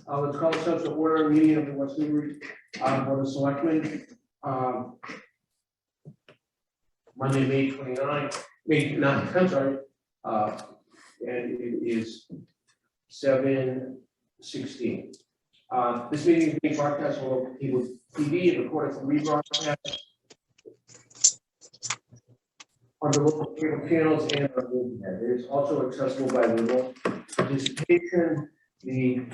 Let's call this up to order meeting of the West Newbury Board of Selectmen. Monday, May 9th, I'm sorry. And it is 7:16. This meeting is being broadcast on local cable TV and recorded for rebroadcast on the local cable channels and on the internet. It is also accessible by remote participation. The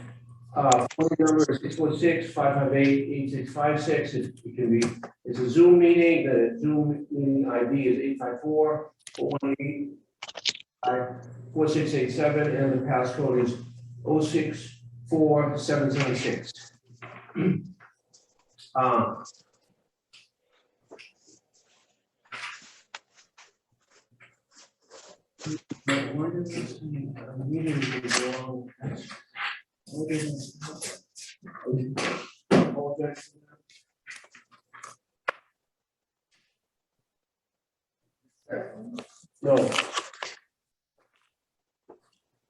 phone number is 616-558-8656. It can be, it's a Zoom meeting. The Zoom meeting ID is 854-418-4687, and the passcode is 064776. Where does this meeting belong? No.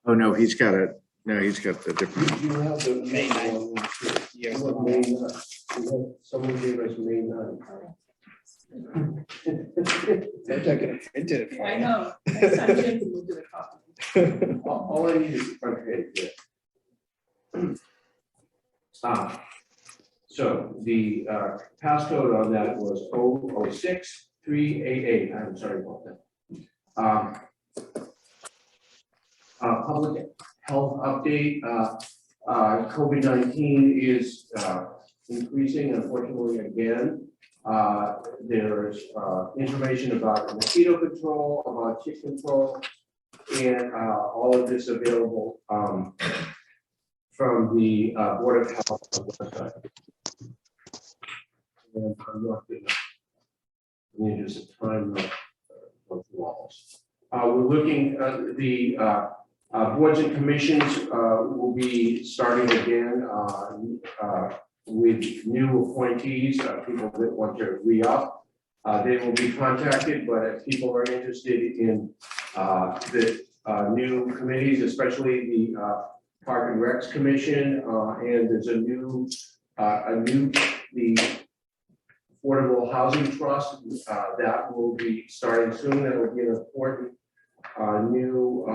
Oh, no, he's got a, no, he's got the different. You have the May 9th. Yeah, May 9th. Someone gave us May 9th. They're gonna print it. I know. Next time Jim will do a copy. All I need is the front page. So the passcode on that was 006388. I'm sorry about that. Public health update. COVID-19 is increasing, unfortunately, again. There's information about mosquito control, about tick control, and all of this available from the Board of Health website. And I'm not going to use the time of walls. We're looking at the boards and commissions will be starting again with new appointees, people that want to re-up. They will be contacted, but if people are interested in the new committees, especially the Park and Recs Commission, and there's a new the Affordable Housing Trust that will be starting soon. That will be an important new.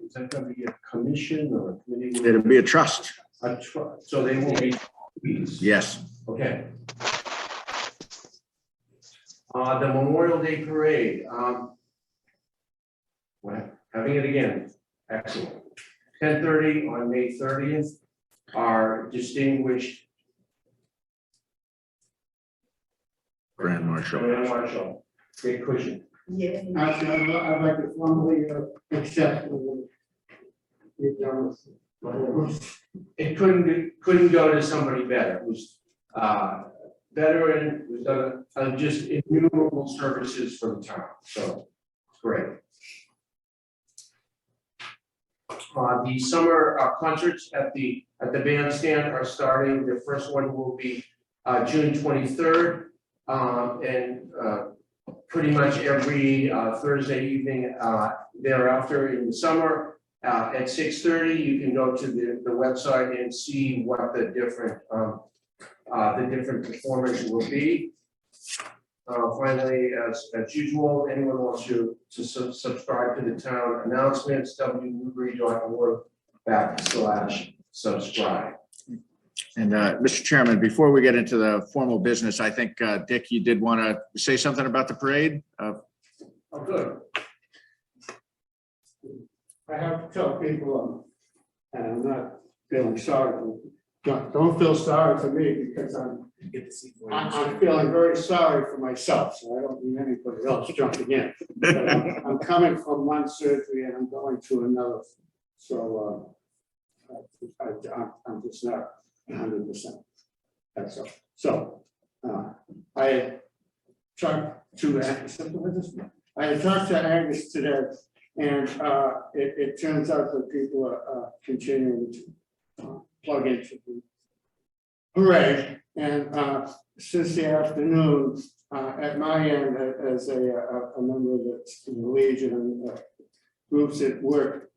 Is that going to be a commission or a committee? It'll be a trust. A trust. So they will be. Yes. Okay. The Memorial Day Parade. We're having it again. Excellent. 10:30 on May 30th. Our distinguished Grand Marshal. Great cushion. Yeah. Actually, I'd like to formally accept the It couldn't go to somebody better. It was veteran, who's done just innumerable services for the town. So it's great. The summer concerts at the bandstand are starting. The first one will be June 23rd, and pretty much every Thursday evening thereafter in the summer. At 6:30, you can go to the website and see what the different performers will be. Finally, as usual, anyone wants to subscribe to the town announcements, www.newbury.org/subscribe. And Mr. Chairman, before we get into the formal business, I think, Dick, you did want to say something about the parade? Oh, good. I have to tell people, and I'm not feeling sorry. Don't feel sorry for me because I'm feeling very sorry for myself. So I don't need anybody else jumping in. But I'm coming from one surgery and I'm going to another. So I'm just not 100%. That's all. So I talked to Angus today. And it turns out that people are continuing to plug into the parade. And since the afternoon, at my end, as a member of the Legion and groups that work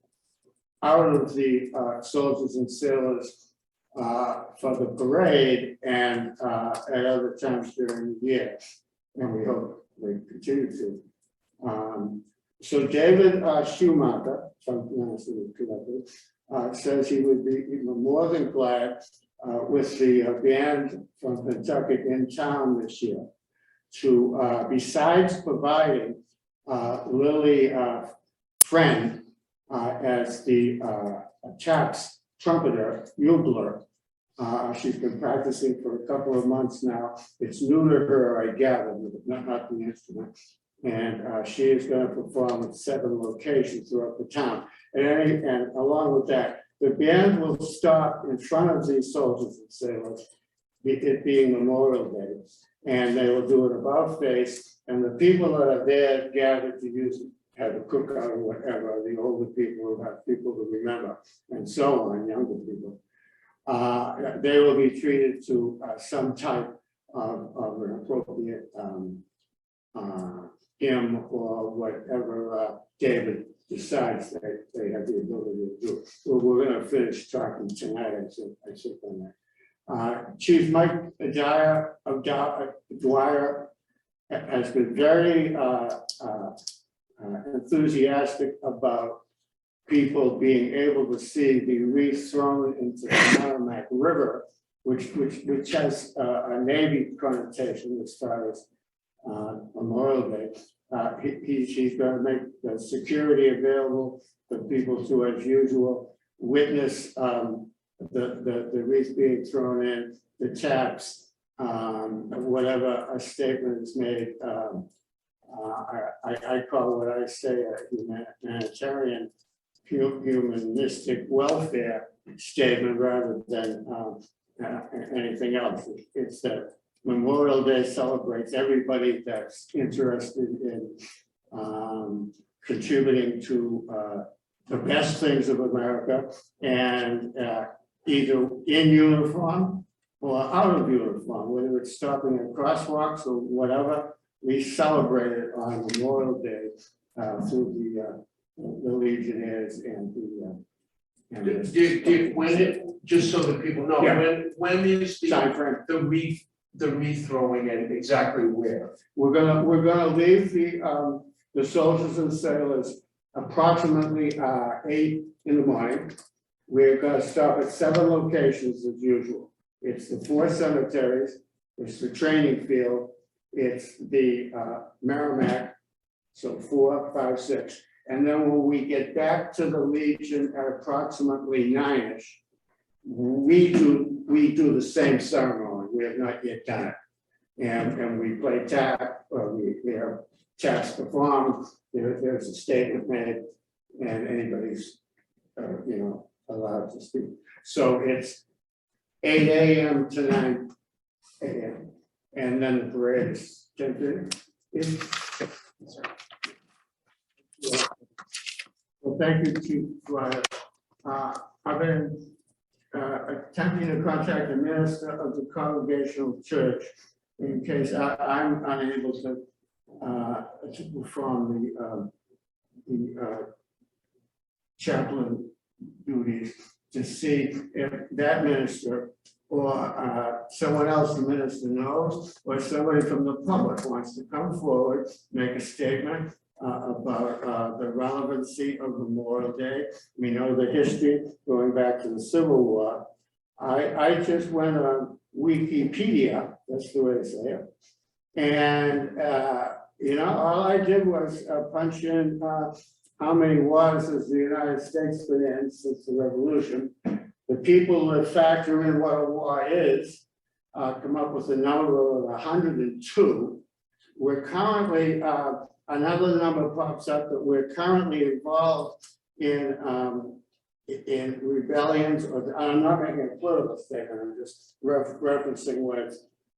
out of the soldiers and sailors for the parade and at other times during the year. And we hope they continue to. So David Schumacher, says he would be more than glad with the band from Kentucky in town this year to, besides providing Lily Friend as the chaps trumpeter, bugler. She's been practicing for a couple of months now. It's new to her, I gather, not the instrument. And she is going to perform at 7 locations throughout the town. And along with that, the band will stop in front of these soldiers and sailors, it being Memorial Day, and they will do it about face. And the people that are there gathered to have a cookout or whatever, the older people who have people to remember, and so on, younger people. They will be treated to some type of an appropriate hymn or whatever David decides that they have the ability to do. So we're going to finish talking tonight, I think on that. Chief Mike Dwyer has been very enthusiastic about people being able to see the wreath thrown into the Merrimack River, which has a Navy connotation as far as Memorial Day. He's going to make the security available for people to, as usual, witness the wreath being thrown in, the chaps, whatever a statement is made. I call what I say a humanitarian, humanistic welfare statement rather than anything else. It's that Memorial Day celebrates everybody that's interested in contributing to the best things of America, and either in uniform or out of uniform, whether it's stopping at crosswalks or whatever. We celebrate it on Memorial Day through the Legionnaires and Dick, when it, just so that people know, Yeah. when is time frame. the wreath throwing and exactly where? We're gonna leave the soldiers and sailors approximately 8 in the morning. We're gonna stop at 7 locations as usual. It's the 4 cemeteries, it's the training field, it's the Merrimack, so 4, 5, 6. And then when we get back to the Legion at approximately 9-ish, we do the same ceremony. We have not yet done it. And we play tap, or we have taps performed, there's a statement made, and anybody's allowed to speak. So it's 8 a.m. to 9 a.m. And then the parade is 10:30. Well, thank you, Chief Dwyer. I've been attempting to contact the minister of the Congregational Church in case I'm unable to perform the chaplain duties, to see if that minister or someone else the minister knows, or somebody from the public wants to come forward, make a statement about the relevancy of Memorial Day. We know the history going back to the Civil War. I just went on Wikipedia, that's the way to say it. And, all I did was punch in how many wars has the United States been in since the Revolution. The people that factor in what a war is come up with a number of 102. We're currently, another number pops up that we're currently involved in rebellions, or I'm not making a political statement, I'm just referencing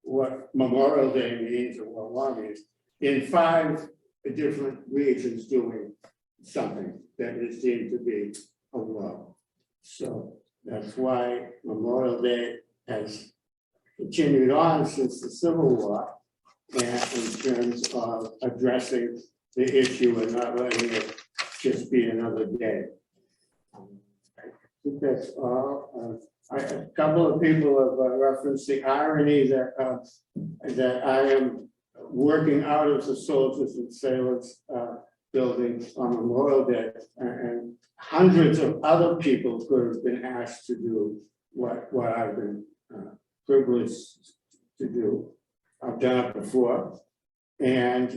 what Memorial Day means or what war means, in 5 different regions doing something that is deemed to be a war. So that's why Memorial Day has continued on since the Civil War, and in terms of addressing the issue and not letting it just be another day. think that's all. A couple of people have referenced the irony that I am working out of the Soldiers and Sailors building on Memorial Day, and hundreds of other people could have been asked to do what I've been privileged to do. I've done it before, and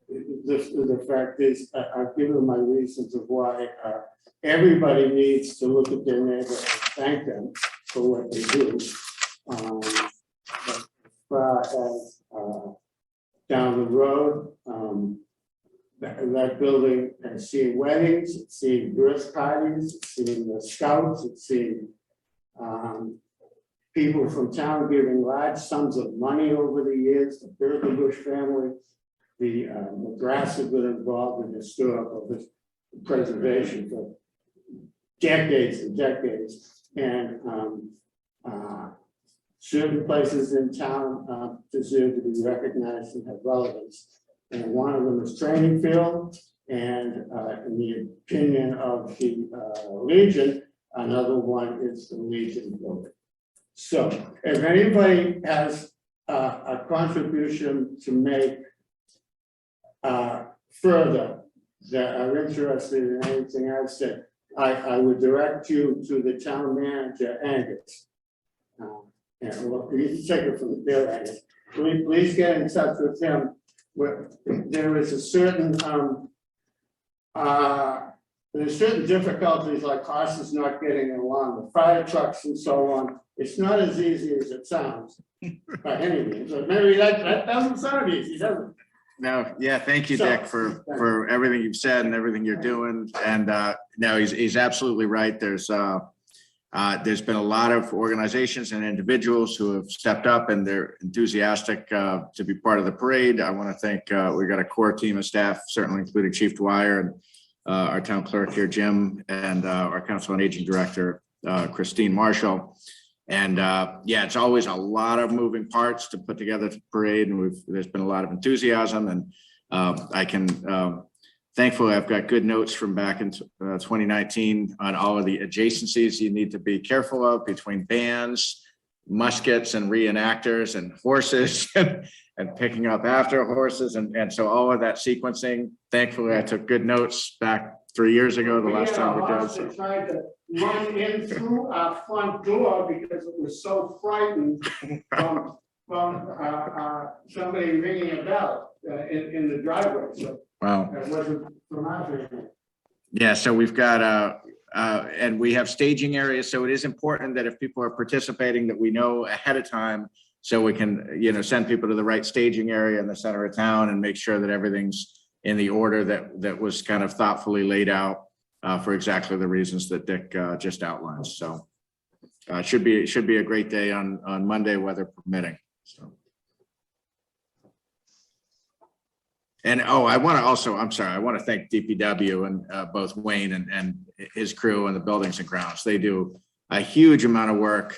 the fact is, I've given my reasons of why everybody needs to look at their neighbor and thank them for what they do. But as far as down the road, that building has seen weddings, it's seen birth parties, it's seen the scouts, it's seen people from town giving large sums of money over the years, the Bush family, the McGraths have been involved in historical preservation for decades and decades. And certain places in town deserve to be recognized and have relevance. And one of them is training field. And in the opinion of the Legion, another one is the Legion building. So if anybody has a contribution to make further that are interested in anything I've said, I would direct you to the town manager, Angus. And look, you can take it from there, Angus. Please get in touch with him. There is a certain there's certain difficulties like horses not getting along, the fire trucks and so on. It's not as easy as it sounds by any means. But maybe that doesn't sound easy, does it? No, yeah, thank you, Dick, for everything you've said and everything you're doing. And no, he's absolutely right. There's been a lot of organizations and individuals who have stepped up and they're enthusiastic to be part of the parade. I want to thank, we've got a core team of staff, certainly including Chief Dwyer and our town clerk here, Jim, and our Council on Aging Director, Christine Marshall. And yeah, it's always a lot of moving parts to put together the parade, and there's been a lot of enthusiasm. And I can thankfully I've got good notes from back in 2019 on all of the adjacencies you need to be careful of between bands, muskets, and reenactors, and horses, and picking up after horses, and so all of that sequencing. Thankfully, I took good notes back 3 years ago, the last time we did. So. Tried to run in through our front door because it was so frightened from somebody ringing a bell in the driveway. So wow. That wasn't from our vision. Yeah, so we've got and we have staging areas. So it is important that if people are participating, that we know ahead of time, so we can, send people to the right staging area in the center of town and make sure that everything's in the order that was kind of thoughtfully laid out for exactly the reasons that Dick just outlined. So it should be a great day on Monday, weather permitting. So. And I want to thank DPW and both Wayne and his crew and the buildings and grounds. They do a huge amount of work,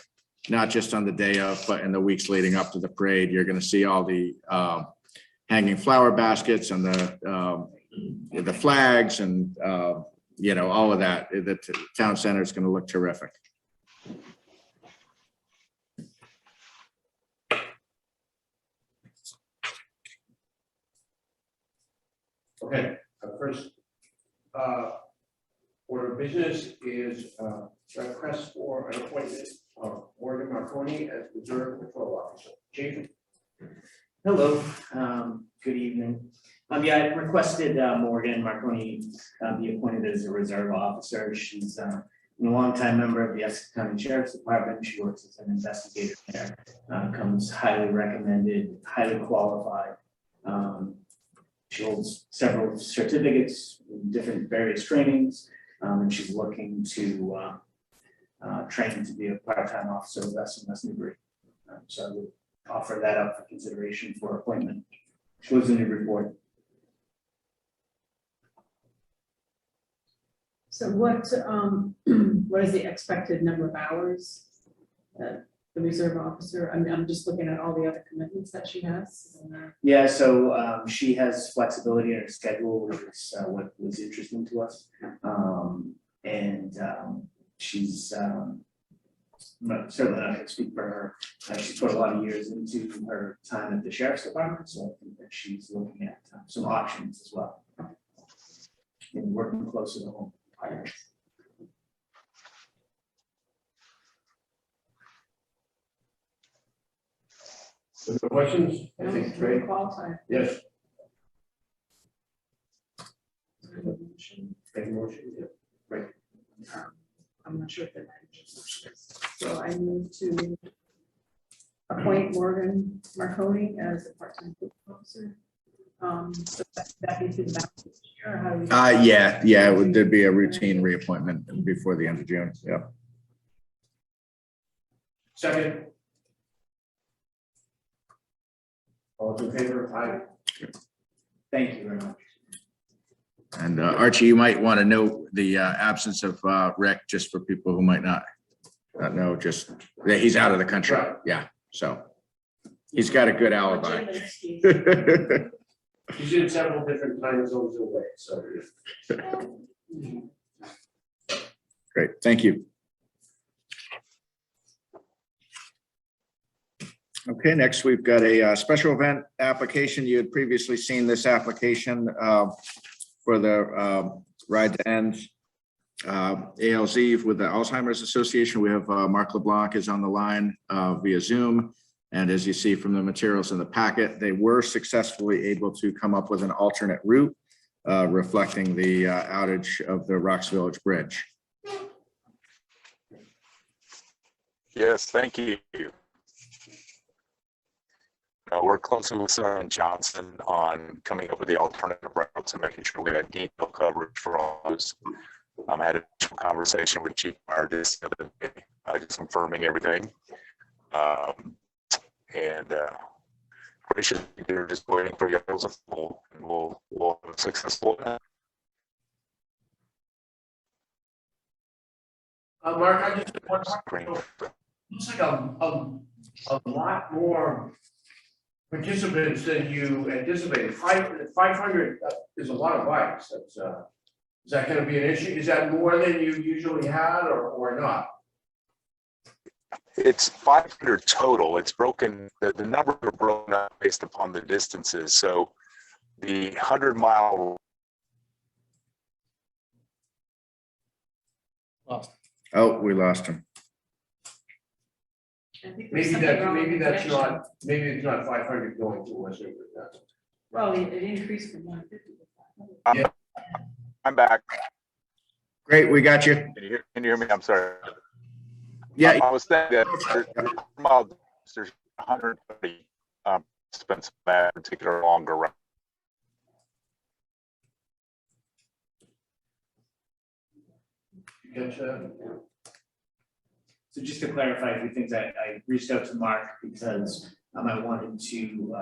not just on the day of, but in the weeks leading up to the parade. You're going to see all the hanging flower baskets and the flags and all of that. The town center is going to look terrific. Okay, first order of business is request for an appointment of Morgan Marconi as Reserve Patrol Officer. Chief. Hello, good evening. Yeah, I requested Morgan Marconi be appointed as a reserve officer. She's a longtime member of the Essex County Sheriff's Department. She works as an investigator there. Comes highly recommended, highly qualified. She holds several certificates in different various trainings, and she's looking to train to be a part-time officer with us in West Newbury. So I would offer that up for consideration for appointment. She lives in Newburyport. So what is the expected number of hours that the reserve officer? I'm just looking at all the other commitments that she has. Yeah, so she has flexibility in her schedule, which is what was interesting to us. And she's certainly not going to speak for her. She's put a lot of years into her time at the sheriff's department, so I think that she's looking at some options as well. And working closer to home. Any questions? I think it's great. Qualified. Yes. Make a motion, yeah. I'm not sure if they're. So I move to appoint Morgan Marconi as a part-time police officer. So that be through the balance of the year, or how do you? Yeah, there'd be a routine reappointment before the end of June, yeah. Second. All those in favor? Aye. Thank you very much. And Archie, you might want to note the absence of Rick, just for people who might not know, just that he's out of the country. Right. Yeah, so he's got a good alibi. He's in several different time zones away, so. Great, thank you. Okay, next we've got a special event application. You had previously seen this application for the Ride to End ALZ with the Alzheimer's Association. We have Mark LeBlanc is on the line via Zoom. And as you see from the materials in the packet, they were successfully able to come up with an alternate route reflecting the outage of the Rocks Village Bridge. Yes, thank you. We're closing with Sarah Johnson on coming up with the alternative routes and making sure we had detailed coverage for all those. I had a conversation with Chief Martis the other day, just confirming everything. They're just waiting for y'all's approval, and we'll have a successful event. Mark, I just want to. Looks like a lot more participants than you anticipated. 500 is a lot of bikes. That's is that going to be an issue? Is that more than you usually had, or not? It's 500 total. It's broken. The numbers are broken up based upon the distances. So the 100-mile. Oh, we lost him. I think there's something wrong with the connection. Maybe it's not 500 going to Western. Well, it increased from 150 to 500. Yeah. I'm back. Great, we got you. Can you hear me? I'm sorry. Yeah. I was saying that there's 130 participants in that particular longer run. Catch that? So just to clarify a few things, I reached out to Mark because I wanted to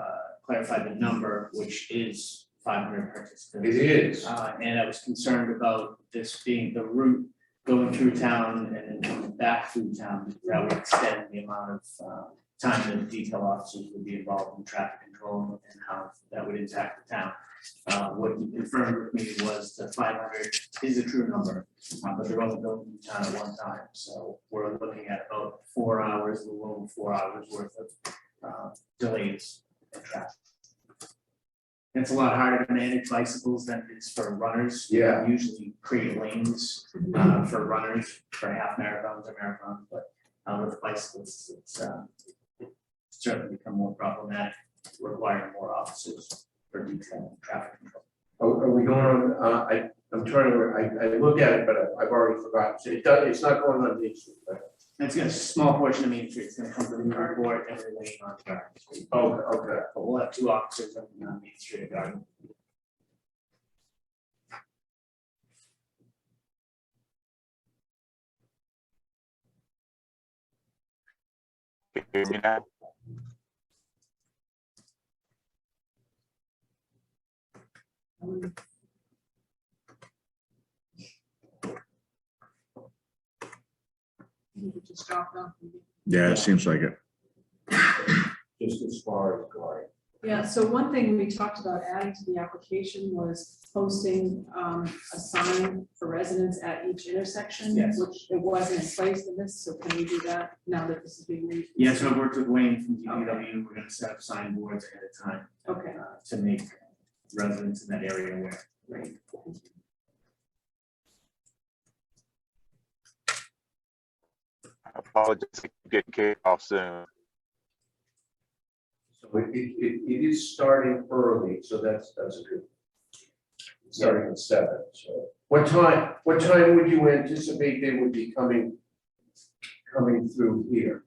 clarify the number, which is 500 participants. It is. And I was concerned about this being the route going through town and then coming back through town. That would extend the amount of time that the detail officers would be involved in traffic control and how that would impact the town. What he confirmed with me was the 500 is a true number, but they're only going through town at one time. So we're looking at about 4 hours, a little over 4 hours worth of delays in traffic. It's a lot harder to manage bicycles than it is for runners. Yeah. We usually create lanes for runners for half marathons or marathons, but with the bicycles, it's certainly become more problematic, requiring more officers for detail traffic control. Are we going on? I'm trying to. I looked at it, but I've already forgotten. So it's not going on Main Street. Right? It's going to small portion of Main Street. It's going to come to the Newbury Port and then lane on Garden Street. Oh, okay. But we'll have 2 officers on Main Street at Garden. Can you hear me now? Just dropped off. Yeah, it seems like it. Just as far as going. Yeah, so one thing we talked about adding to the application was posting a sign for residents at each intersection. Yes. Which it wasn't in place in this, so can we do that now that this is being read? Yeah, so I worked with Wayne from DPW, we're gonna set up signboards ahead of time Okay, to make residents in that area aware. great. I apologize, getting kicked off soon. So it is starting early, so that's a good. It's starting at 7, so what time would you anticipate they would be coming through here?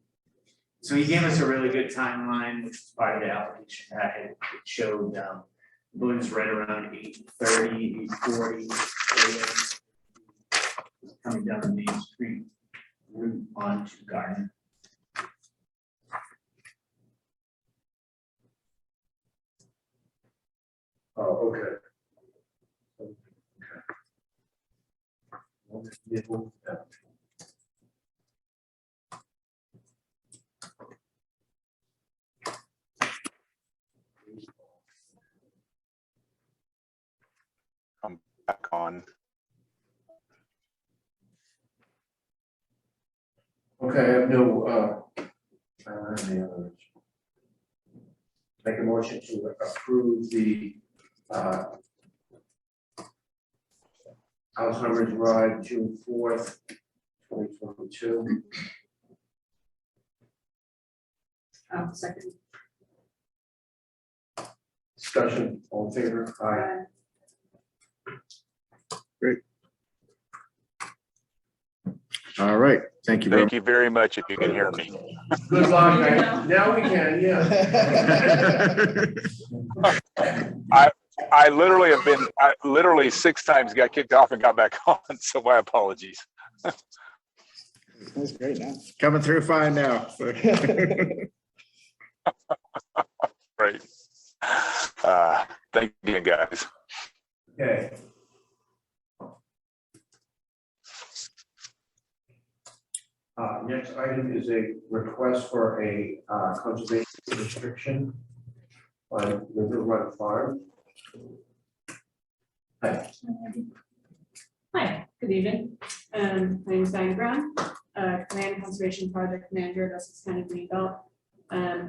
So he gave us a really good timeline, which is part of the application packet. It showed, I believe it was right around 8:30, 8:40 a.m. Coming down the Main Street route onto Garden. Oh, okay. I'm back on. Okay, I have no, make a motion to approve the, Alzheimer's Ride, June 4th, 2022. Second. Discussion, all in favor? Aye. All right, thank you very Thank you very much if you can hear me. Good luck, now we can, yeah. I literally have been, I literally 6 times got kicked off and got back on, so my apologies. That's great now. Coming through fine now. Right. Thank you, guys. Okay. Next item is a request for a conservation restriction on River Run Farm. Hi. Hi, good evening. My name is Diane Brown, Land Conservation Project Manager at Essex County Greenbelt.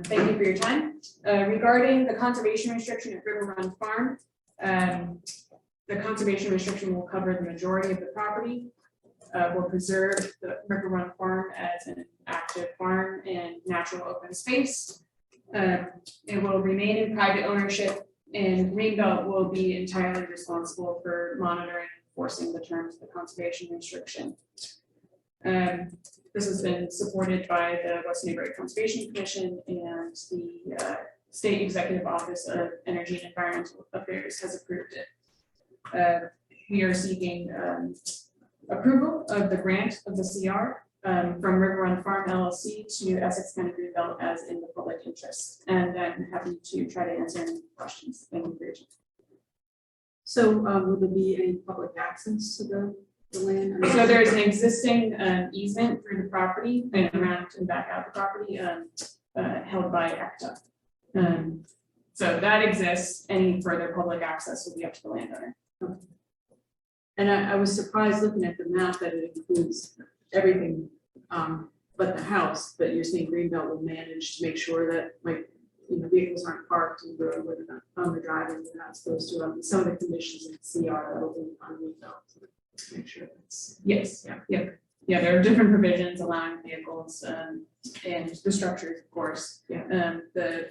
Thank you for your time. Regarding the conservation restriction at River Run Farm, the conservation restriction will cover the majority of the property. Will preserve the River Run Farm as an active farm and natural open space. It will remain in private ownership, and Greenbelt will be entirely responsible for monitoring and enforcing the terms of the conservation restriction. This has been supported by the West Newbury Conservation Commission, and the State Executive Office of Energy and Environmental Affairs has approved it. We are seeking approval of the grant of the CR from River Run Farm LLC to Essex County Greenbelt as in the public interest. And I'm happy to try to answer any questions. Thank you for your time. So will there be any public access to the land? So there's an existing easement through the property and around and back out the property held by ECTA. So that exists. Any further public access will be up to the landowner. Okay. And I was surprised looking at the map that it includes everything but the house, but you're saying Greenbelt will manage to make sure that, like, you know, vehicles aren't parked in the road, where they're not on the driveway, they're not supposed to. Some of the conditions in CR that'll be on Greenbelt to make sure that's. Yes, yeah, there are different provisions allowing vehicles and the structures, of course. Yeah. The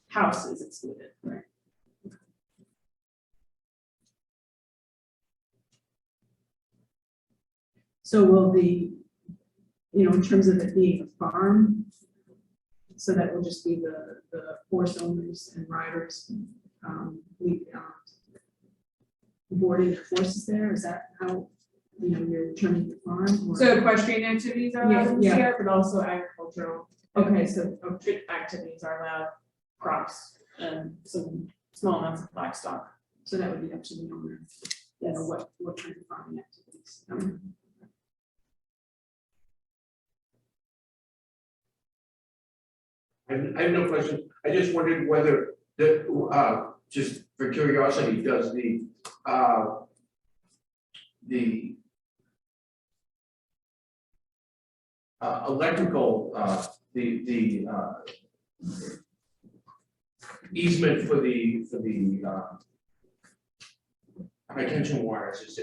house is excluded, right? So will the, you know, in terms of it being a farm, so that will just be the horse owners and riders, boarding their horses there? Is that how, you know, you're turning the farm? Or- So equestrian activities are allowed in Yeah, CR, but also agricultural. Okay, so Activities are allowed, crops, some small amounts of livestock. so that would be up to the owner. Yes. What kind of farming activities? I have no question. I just wondered whether Just for curiosity, does the electrical, the easement for the high tension wires, is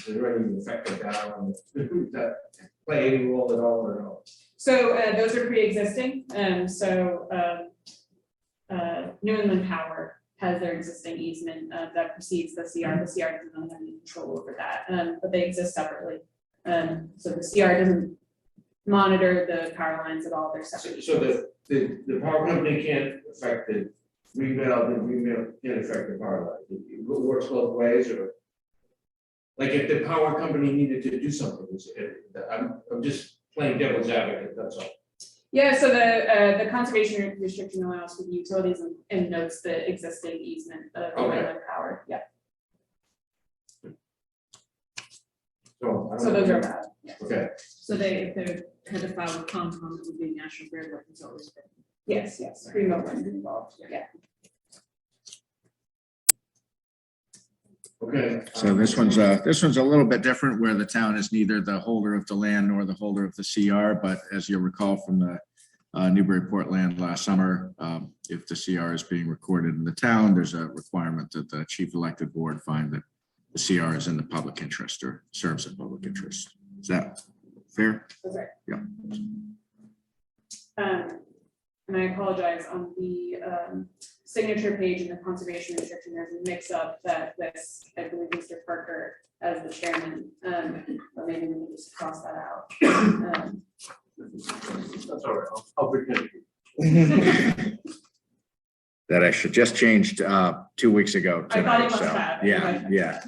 there any effect of that on, does that play any role at all or no? So those are pre-existing, New England Power has their existing easement that precedes the CR. The CR doesn't really have any control over that, but they exist separately. So the CR doesn't monitor the power lines at all, they're separate. So the power company can't affect the greenbelt can't affect the power line. It works both ways, or like if the power company needed to do something, I'm just playing devil's advocate, that's all. Yeah, so the conservation restriction allows for the utilities and notes the existing easement of New Okay. England Power, yeah. So So those are bad. okay. So if they had to file with Concom, it would be National Grid, like it's always been. Yes, Greenbelt wouldn't be involved, yeah. Okay. So this one's a little bit different, where the town is neither the holder of the land nor the holder of the CR, but as you recall from the Newbury Port land last summer, if the CR is being recorded in the town, there's a requirement that the chief elected board find that the CR is in the public interest or serves a public interest. Is that fair? That's right. Yeah. And I apologize, on the signature page in the conservation restriction, there's a mix up that this, I believe Mr. Parker as the chairman, but maybe we can just cross that out. That's all right. I'll forgive you. That I should just changed 2 weeks ago. I thought tonight, it must so, have. Yeah.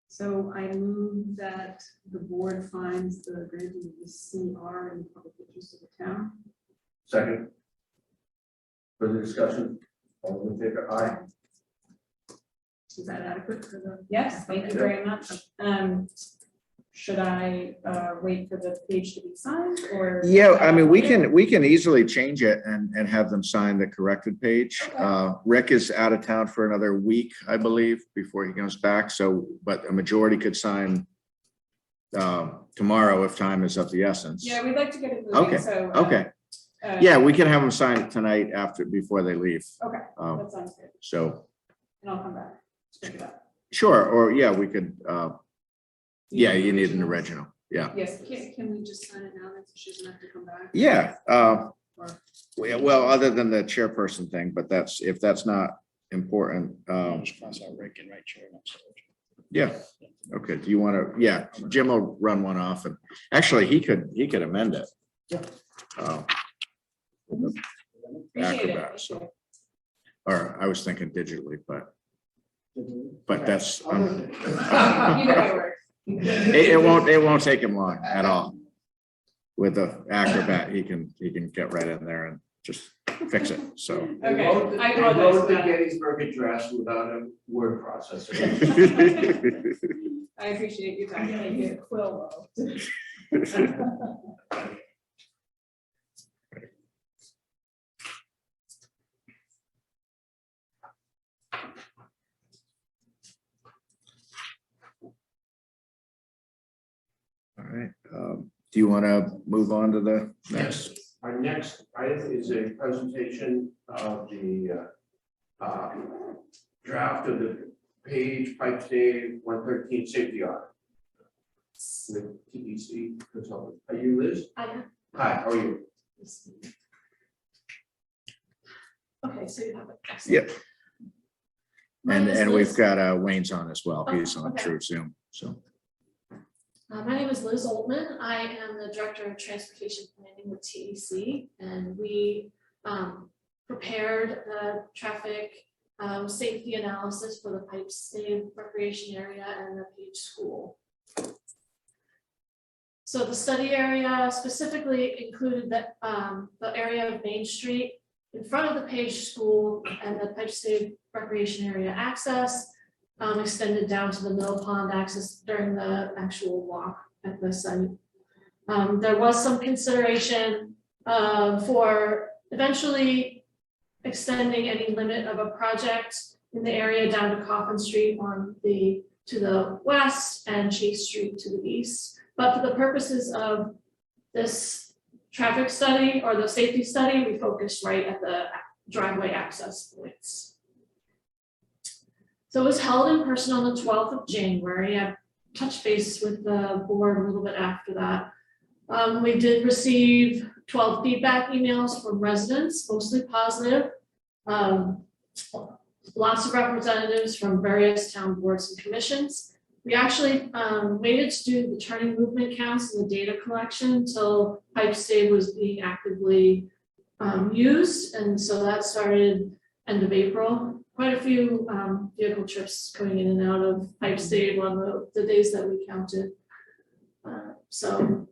So I move that the board finds the granting of the CR in the public interest of the town. Second. Further discussion? All in favor? Aye. Is that adequate for the? Yes, thank you very much. Should I wait for the page to be signed or? Yeah, I mean, we can easily change it and have them sign the corrected page. Okay. Rick is out of town for another week, I believe, before he comes back. So, but a majority could sign tomorrow if time is of the essence. Yeah, we'd like to get it moving, Okay, so. okay. Yeah, we can have them sign it tonight before they leave. Okay, that sounds good. So, And I'll come back. Check it out. sure, or yeah, we could, yeah, you need an original, yeah. Yes, can we just sign it now, then, so she doesn't have to come back? Yeah, well, other than the chairperson thing, but if that's not important, Just cross out Rick and write chair next to it. yeah. Okay, do you want to, yeah, Jim will run one off and actually he could amend it. Yeah. With the Appreciate it. Acrobat, so. Or I was thinking digitally, but that's, Either way works. it won't take him long at all. With the Acrobat, he can get right in there and just fix it, so. Okay, I They apologize wrote for the that. Gettysburg Address without a word processor. I appreciate your time. Thank you. Quill though. All right, do you want to move on to the next? Yes, our next item is a presentation of the draft of the Page Pipe Stay 113 safety audit. With TEC consultant. Are you Liz? I am. Hi, how are you? Okay, so you have it. Yep. My name is And we've Liz. got Wayne's on as well. Oh, He's on okay. through Zoom, so. My name is Liz Oldman. I am the Director of Transportation Planning with TEC, and we prepared the traffic safety analysis for the Pipe Stay Recreation Area and the Page School. So the study area specifically included the area of Main Street in front of the Page School and the Pipe Stay Recreation Area access. Extended down to the mill pond access during the actual walk at the site. There was some consideration for eventually extending any limit of a project in the area down to Coffin Street to the west and Chase Street to the east. But for the purposes of this traffic study or the safety study, we focused right at the driveway access points. So it was held in person on the 12th of January. I touched base with the board a little bit after that. We did receive 12 feedback emails from residents, mostly positive. Lots of representatives from various town boards and commissions. We actually waited to do the turning movement counts and the data collection until pipe stay was being actively used, and so that started end of April. Quite a few vehicle trips going in and out of pipe stay on the days that we counted. So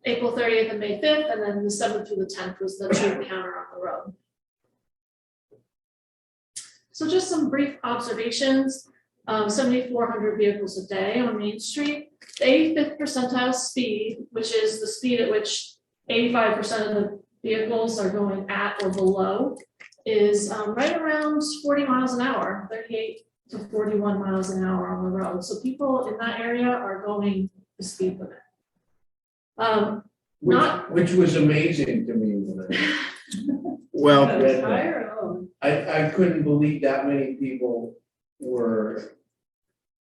April 30th and May 5th, and then the 7th through the 10th was the troop counter on the road. So just some brief observations. 7,400 vehicles a day on Main Street. The 85th percentile speed, which is the speed at which 85% of the vehicles are going at or below, is right around 40 miles an hour, 38 to 41 miles an hour on the road. So people in that area are going the speed limit. Which was amazing to me when Well, I read that. I couldn't believe that many people were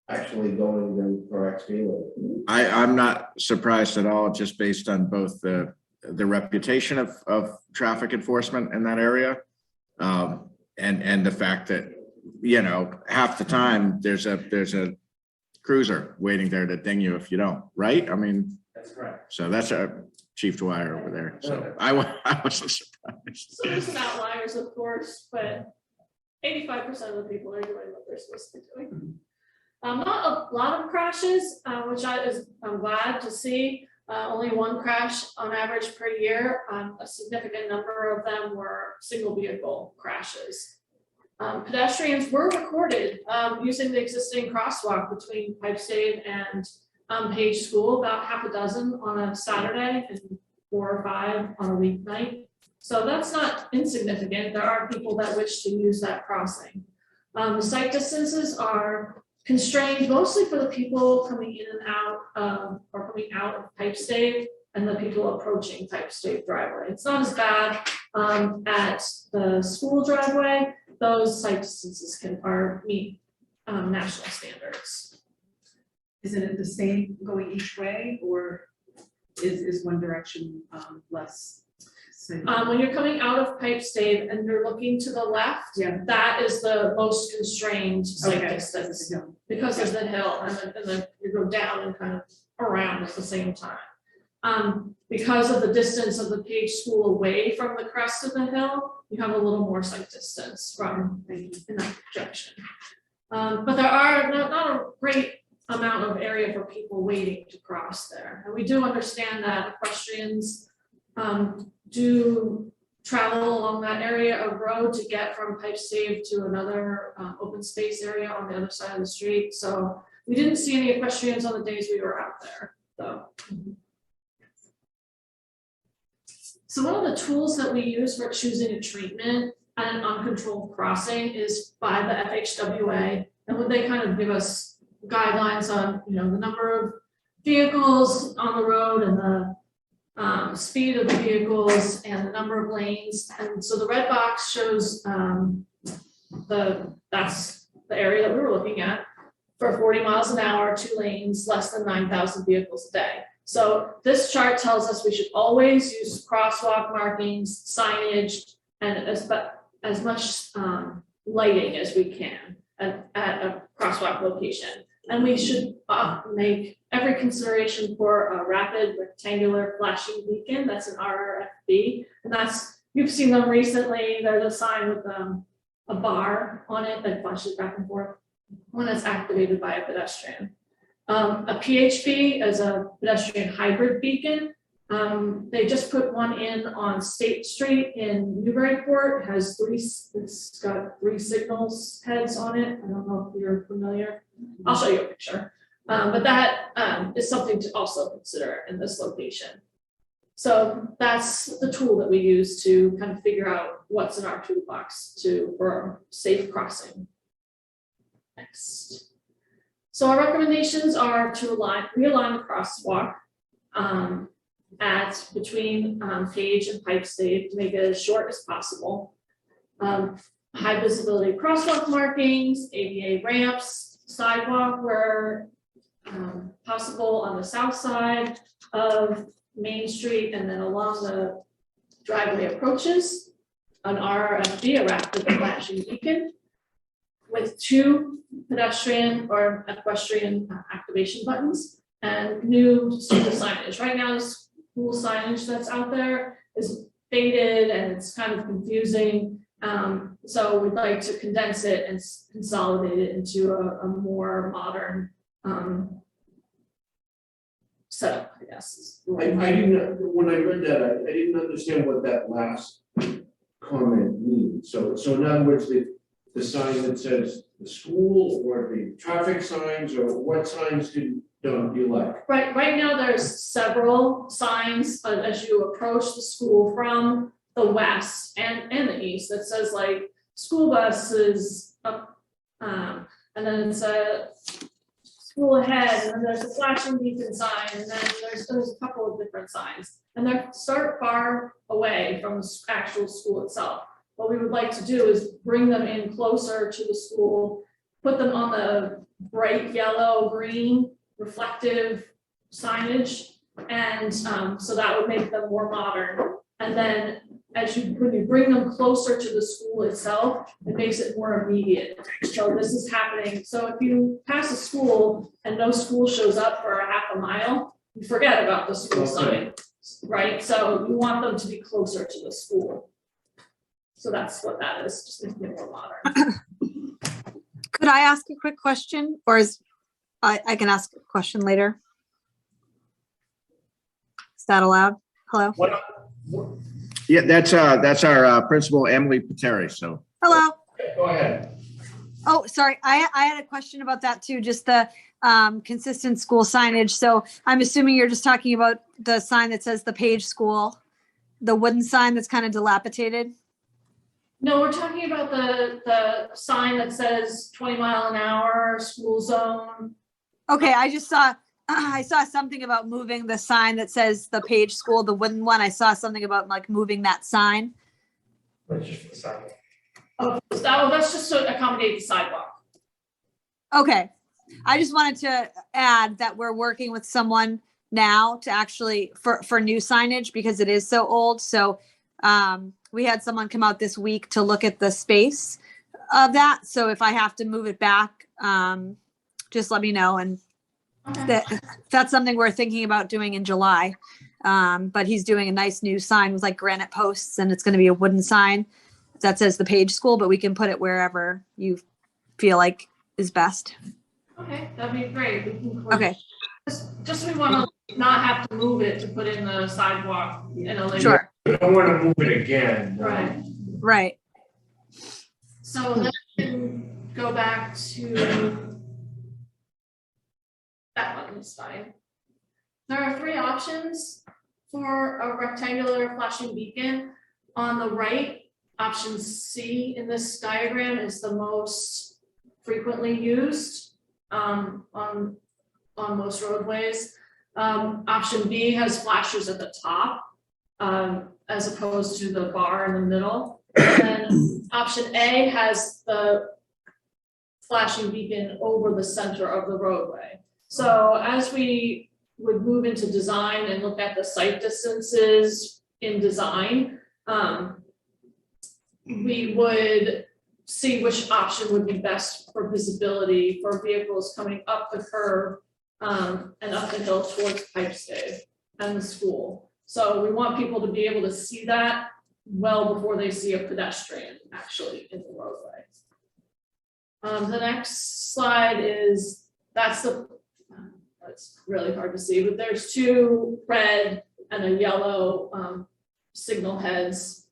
actually going them for XP. I'm not surprised at all, just based on both the reputation of traffic enforcement in that area, and the fact that, you know, half the time there's a cruiser waiting there to ding you if you don't, right? I mean, That's correct. so that's a Chief Dwyer over there. So I wasn't surprised. So there's some outliers, of course, but 85% of the people are doing what they're supposed to be doing. Not a lot of crashes, which I'm glad to see. Only one crash on average per year. A significant number of them were single vehicle crashes. Pedestrians were recorded using the existing crosswalk between Pipe Stave and Page School, about half a dozen on a Saturday and 4 or 5 on a weeknight. So that's not insignificant. There are people that wish to use that crossing. The sight distances are constrained mostly for the people coming in and out or coming out of Pipe Stave and the people approaching Pipe Stave driveway. It's not as bad at the school driveway. Those sight distances meet national standards. Isn't it the same going each way, or is one direction less? When you're coming out of Pipe Stave and you're looking to the left, Yeah. that is the most constrained sight Okay. distance because of the hill, and then you go down and kind of around at the same time. Because of the distance of the Page School away from the crest of the hill, you have a little more sight distance from in that direction. But there are not a great amount of area for people waiting to cross there. And we do understand that equestrians do travel along that area of road to get from Pipe Stave to another open space area on the other side of the street. So we didn't see any equestrians on the days we were out there, though. So one of the tools that we use for choosing a treatment at an uncontrolled crossing is by the FHWA, and when they kind of give us guidelines on, you know, the number of vehicles on the road and the speed of the vehicles and the number of lanes. And so the red box shows that's the area that we were looking at for 40 miles an hour, 2 lanes, less than 9,000 vehicles a day. So this chart tells us we should always use crosswalk markings, signage, and as much lighting as we can at a crosswalk location. And we should make every consideration for a rapid rectangular flashing beacon. That's an RRFB, and you've seen them recently. There's a sign with a bar on it that flashes back and forth when it's activated by a pedestrian. A PHB is a pedestrian hybrid beacon. They just put one in on State Street in Newburyport. It's got 3 signals heads on it. I don't know if you're familiar. I'll show you a picture. But that is something to also consider in this location. So that's the tool that we use to kind of figure out what's in our toolbox for safe crossing. Next. So our recommendations are to realign the crosswalk at between Page and Pike State to make it as short as possible. High visibility crosswalk markings, ADA ramps, sidewalk where possible on the south side of Main Street and then along the driveway approaches, an RFB, a rapid flashing beacon, with 2 pedestrian or equestrian activation buttons and new school signage. Right now, the school signage that's out there is faded and it's kind of confusing. So we'd like to condense it and consolidate it into a more modern setup, I guess. I didn't, when I read that, I didn't understand what that last comment means. So in other words, the sign that says the school or the traffic signs, or what signs don't you like? Right now, there's several signs as you approach the school from the west and the east that says like school buses up, and then it's a school ahead, and then there's a flashing beacon sign, and then there's a couple of different signs, and they start far away from the actual school itself. What we would like to do is bring them in closer to the school, put them on the bright yellow, green, reflective signage, and so that would make them more modern. And then when you bring them closer to the school itself, it makes it more immediate. So this is happening. So if you pass a school and no school shows up for a half a mile, you forget about the school sign, right? So you want them to be closer to the school. So that's what that is, just making it more modern. Could I ask a quick question, or I can ask a question later? Is that allowed? Hello? Yeah, that's our principal, Emily Pateri, so. Hello? Go ahead. Oh, sorry. I had a question about that too, just the consistent school signage. So I'm assuming you're just talking about the sign that says the Page School, the wooden sign that's kind of dilapidated? No, we're talking about the sign that says 20-mile-an-hour school zone. Okay, I saw something about moving the sign that says the Page School, the wooden one. I saw something about like moving that sign. That's just the sidewalk. Oh, that's just to accommodate the sidewalk. Okay, I just wanted to add that we're working with someone now to actually for new signage because it is so old. So we had someone come out this week to look at the space of that. So if I have to move it back, just let me know. And that's something we're thinking about doing in July. But he's doing a nice new sign with like granite posts, and it's going to be a wooden sign that says the Page School, but we can put it wherever you feel like is best. Okay, that'd be great. Okay. Just we want to not have to move it to put in the sidewalk in a later. Sure. We don't want to move it again. Right. Right. So then we can go back to that one is fine. There are 3 options for a rectangular flashing beacon. On the right, option C in this diagram is the most frequently used on most roadways. Option B has flashers at the top as opposed to the bar in the middle. And option A has the flashing beacon over the center of the roadway. So as we would move into design and look at the site distances in design, we would see which option would be best for visibility for vehicles coming up the curve and up the hill towards Pipestave and the school. So we want people to be able to see that well before they see a pedestrian actually in the roadway. The next slide is, it's really hard to see, but there's 2 red and a yellow signal heads.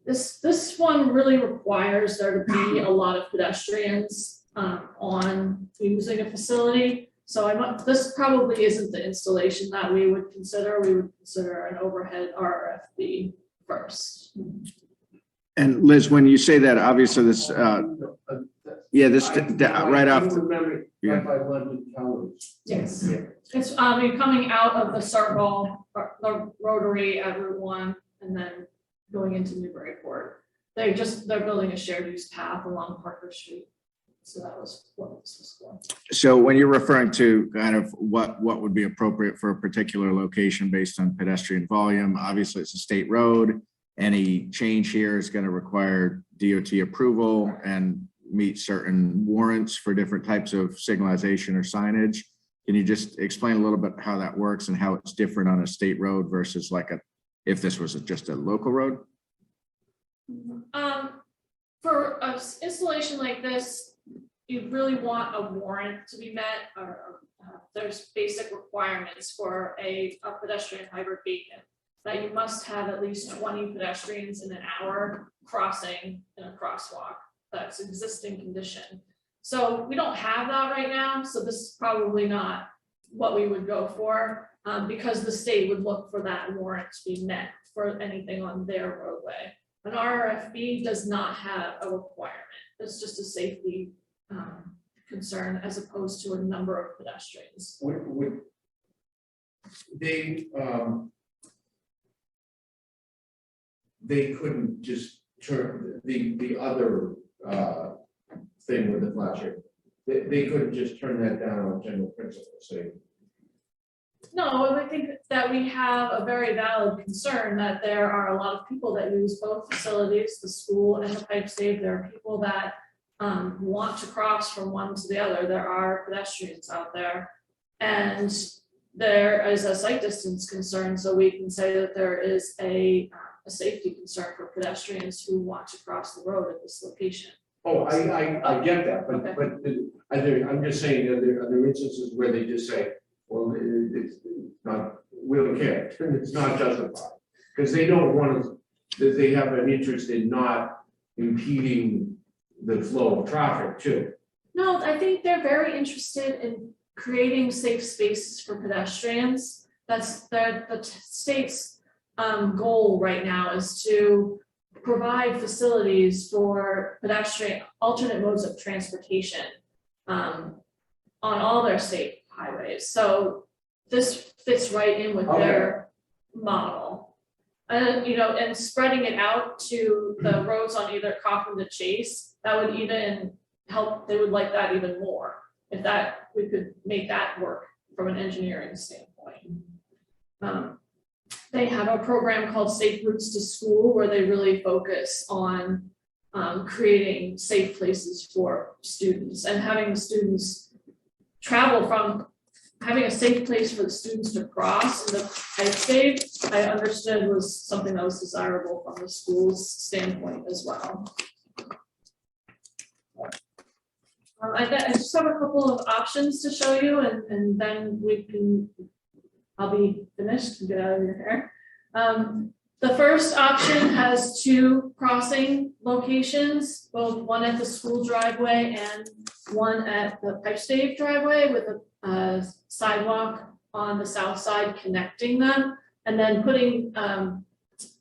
This one really requires there to be a lot of pedestrians on using a facility. So this probably isn't the installation that we would consider. We would consider an overhead RFB first. And Liz, when you say that, obviously this, yeah, this, right off, Remember, yeah. right by London Towers. Yes. It's, you're coming out of the circle, or the rotary at Route 1, and then going into Newburyport. They're building a shared use path along Parker Street. So that was what this was for. So when you're referring to kind of what would be appropriate for a particular location based on pedestrian volume, obviously it's a state road. Any change here is going to require DOT approval and meet certain warrants for different types of signalization or signage. Can you just explain a little bit how that works and how it's different on a state road versus like if this was just a local road? For an installation like this, you really want a warrant to be met, or there's basic requirements for a pedestrian hybrid beacon, that you must have at least 20 pedestrians in an hour crossing in a crosswalk. That's existing condition. So we don't have that right now, so this is probably not what we would go for, because the state would look for that warrant to be met for anything on their roadway. An RFB does not have a requirement. It's just a safety concern as opposed to a number of pedestrians. Would they couldn't just turn the other thing with the flashing. They couldn't just turn that down on general principle, say. No, I think that we have a very valid concern that there are a lot of people that use both facilities, the school and the pipe stave. There are people that want to cross from one to the other. There are pedestrians out there, and there is a sight distance concern. So we can say that there is a safety concern for pedestrians who want to cross the road at this location. Oh, I get that, but Okay. I'm just saying that there are instances where they just say, well, it's not, we don't care, it's not justified. Because they don't want to, they have an interest in not impeding the flow of traffic too. No, I think they're very interested in creating safe spaces for pedestrians. That's the state's goal right now, is to provide facilities for pedestrian alternate modes of transportation on all their state highways. So this fits right in with their model. And and spreading it out to the roads on either Coffin to Chase, that would even help. They would like that even more if that we could make that work from an engineering standpoint. They have a program called Safe Routes to School, where they really focus on creating safe places for students and having the students travel from, having a safe place for the students to cross. And the pipe stave, I understood, was something that was desirable from the school's standpoint as well. I just have a couple of options to show you, and then I'll be finished and get out of your hair. The first option has two crossing locations, both one at the school driveway and one at the pipe stave driveway, with a sidewalk on the south side connecting them. And then putting,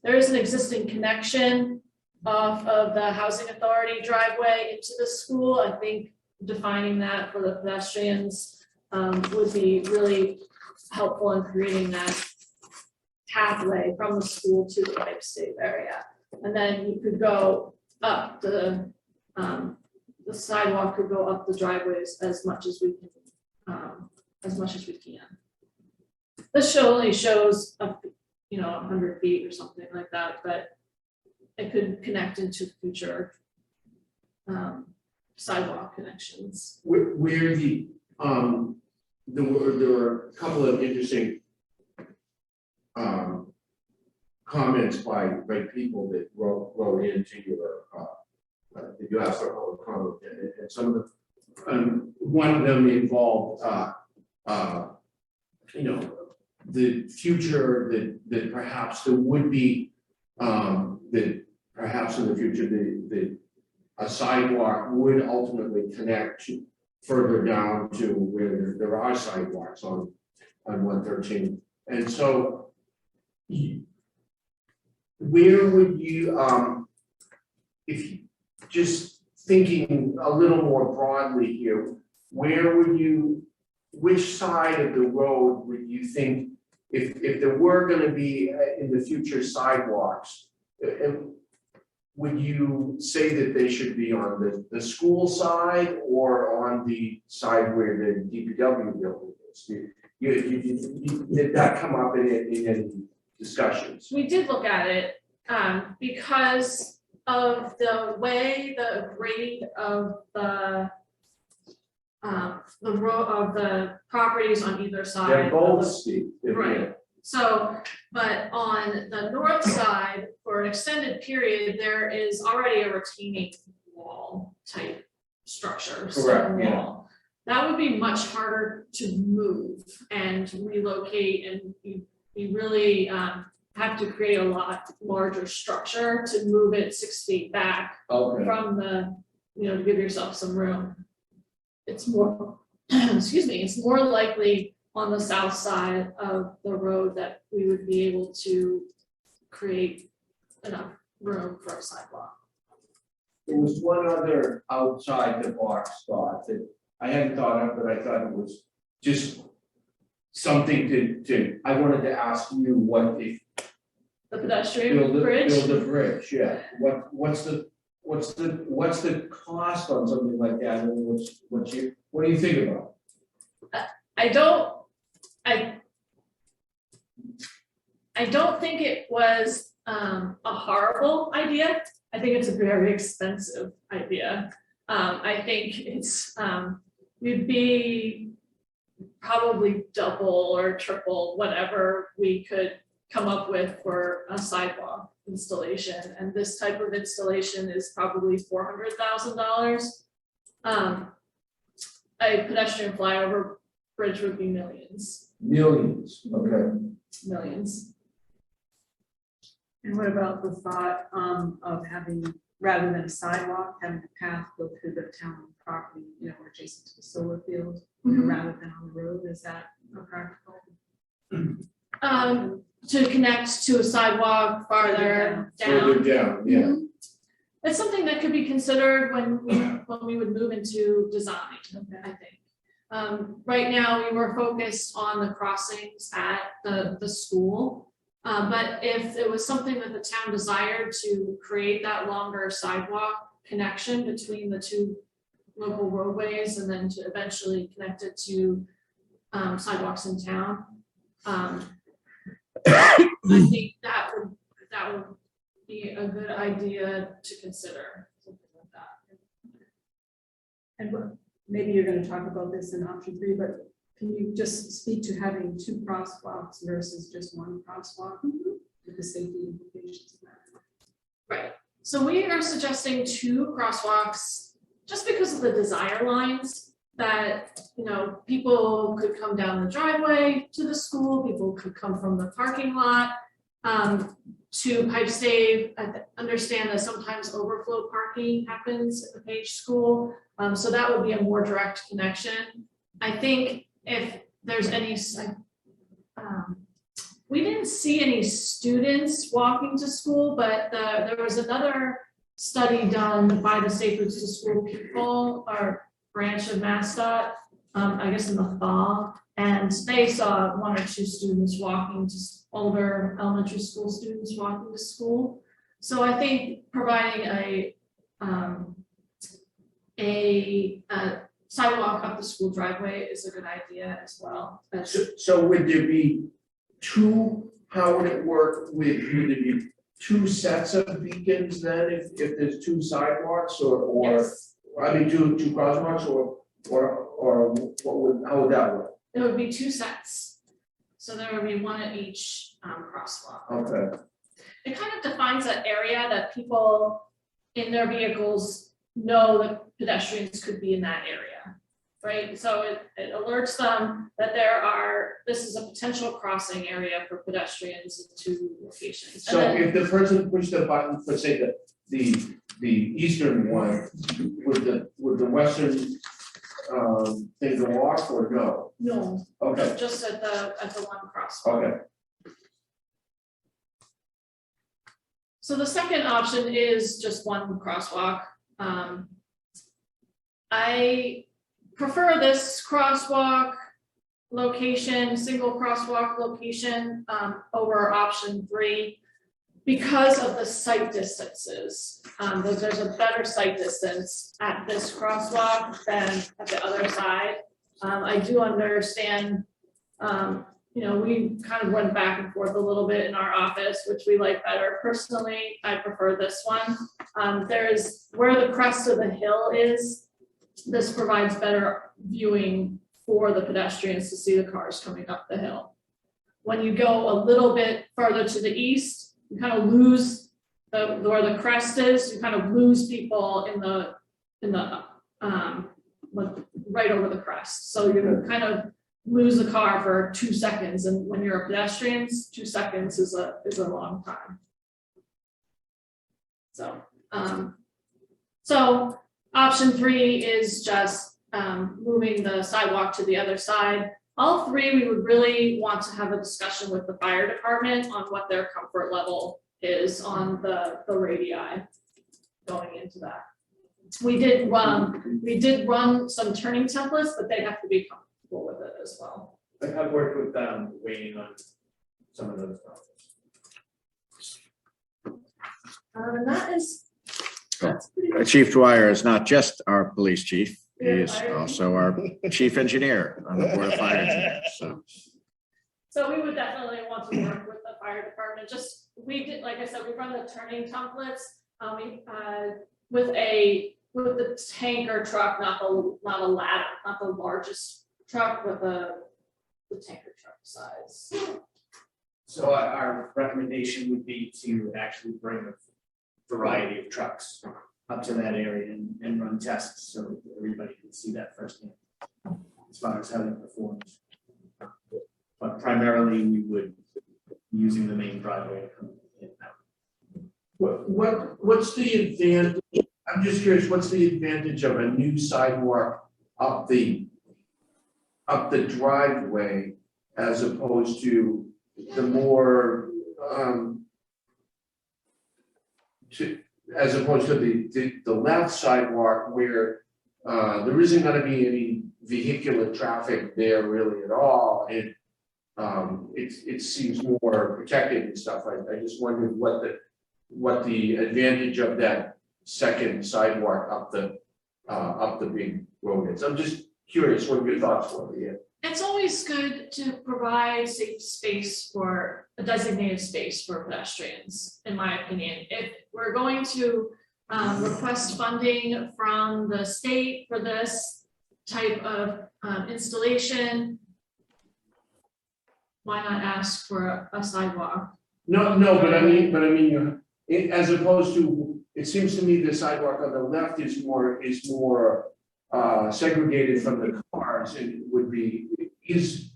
there is an existing connection off of the housing authority driveway into the school. I think defining that for the pedestrians would be really helpful in creating that pathway from the school to the pipe stave area. And then you could go up the sidewalk could go up the driveways as much as we can. This only shows 100 feet or something like that, but it could connect into future sidewalk connections. Where there were a couple of interesting comments by people that wrote into your that you asked for public comment, and some of the one of them involved the future that perhaps there would be that perhaps in the future that a sidewalk would ultimately connect further down to where there are sidewalks on 113. And so where would you, if you, just thinking a little more broadly here, where would you, which side of the road would you think, if there were gonna be in the future sidewalks, would you say that they should be on the school side or on the side where the DPW building is? Did that come up in any discussions? We did look at it, because of the way the grade of the row of the properties on either side. They're of both the- steep. Right. So, but on the north side, for an extended period, there is already a retaining wall type structure. stone Correct, yeah. wall. That would be much harder to move and relocate, and you really have to create a lot larger structure to move it 6 feet back Okay. from the, to give yourself some room. It's more, excuse me, it's more likely on the south side of the road that we would be able to create enough room for a sidewalk. There was one other outside the box thought that I hadn't thought of, but I thought it was just something I wanted to ask you what if The pedestrian build bridge. a bridge, yeah. What's the cost on something like that, and what do you think about? I don't think it was a horrible idea. I think it's a very expensive idea. I think it's would be probably double or triple whatever we could come up with for a sidewalk installation, and this type of installation is probably $400,000. A pedestrian flyover bridge would be millions. Millions, okay. Millions. And what about the thought of having, rather than a sidewalk, having a path go through the town property, or adjacent to the solar field, rather than on the road? Is that practical? To connect to a sidewalk farther Further down. down, yeah. It's something that could be considered when we would move into design, I think. Right now, we were focused on the crossings at the school. But if it was something that the town desired to create that longer sidewalk connection between the two local roadways and then to eventually connect it to sidewalks in town. I think that would be a good idea to consider, something like that. And maybe you're gonna talk about this in option 3, but can you just speak to having 2 crosswalks versus just 1 crosswalk with the safety implications of that? Right, so we are suggesting 2 crosswalks just because of the desire lines that, people could come down the driveway to the school, people could come from the parking lot to pipe stave. I understand that sometimes overflow parking happens at the Page School, so that would be a more direct connection. I think if there's any, we didn't see any students walking to school, but there was another study done by the Safe Routes to School people, our branch of MassDOT, I guess in the fall, and they saw 1 or 2 students walking, just older elementary school students walking to school. So I think providing a sidewalk up the school driveway is a good idea as well. So would there be 2, how would it work would it be 2 sets of beacons then if there's 2 sidewalks or Yes. I mean 2 crosswalks or how would that work? It would be 2 sets. So there would be 1 at each crosswalk. Okay, It kind of defines that area that people in their vehicles know that pedestrians could be in that area, right? So it alerts them that this is a potential crossing area for pedestrians in 2 locations. so if the person pushed the button for say the eastern one, would the western thing to walk or no? No, Okay, just at the one crosswalk. okay. So the second option is just one crosswalk. I prefer this crosswalk location, single crosswalk location, over option 3 because of the sight distances. There's a better sight distance at this crosswalk than at the other side. I do understand, you know, we kind of went back and forth a little bit in our office, which we like better. Personally, I prefer this one. There is where the crest of the hill is. This provides better viewing for the pedestrians to see the cars coming up the hill. When you go a little bit further to the east, you kind of lose where the crest is. You kind of lose people in the right over the crest. So you kind of lose the car for 2 seconds, and when you're a pedestrian, 2 seconds is a long time. So so option 3 is just moving the sidewalk to the other side. All 3, we would really want to have a discussion with the fire department on what their comfort level is on the radii going into that. We did run some turning templates, but they have to be comfortable with it as well. I've worked with them waiting on some of those problems. And that's pretty much. Chief Dwyer is not just our police chief, he Yeah, is fire also our chief engineer on the board of fire engineers, So we would definitely want to work with the fire department. Just, we did, like I said, we run the turning templates, with the tanker truck, not a ladder, not the largest truck, but the tanker truck size. So our recommendation would be to actually bring a variety of trucks up to that area and run tests so everybody can see that firsthand as far as how it performs. But primarily, we would be using the main driveway to come in and out. What's the advantage? I'm just curious, what's the advantage of a new sidewalk up the driveway as opposed to the more, as opposed to the left sidewalk where there isn't gonna be any vehicular traffic there really at all, and it seems more protected and stuff. I just wondered what the advantage of that second sidewalk up the big road is. I'm just curious what your thoughts were. Yeah. It's always good to provide safe space for a designated space for pedestrians, in my opinion. If we're going to request funding from the state for this type of installation, why not ask for a sidewalk? No, but I mean, as opposed to, it seems to me the sidewalk on the left is more segregated from the cars and is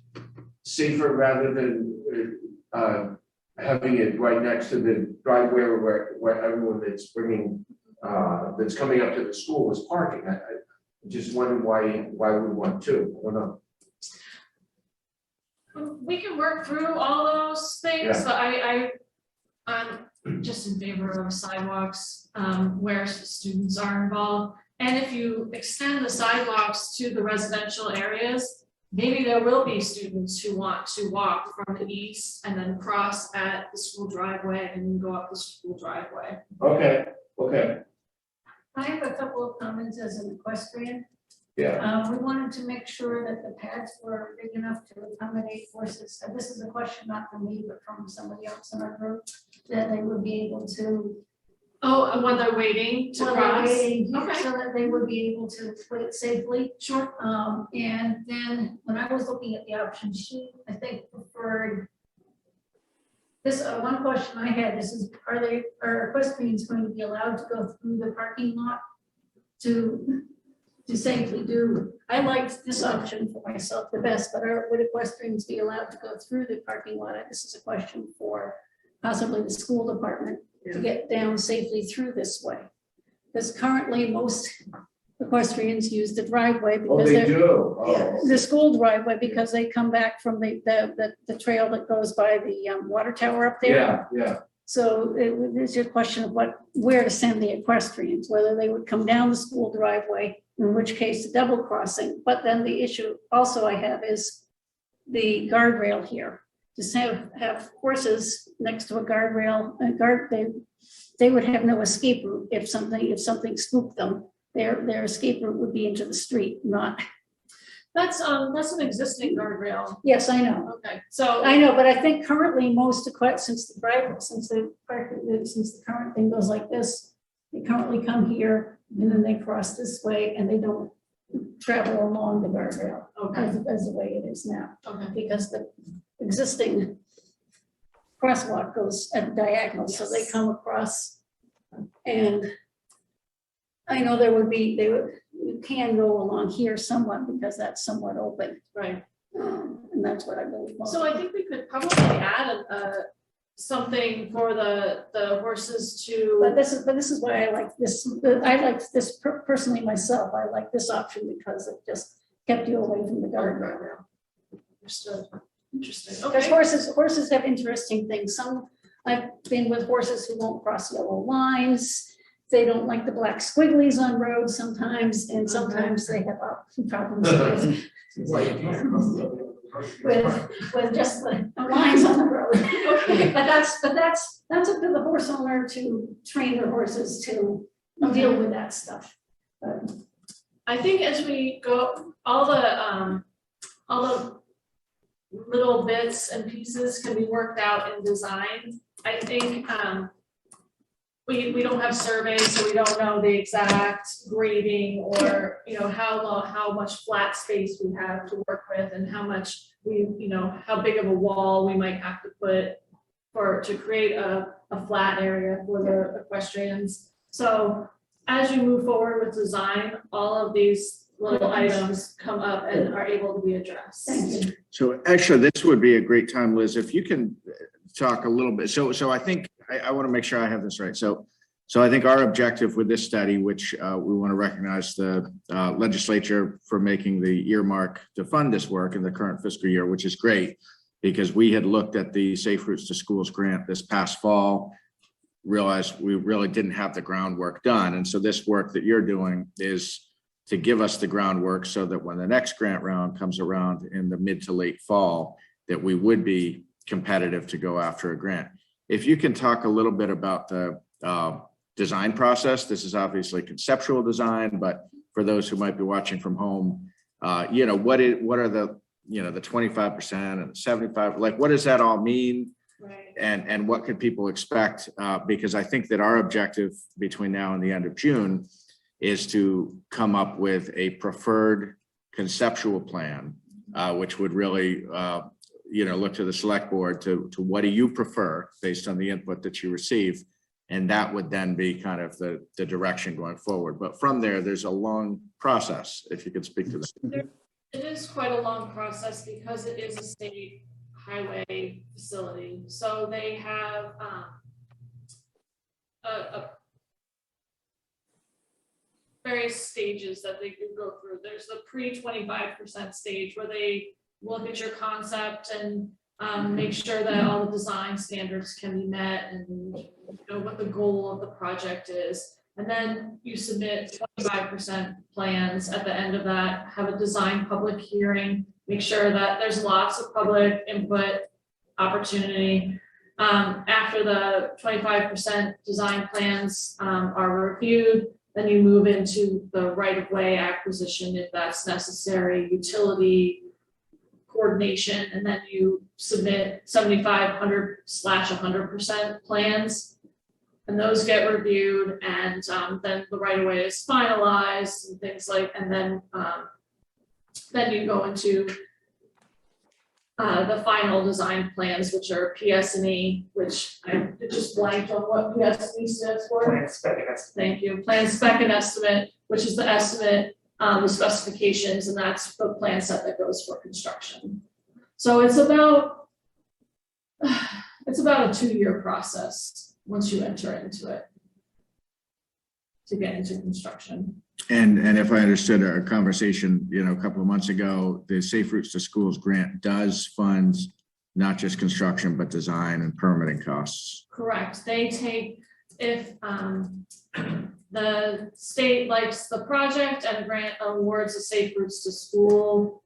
safer rather than having it right next to the driveway where everyone that's coming up to the school is parking. I just wonder why we want to. I don't know. We can work through all those things, Yeah. but I'm just in favor of sidewalks where students are involved. And if you extend the sidewalks to the residential areas, maybe there will be students who want to walk from the east and then cross at the school driveway and then go up the school driveway. Okay. I have a couple of comments as an equestrian. Yeah. We wanted to make sure that the pads were big enough to accommodate horses. And this is a question not from me, but from somebody else in our group, that they would be able to. Oh, and when they're waiting to Well, they're cross? waiting, Okay. so that they would be able to put it safely. Sure. And then when I was looking at the option sheet, I think preferred. This, one question I had, this is, are equestrians going to be allowed to go through the parking lot to safely do? I liked this option for myself the best, but would equestrians be allowed to go through the parking lot? This is a question for possibly the school department to get down safely through this way. Because currently most equestrians use the driveway Oh, because they they're, do? yeah, Oh, the school driveway, because they come back from the trail that goes by the water tower up there. yeah. So it's a question of where to send the equestrians, whether they would come down the school driveway, in which case the double crossing. But then the issue also I have is the guardrail here. To have horses next to a guardrail, they would have no escape route if something spooked them. Their escape route would be into the street, not. That's an existing guardrail. Yes, I know. Okay, so. I know, but I think currently since the current thing goes like this, they currently come here and then they cross this way and they don't travel along the guardrail Okay, as the way it is now, okay. because the existing crosswalk goes at diagonal, so they come across. And I know you can go along here somewhat because that's somewhat open. Right. And that's what I believe. So I think we could probably add something for the horses to. But this is why I like this. I like this personally myself. I like this option because it just kept you away from the guardrail. Understood. Interesting. Because Okay. horses have interesting things. I've been with horses who won't cross yellow lines. They don't like the black squigglies on roads sometimes, and sometimes they have problems with just the lines on the road. But that's up to the horse owner to train their horses to deal with that stuff. I think as we go, all the little bits and pieces can be worked out in design. I think we don't have surveys, so we don't know the exact grading or, how much flat space we have to work with and how much how big of a wall we might have to put to create a flat area for the equestrians. So as you move forward with design, all of these little items come up and are able to be addressed. Thank you. So actually, this would be a great time, Liz, if you can talk a little bit. So I think I want to make sure I have this right. So I think our objective with this study, which we want to recognize the legislature for making the earmark to fund this work in the current fiscal year, which is great, because we had looked at the Safe Routes to Schools grant this past fall, realized we really didn't have the groundwork done. And so this work that you're doing is to give us the groundwork so that when the next grant round comes around in the mid to late fall, that we would be competitive to go after a grant. If you can talk a little bit about the design process. This is obviously conceptual design, but for those who might be watching from home, what are the, the 25% and the 75, like, what does that all mean? Right. And what could people expect? Because I think that our objective between now and the end of June is to come up with a preferred conceptual plan, which would really, look to the select board to what do you prefer based on the input that you receive. And that would then be kind of the direction going forward. But from there, there's a long process, if you could speak to that. It is quite a long process because it is a state highway facility. So they have various stages that they can go through. There's the pre-25% stage where they look at your concept and make sure that all the design standards can be met and what the goal of the project is. And then you submit 25% plans at the end of that, have a design public hearing, make sure that there's lots of public input opportunity. After the 25% design plans are reviewed, then you move into the right-of-way acquisition if that's necessary, utility coordination, and then you submit 7,500/100% plans. And those get reviewed, and then the right-of-way is finalized and things like, and then you go into the final design plans, which are PS&E, which I just blanked on what PS&E stands for. Plan, spec, and estimate. Thank you. Plan, spec, and estimate, which is the estimate, the specifications, and that's the plan set that goes for construction. So it's about a 2-year process once you enter into it to get into construction. And if I understood our conversation, a couple of months ago, the Safe Routes to Schools grant does fund not just construction, but design and permitting costs. Correct. They take, if the state likes the project and grant awards a Safe Routes to School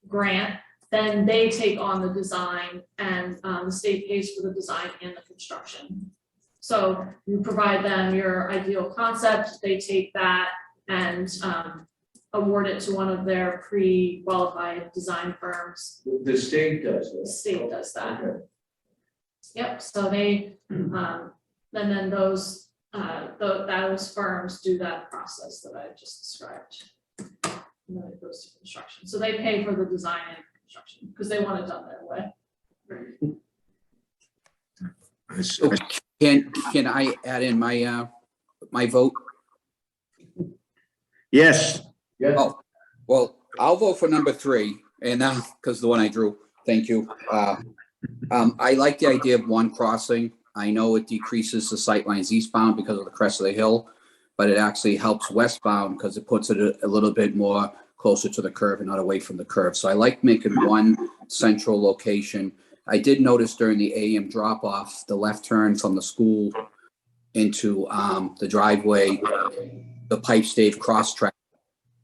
grant, then they take on the design and the state pays for the design and the construction. So you provide them your ideal concept, they take that and award it to one of their pre-qualified design firms. The state does The this. state does that. Okay. Yep, so they, and then those firms do that process that I just described. And then it goes to construction, so they pay for the design and construction, because they want it done their way. Can I add in my, my vote? Yes. Yes. Oh, well, I'll vote for number 3, and because the one I drew, thank you. I like the idea of one crossing. I know it decreases the sight lines eastbound because of the crest of the hill, but it actually helps westbound because it puts it a little bit more closer to the curve and not away from the curve. So I like making one central location. I did notice during the AM drop off, the left turn from the school into the driveway, the pipe stave cross track,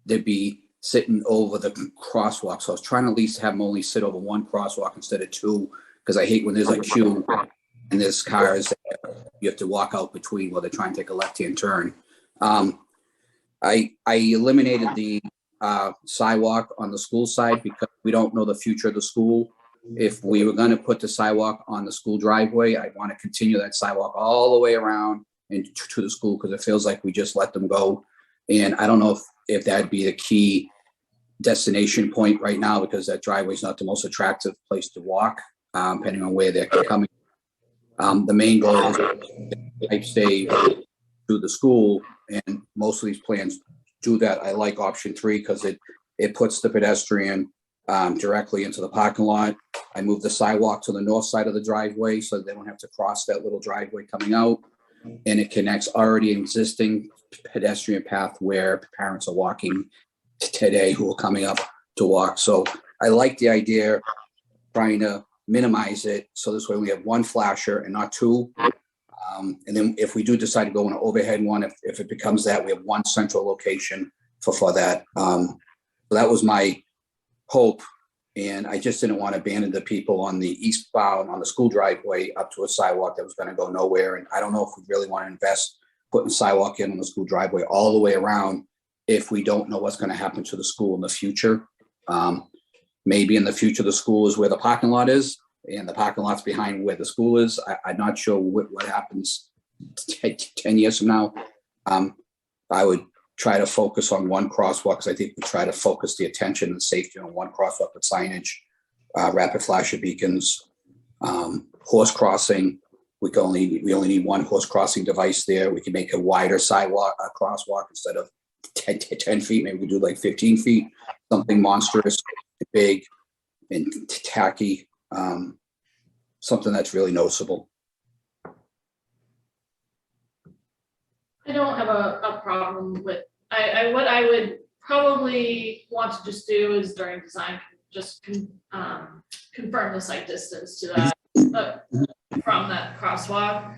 they'd be sitting over the crosswalk. So I was trying to at least have them only sit over one crosswalk instead of 2, because I hate when there's a queue and there's cars that you have to walk out between while they're trying to take a left-hand turn. I eliminated the sidewalk on the school side because we don't know the future of the school. If we were going to put the sidewalk on the school driveway, I want to continue that sidewalk all the way around and to the school, because it feels like we just let them go. And I don't know if that'd be the key destination point right now, because that driveway is not the most attractive place to walk, depending on where they're coming. The main goal is to stay to the school, and most of these plans do that. I like option 3 because it puts the pedestrian directly into the parking lot. I moved the sidewalk to the north side of the driveway so they don't have to cross that little driveway coming out. And it connects already existing pedestrian path where parents are walking today who are coming up to walk. So I like the idea, trying to minimize it. So this way we have one flasher and not 2. And then if we do decide to go on an overhead one, if it becomes that, we have one central location for that. So that was my hope. And I just didn't want to abandon the people on the eastbound on the school driveway up to a sidewalk that was going to go nowhere. And I don't know if we really want to invest putting sidewalk in on the school driveway all the way around if we don't know what's going to happen to the school in the future. Maybe in the future, the school is where the parking lot is and the parking lot's behind where the school is. I'm not sure what happens 10 years from now. I would try to focus on one crosswalk, because I think we try to focus the attention and safety on one crosswalk with signage, rapid flasher beacons, horse crossing. We only need one horse crossing device there. We can make a wider sidewalk, a crosswalk, instead of 10 feet. Maybe we do like 15 feet, something monstrous, big and tacky, something that's really noticeable. I don't have a problem with, what I would probably want to just do is during design, just confirm the site distance to that, from that crosswalk.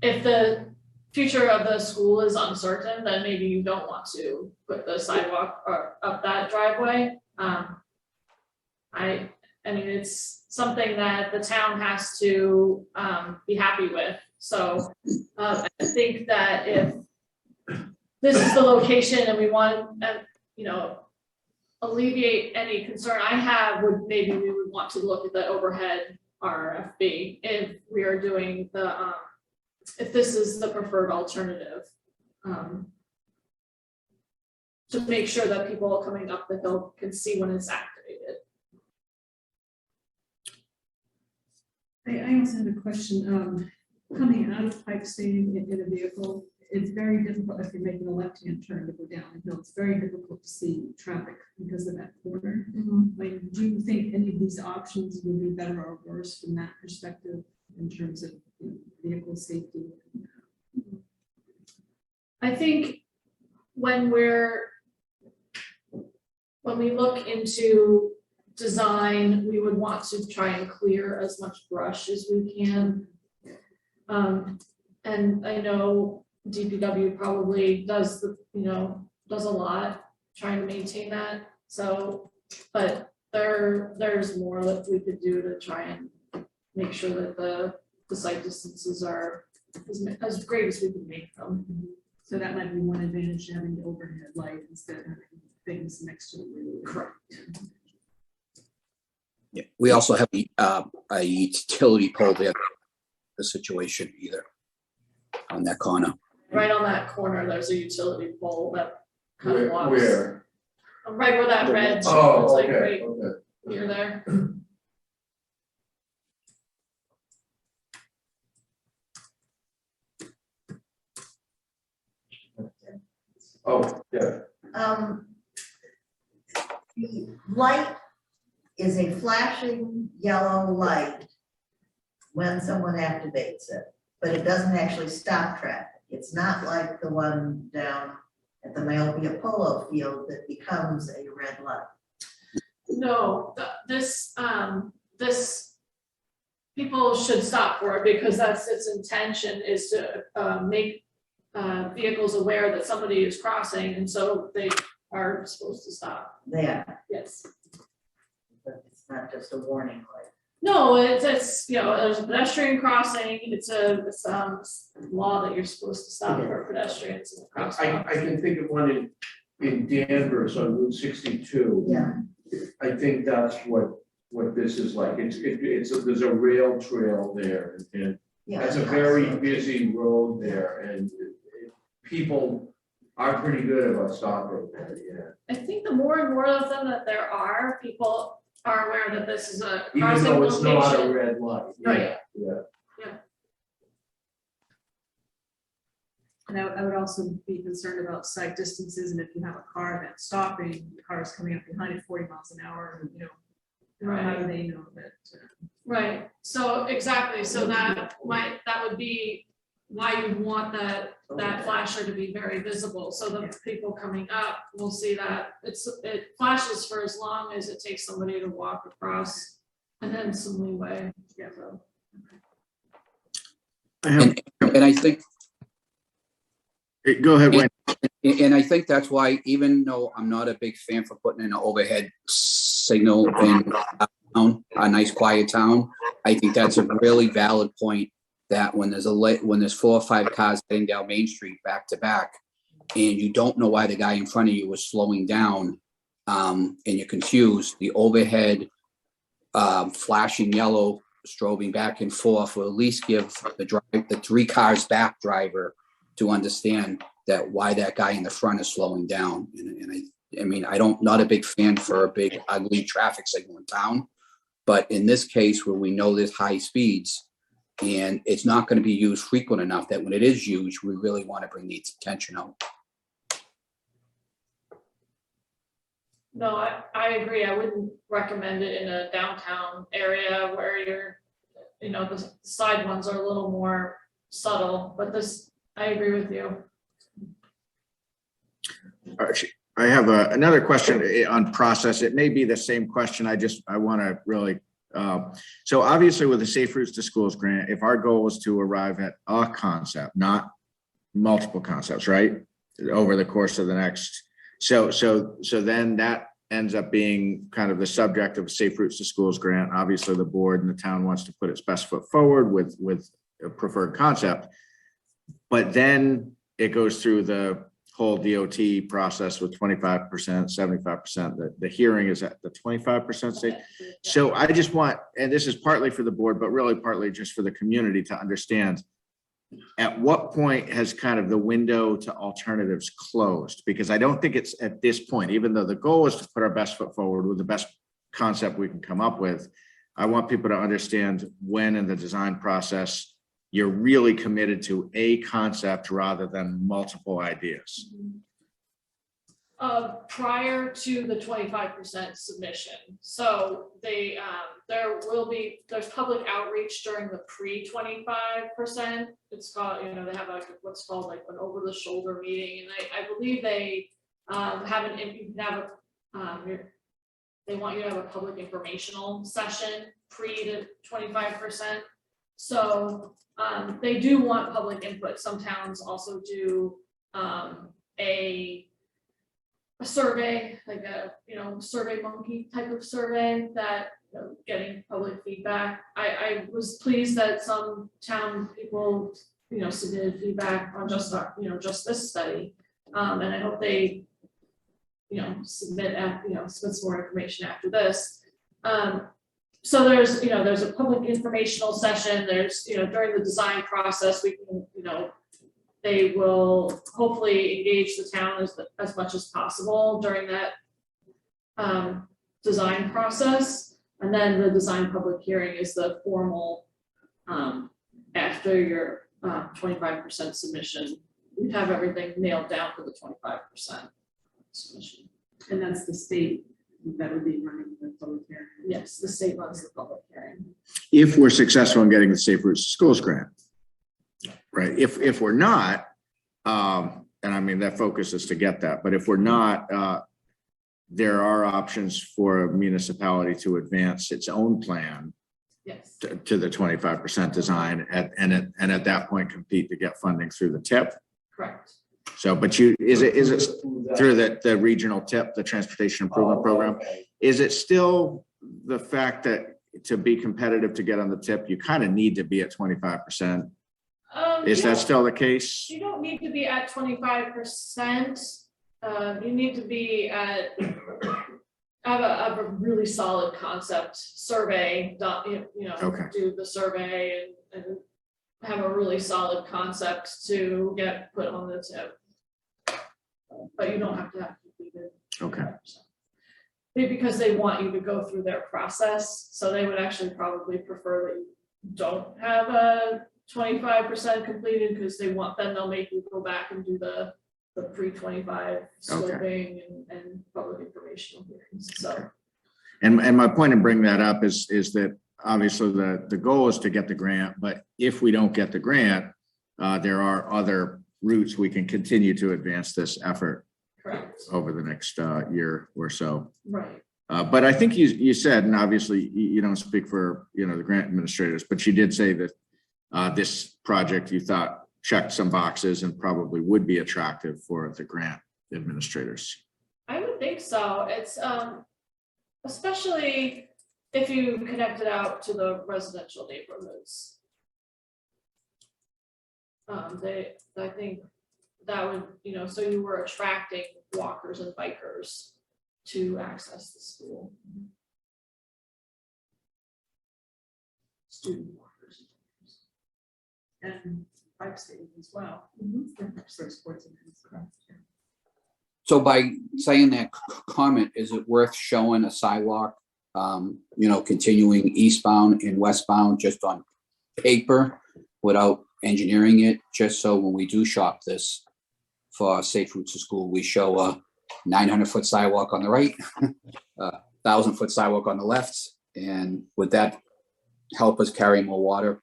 If the future of the school is uncertain, then maybe you don't want to put the sidewalk or up that driveway. I mean, it's something that the town has to be happy with. So I think that if this is the location and we want, alleviate any concern I have, maybe we would want to look at the overhead RFB if we are doing the, if this is the preferred alternative. To make sure that people coming up the hill can see when it's activated. I also have a question. Coming out of pipe staying in a vehicle, it's very difficult if you're making a left-hand turn to go down the hill. It's very difficult to see traffic because of that corner. Like, do you think any of these options would be better or worse from that perspective in terms of vehicle safety? I think when we look into design, we would want to try and clear as much brush as we can. And I know DPW probably does does a lot trying to maintain that, so, but there's more that we could do to try and make sure that the site distances are as great as we can make them. So that might be one advantage, having the overhead light instead of having things next to the roof. Correct. Yeah, we also have a utility pole there, the situation either on that corner. Right on that corner, there's a utility pole that kind of blocks. Where? Right where that red. Oh, it's like okay, right okay. near there. Oh, yeah. The light is a flashing yellow light when someone activates it, but it doesn't actually stop traffic. It's not like the one down at the Myopia Polo Field that becomes a red light. No, this people should stop for it because that's its intention, is to make vehicles aware that somebody is crossing, and so they are supposed to stop. They are, Yes. but it's not just a warning light. No, it's there's a pedestrian crossing. It's a law that you're supposed to stop for pedestrians in the crosswalk. I can think of one in Danvers on Route 62. Yeah. I think that's what this is like. There's a rail trail there, and Yeah. that's a very busy road there, and people are pretty good about stopping there, yeah. I think the more and more of them that there are, people are aware that this is a Even crossing though it's not a location. red light. Yeah, Right. Yeah. And I would also be concerned about site distances, and if you have a car that's stopping, the car is coming up behind it 40 miles an hour, how do they know that? Right, so exactly, so that would be why you'd want that flasher to be very visible, so the people coming up will see that it flashes for as long as it takes somebody to walk across, and then some leeway. Yeah. So. And I think, Go ahead, Wayne. and I think that's why, even though I'm not a big fan for putting in an overhead signal in a nice quiet town, I think that's a really valid point, that when there's 4 or 5 cars heading down Main Street back to back, and you don't know why the guy in front of you was slowing down, and you're confused, the overhead flashing yellow strobing back and forth will at least give the 3 cars back driver to understand that why that guy in the front is slowing down. And I mean, not a big fan for a big ugly traffic signal in town, but in this case where we know there's high speeds and it's not going to be used frequent enough, that when it is used, we really want to bring the attention out. No, I agree. I wouldn't recommend it in a downtown area where the side ones are a little more subtle, but I agree with you. I have another question on process. It may be the same question. I want to really, so obviously with the Safe Routes to Schools grant, if our goal is to arrive at a concept, not multiple concepts, right? Over the course of the next, so then that ends up being kind of the subject of Safe Routes to Schools grant. Obviously the board and the town wants to put its best foot forward with a preferred concept, but then it goes through the whole DOT process with 25%, 75%. The hearing is at the 25% stage. So I just want, and this is partly for the board, but really partly just for the community to understand, at what point has kind of the window to alternatives closed? Because I don't think it's at this point, even though the goal is to put our best foot forward with the best concept we can come up with. I want people to understand when in the design process you're really committed to a concept rather than multiple ideas. Prior to the 25% submission. So they, there's public outreach during the pre-25%. It's called, they have like what's called like an over the shoulder meeting. And I believe they they want you to have a public informational session pre to 25%. So they do want public input. Some towns also do a survey, like a survey monkey type of survey that getting public feedback. I was pleased that some town people submitted feedback on just this study, and I hope they submit some more information after this. So there's a public informational session. There's during the design process we can they will hopefully engage the town as much as possible during that design process. And then the design public hearing is the formal, after your 25% submission. We have everything nailed down for the 25% submission. And that's the state that would be running the public hearing. Yes, the state runs the public hearing. If we're successful in getting the Safe Routes to Schools grant. Right, if we're not, and I mean, that focus is to get that, but if we're not, there are options for a municipality to advance its own plan Yes. to the 25% design and at that point compete to get funding through the TIP. Correct. So, but is it through the regional TIP, the Transportation Improvement Program? Is it still the fact that to be competitive to get on the TIP, you kind of need to be at 25%? Is that still the case? You don't need to be at 25%. You need to be at have a really solid concept survey. Okay. Do the survey and have a really solid concept to get put on the tip. But you don't have to have completed. Okay. Because they want you to go through their process, so they would actually probably prefer that you don't have a 25% completed, because then they'll make you go back and do the pre-25 scoping and public informational hearings. So, and my point in bringing that up is that obviously the goal is to get the grant, but if we don't get the grant, there are other routes we can continue to advance this effort. Correct. Over the next year or so. Right. But I think you said, and obviously you don't speak for the grant administrators, but you did say that this project you thought checked some boxes and probably would be attractive for the grant administrators. I would think so. It's especially if you connect it out to the residential neighborhoods. I think that would, so you were attracting walkers and bikers to access the school. Student walkers. And bike skating as well. For sports events. So by saying that comment, is it worth showing a sidewalk, continuing eastbound and westbound just on paper without engineering it, just so when we do shop this for Safe Routes to School, we show a 900-foot sidewalk on the right, 1,000-foot sidewalk on the left, and would that help us carry more water?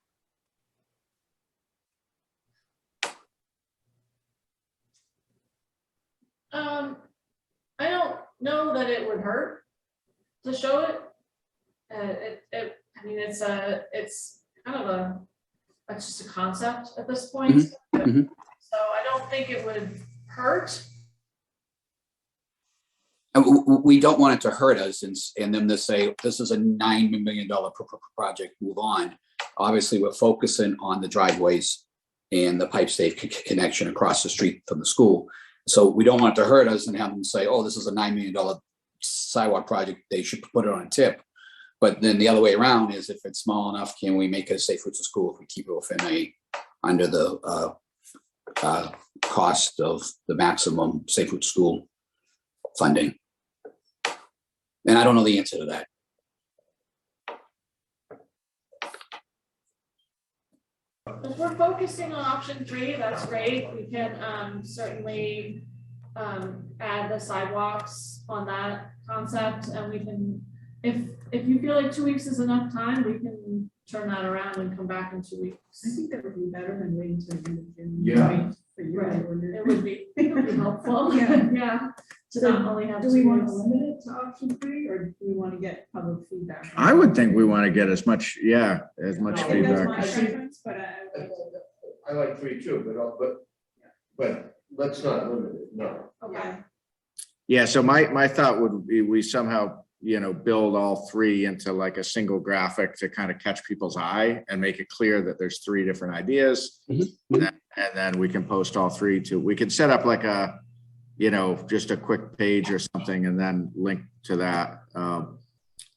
I don't know that it would hurt to show it. I mean, it's kind of that's just a concept at this point. Mm-hmm. So I don't think it would hurt. And we don't want it to hurt us and them to say, this is a $9 million project, move on. Obviously, we're focusing on the driveways and the pipe safe connection across the street from the school. So we don't want it to hurt us and have them say, oh, this is a $9 million sidewalk project, they should put it on a tip. But then the other way around is, if it's small enough, can we make it a Safe Routes to School if we keep it within under the cost of the maximum Safe Routes to School funding? And I don't know the answer to that. If we're focusing on option 3, that's great. We can certainly add the sidewalks on that concept, and we can, if you feel like 2 weeks is enough time, we can turn that around and come back in 2 weeks. I think that would be better than waiting till the end of June. Yeah. For you. Right. It would be helpful, Yeah. yeah, to So, not only have Do 2 we want to weeks. limit it to option 3, or do we want to get public feedback? I would think we want to get as much, as much I think that's my feedback. preference, but I like 3 too, but let's not limit it, no. okay. Yeah, so my thought would be we somehow, build all 3 into like a single graphic to kind of catch people's eye and make it clear that there's 3 different ideas. And then we can post all 3 we could set up like a, just a quick page or something and then link to that.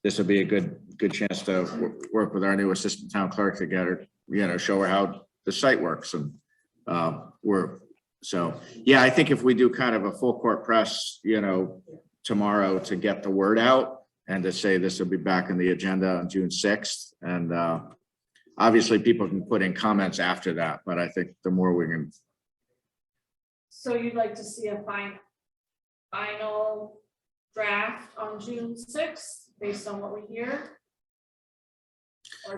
This would be a good chance to work with our new assistant town clerk to get her, show her how the site works and so, yeah, I think if we do kind of a full court press, tomorrow to get the word out and to say this will be back on the agenda on June 6th. And obviously people can put in comments after that, but I think the more we can. So you'd like to see a final draft on June 6th, based on what we hear?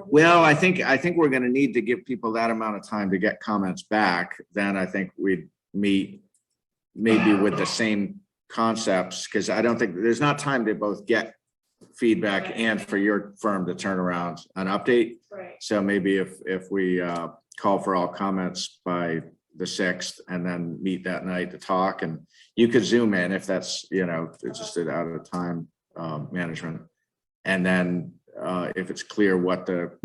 Well, I think we're going to need to give people that amount of time to get comments back. Then I think we'd meet maybe with the same concepts, because I don't think there's not time to both get feedback and for your firm to turn around an update. Right. So maybe if we call for all comments by the 6th and then meet that night to talk, and you could zoom in if that's, it's just out of time management. And then if it's clear what the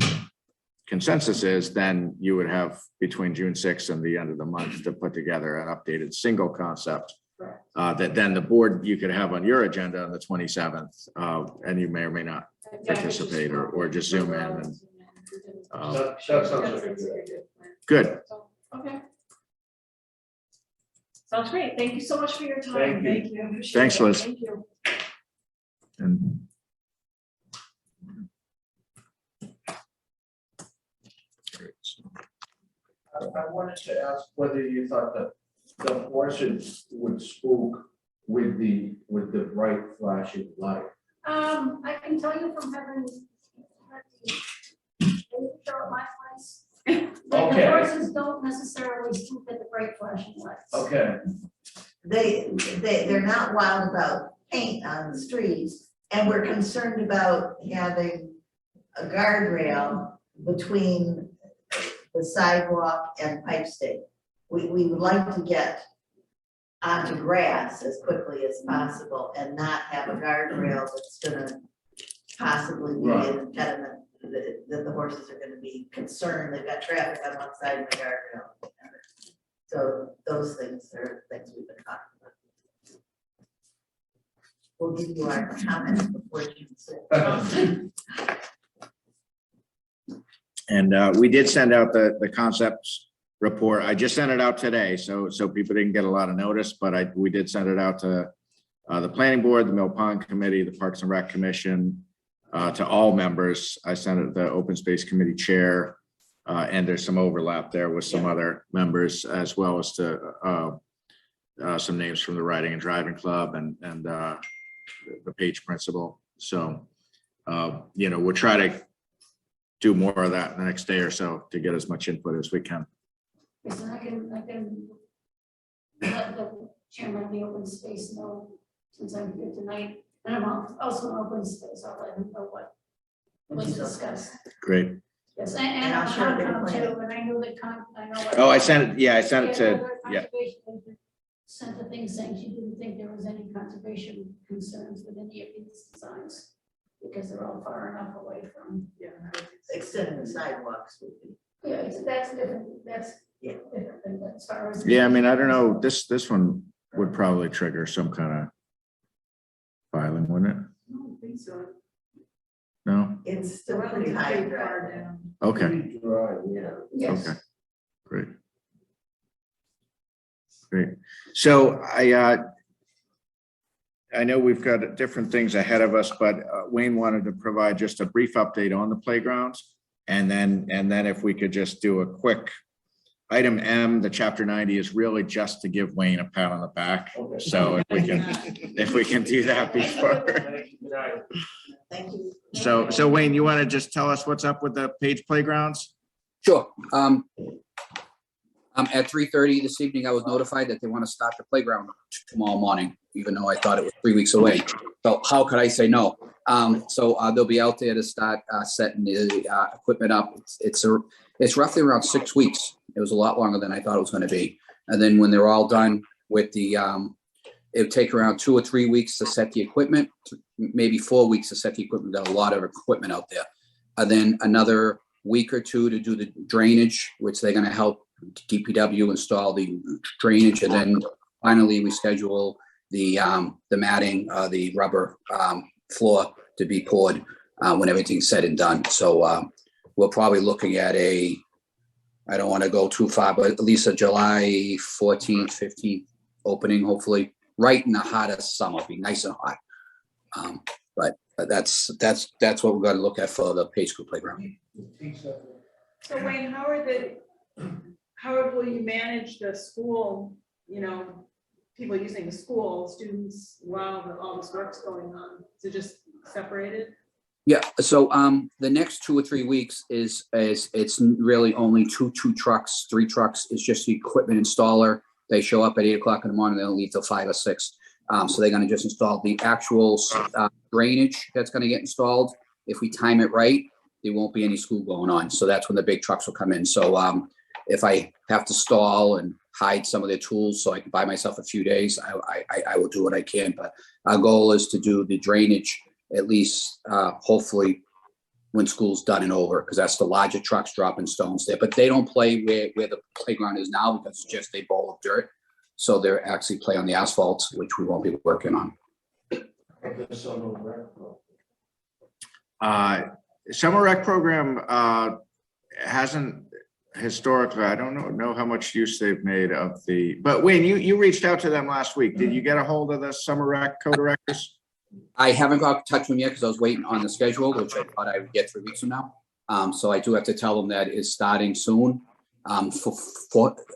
consensus is, then you would have between June 6th and the end of the month to put together an updated single concept that then the board you could have on your agenda on the 27th, and you may or may not participate or just zoom in. And That sounds like a good idea. good. Okay. Sounds great. Thank you so much for your time. Thank you. Appreciate Thanks, it. Liz. Thank you. And I wanted to ask whether you thought that the horses would spook with the bright flashing light. I can tell you from having had the show at my place, that the Okay. horses don't necessarily spook at the bright flashing lights. Okay. They're not wild about paint on the streets, and we're concerned about having a guardrail between the sidewalk and pipe stake. We would like to get onto grass as quickly as possible and not have a guardrail that's gonna possibly be an impediment, that the horses are gonna be concerned, they've got traffic on one side and the guardrail. So those things are things we've been talking about. We'll give you our comments before you say. And we did send out the concepts report. I just sent it out today, so people didn't get a lot of notice, but we did send it out to the planning board, the Mill Pond Committee, the Parks and Rec Commission, to all members. I sent it to the Open Space Committee Chair, and there's some overlap there with some other members, as well as to some names from the Riding and Driving Club and the Page Principal. So, we'll try to do more of that the next day or so to get as much input as we can. Yes, and I can let the chairman of the open space know, since I'm here tonight, and I'm also in open space, I'll let him know what was discussed. Great. Yes, and I'm I'll sure they're Concom planning. too, and I know that I know. what- Oh, I sent it. Yeah, I sent it to, yeah. Conservation agent Sent the thing saying she didn't think there was any conservation concerns with any of these designs, because they're all far enough away from. Extending the sidewalks would be. Yeah, that's different, that's Yeah. different than as far as. Yeah, I mean, I don't know, this one would probably trigger some kind of filing, wouldn't it? I don't think so. No? It's still pretty high. Pretty far down. Okay, Pretty dry, yeah. Yes. okay, great. Great. So I know we've got different things ahead of us, but Wayne wanted to provide just a brief update on the playgrounds. And then if we could just do a quick item M, the chapter 90 is really just to give Wayne a pat on the back. So if we can do that before. Thank you. So Wayne, you want to just tell us what's up with the Page Playgrounds? Sure. At 3:30 this evening, I was notified that they want to start the playground tomorrow morning, even though I thought it was 3 weeks away. So how could I say no? So they'll be out there to start setting the equipment up. It's roughly around 6 weeks. It was a lot longer than I thought it was going to be. And then when they're all done with the, it would take around 2 or 3 weeks to set the equipment, maybe 4 weeks to set the equipment. Got a lot of equipment out there. And then another week or two to do the drainage, which they're going to help DPW install the drainage. And then finally we schedule the matting, the rubber floor to be poured when everything's said and done. So we're probably looking at I don't want to go too far, but at least a July 14th, 15th opening, hopefully, right in the hottest summer. It'll be nice and hot. But that's what we're going to look at for the Page School Playground. So Wayne, how will you manage the school, people using the school, students, while all this work's going on? Is it just separated? Yeah, so the next 2 or 3 weeks is it's really only two trucks, 3 trucks. It's just the equipment installer. They show up at 8 o'clock in the morning, they don't leave till 5 or 6. So they're gonna just install the actual drainage that's gonna get installed. If we time it right, there won't be any school going on. So that's when the big trucks will come in. So if I have to stall and hide some of their tools so I can buy myself a few days, I will do what I can. But our goal is to do the drainage at least hopefully when school's done and over, because that's the larger trucks dropping stones there. But they don't play where the playground is now because it's just a bowl of dirt. So they're actually play on the asphalt, which we won't be working on. Summer rec program hasn't historically, I don't know how much use they've made of but Wayne, you reached out to them last week. Did you get a hold of the summer rec co-directors? I haven't got in touch with them yet because I was waiting on the schedule, which I thought I would get 3 weeks from now. So I do have to tell them that it's starting soon.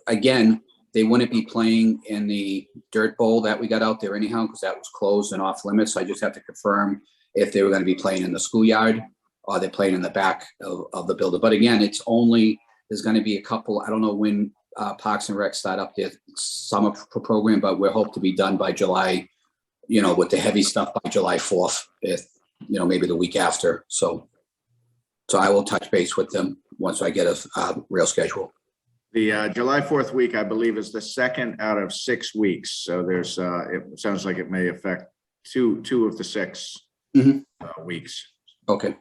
Again, they wouldn't be playing in the dirt bowl that we got out there anyhow, because that was closed and off limits. So I just have to confirm if they were going to be playing in the schoolyard or they're playing in the back of the building. But again, there's going to be a couple, I don't know when Parks and Rec start up their summer program, but we're hoped to be done by July, with the heavy stuff by July 4th, maybe the week after. So I will touch base with them once I get a real schedule. The July 4th week, I believe, is the second out of 6 weeks. So there's, it sounds like it may affect two of the 6 weeks. Okay.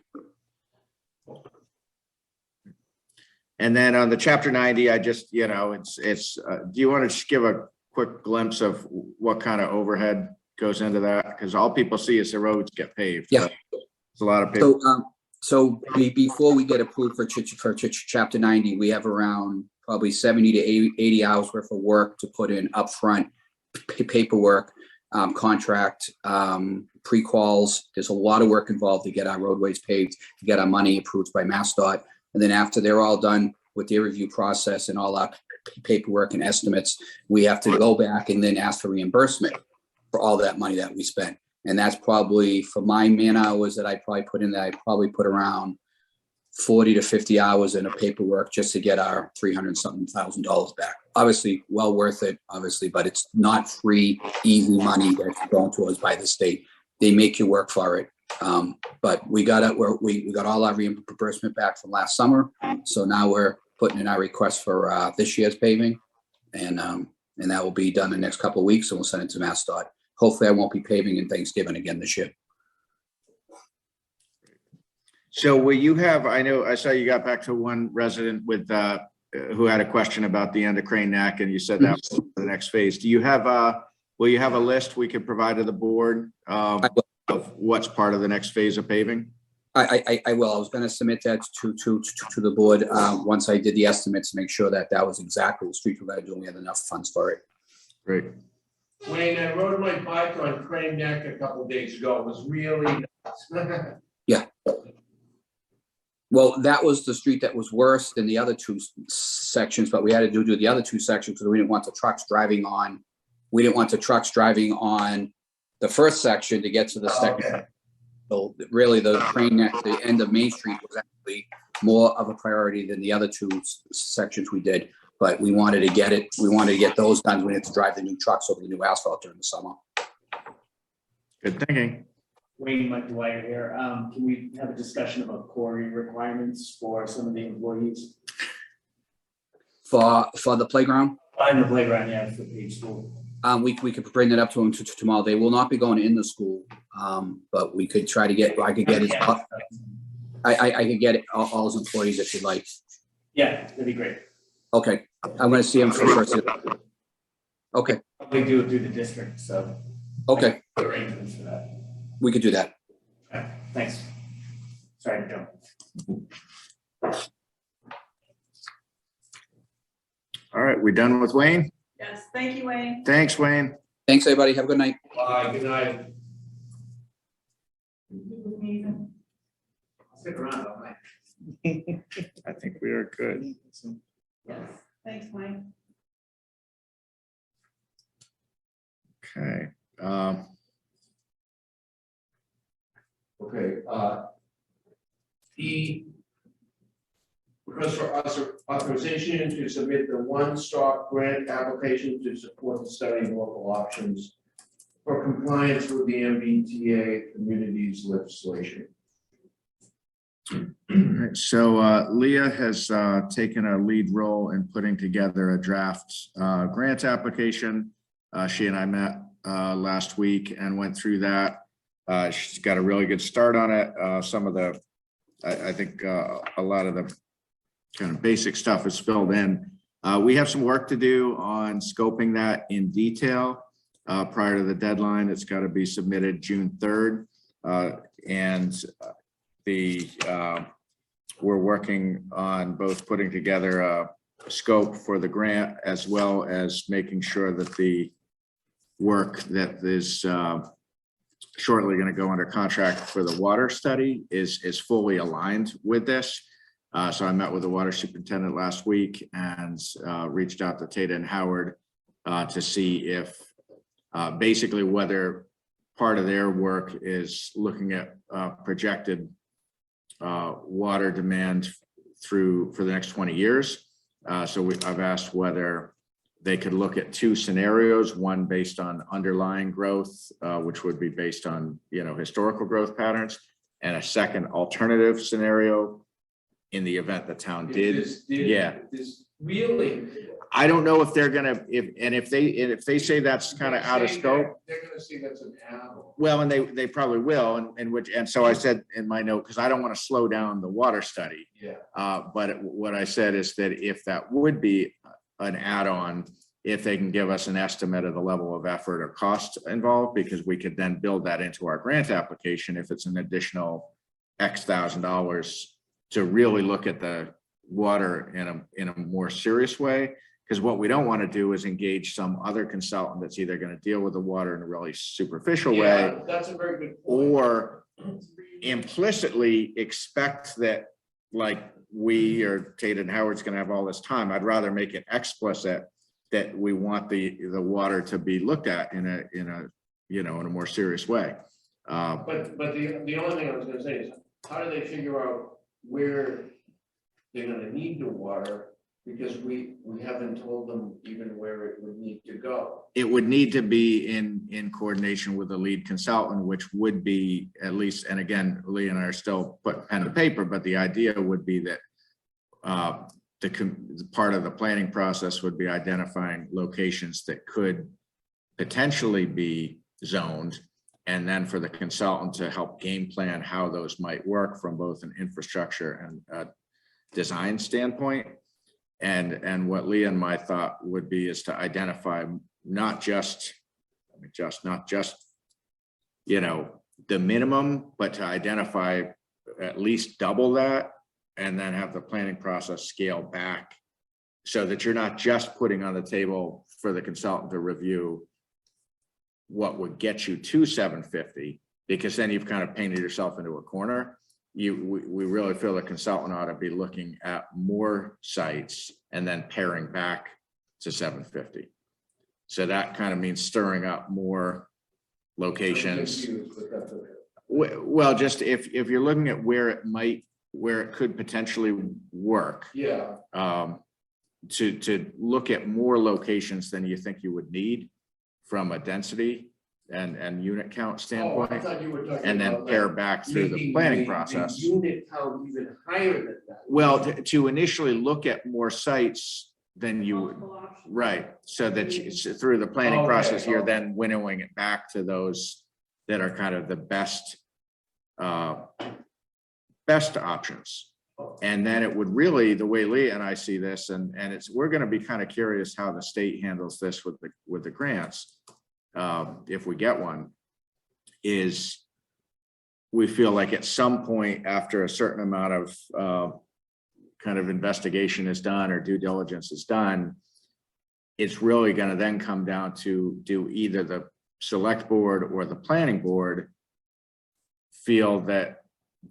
And then on the chapter 90, I just, it's, do you want to just give a quick glimpse of what kind of overhead goes into that? Because all people see is the roads get paved. Yeah. It's a lot of people. So before we get approved for chapter 90, we have around probably 70 to 80 hours worth of work to put in upfront paperwork, contract, pre-quals. There's a lot of work involved to get our roadways paved, to get our money approved by MassDOT. And then after they're all done with their review process and all our paperwork and estimates, we have to go back and then ask for reimbursement for all that money that we spent. And that's probably, for my man hours that I probably put in there, I probably put around 40 to 50 hours in a paperwork just to get our $300-something thousand back. Obviously, well worth it, obviously, but it's not free, easy money that's going to us by the state. They make you work for it. But we got all our reimbursement back from last summer. So now we're putting in our request for this year's paving. And that will be done in the next couple of weeks, and we'll send it to MassDOT. Hopefully I won't be paving in Thanksgiving again this year. So will you have, I saw you got back to one resident with, who had a question about the end of Crane Neck, and you said that was the next phase. Do you have will you have a list we could provide to the board of what's part of the next phase of paving? I will. I was going to submit that to the board once I did the estimates to make sure that was exactly the street we're going to do and we have enough funds for it. Great. Wayne, I rode my bike on Crane Neck a couple of days ago. It was really nuts. Yeah. Well, that was the street that was worse than the other two sections, but we had to do the other two sections because we didn't want the trucks driving on. We didn't want the trucks driving on the first section to get to the second. Okay. So really, the train at the end of Main Street was actually more of a priority than the other two sections we did. But we wanted to get it, we wanted to get those done. We had to drive the new trucks over the new asphalt during the summer. Good thinking. Wayne McDwyer here. Can we have a discussion about quarry requirements for some of the employees? For the playground, On the playground, yeah, for the school. we could bring that up to them tomorrow. They will not be going in the school. But we could try to get, I could get it, I could get it, all his employees if you'd like. Yeah, that'd be great. Okay, I'm gonna see him first. Okay, They do it through the district, so okay, arrangements for that. we could do that. Okay, thanks. Sorry to jump. All right, we done with Wayne? Yes, thank you, Wayne. Thanks, Wayne. Thanks, everybody. Have a good night. Bye, good night. Amazing. Stick around all night. I think we are good. Yes, thanks, Wayne. Okay. Okay, E, request for authorization to submit the one-stop grant application to support the study of local options for compliance with the MBTA communities legislation. All right, so Leah has taken a lead role in putting together a draft grant application. She and I met last week and went through that. She's got a really good start on it. Some of the, I think a lot of the kind of basic stuff is filled in. We have some work to do on scoping that in detail prior to the deadline. It's got to be submitted June 3rd. And we're working on both putting together a scope for the grant as well as making sure that the work that is shortly going to go under contract for the water study is fully aligned with this. So I met with the water superintendent last week and reached out to Tata and Howard to see if basically whether part of their work is looking at projected water demand for the next 20 years. So I've asked whether they could look at two scenarios, one based on underlying growth, which would be based on, historical growth patterns, and a second alternative scenario in the event the town did. Yeah. This really. I don't know if they're gonna, if they say that's kind of out of scope. They're gonna see that's an add-on. Well, and they probably will, and so I said in my note, because I don't want to slow down the water study. Yeah. But what I said is that if that would be an add-on, if they can give us an estimate of the level of effort or cost involved, because we could then build that into our grant application if it's an additional X $1,000 to really look at the water in a more serious way. Because what we don't want to do is engage some other consultant that's either going to deal with the water in a really superficial way, Yeah, that's a very good point. or implicitly expect that, like, we or Tate and Howard's going to have all this time. I'd rather make it explicit that we want the water to be looked at in a more serious way. But the only thing I was gonna say is, how do they figure out where they're gonna need the water? Because we haven't told them even where it would need to go. It would need to be in coordination with the lead consultant, which would be at least, and again, Lee and I are still putting pen to paper, but the idea would be that the part of the planning process would be identifying locations that could potentially be zoned, and then for the consultant to help game plan how those might work from both an infrastructure and design standpoint. And what Lee and my thought would be is to identify not just the minimum, but to identify at least double that, and then have the planning process scale back so that you're not just putting on the table for the consultant to review what would get you to 750, because then you've kind of painted yourself into a corner. we really feel the consultant ought to be looking at more sites and then paring back to 750. So that kind of means stirring up more locations. Well, just if you're looking at where it could potentially work, Yeah, to look at more locations than you think you would need from a density and unit count oh, I standpoint, thought you were talking and then about pare like back through the making planning the process. unit count even higher than that. Well, to initially look at more sites than you would, Multiple options. right, so that through the planning Okay, process, you're okay. then winnowing it back to those that are kind of the best options. And then it would really, the way Leah and I see this, and we're gonna be kind of curious how the state handles this with the grants, if we get one, is we feel like at some point after a certain amount of kind of investigation is done or due diligence is done, it's really gonna then come down to do either the select board or the planning board feel that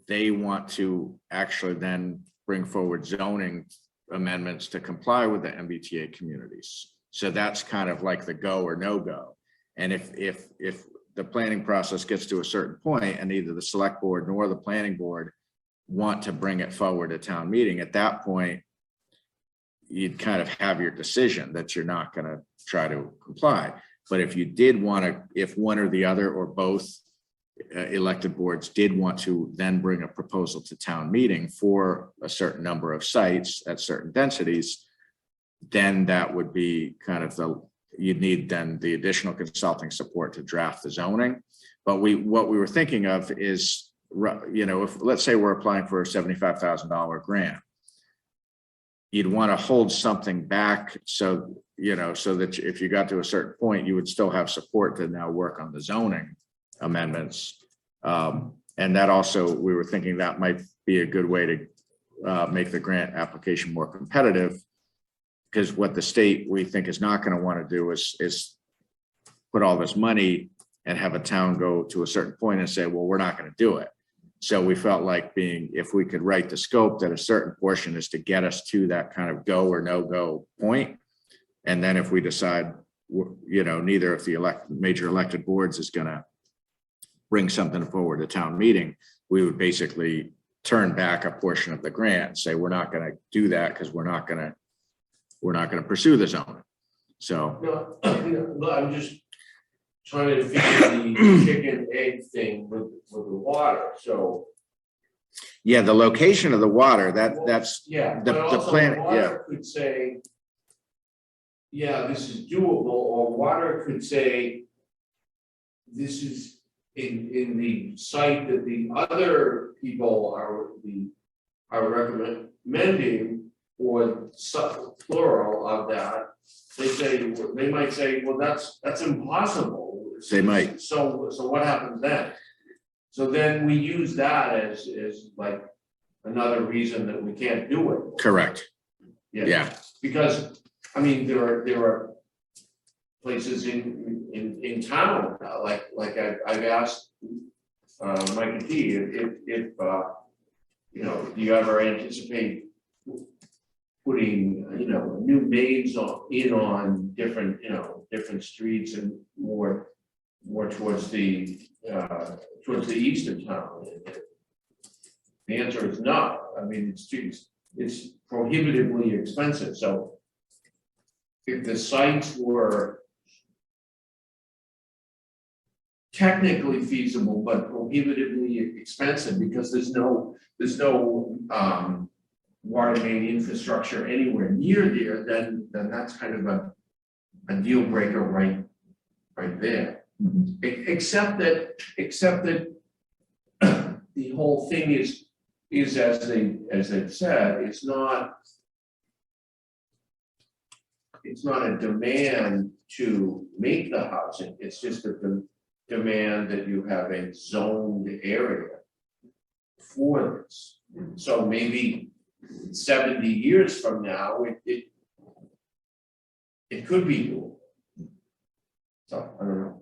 they want to actually then bring forward zoning amendments to comply with the MBTA communities. So that's kind of like the go or no go. And if the planning process gets to a certain point and neither the select board nor the planning board want to bring it forward to town meeting, at that point, you'd kind of have your decision that you're not going to try to comply. But if you did want to, if one or the other or both elected boards did want to then bring a proposal to town meeting for a certain number of sites at certain densities, then that would be kind of you'd need then the additional consulting support to draft the zoning. But what we were thinking of is, if let's say we're applying for a $75,000 grant, you'd want to hold something back so that if you got to a certain point, you would still have support to now work on the zoning amendments. And that also, we were thinking that might be a good way to make the grant application more competitive, because what the state we think is not going to want to do is put all this money and have a town go to a certain point and say, well, we're not going to do it. So we felt like if we could write the scope that a certain portion is to get us to that kind of go or no go point. And then if we decide, neither of the major elected boards is going to bring something forward to town meeting, we would basically turn back a portion of the grant and say, we're not going to do that because we're not going to pursue the zoning. So. No, I'm just trying to figure the chicken egg thing with the water, so. Yeah, the location of the water, that's Yeah, the but also plan, water could say, yeah, this is doable, or water could say, this is in the site that the other people are recommending, or plural of that. They might say, well, that's impossible. They might. So what happens then? So then we use that as like another reason that we can't do it. correct. Yeah. Because, I mean, there are places in town, like I've asked Mike T, if do you ever anticipate putting, new mains on different streets and more towards the east of town? The answer is no. I mean, it's prohibitively expensive. So if the sites were technically feasible, but prohibitively expensive because there's no water main infrastructure anywhere near there, then that's kind of a deal breaker right there. Except that the whole thing is as they've said, it's not a demand to make the housing, it's just a demand that you have a zoned area for this. So maybe 70 years from now, it could be doable. So I don't know.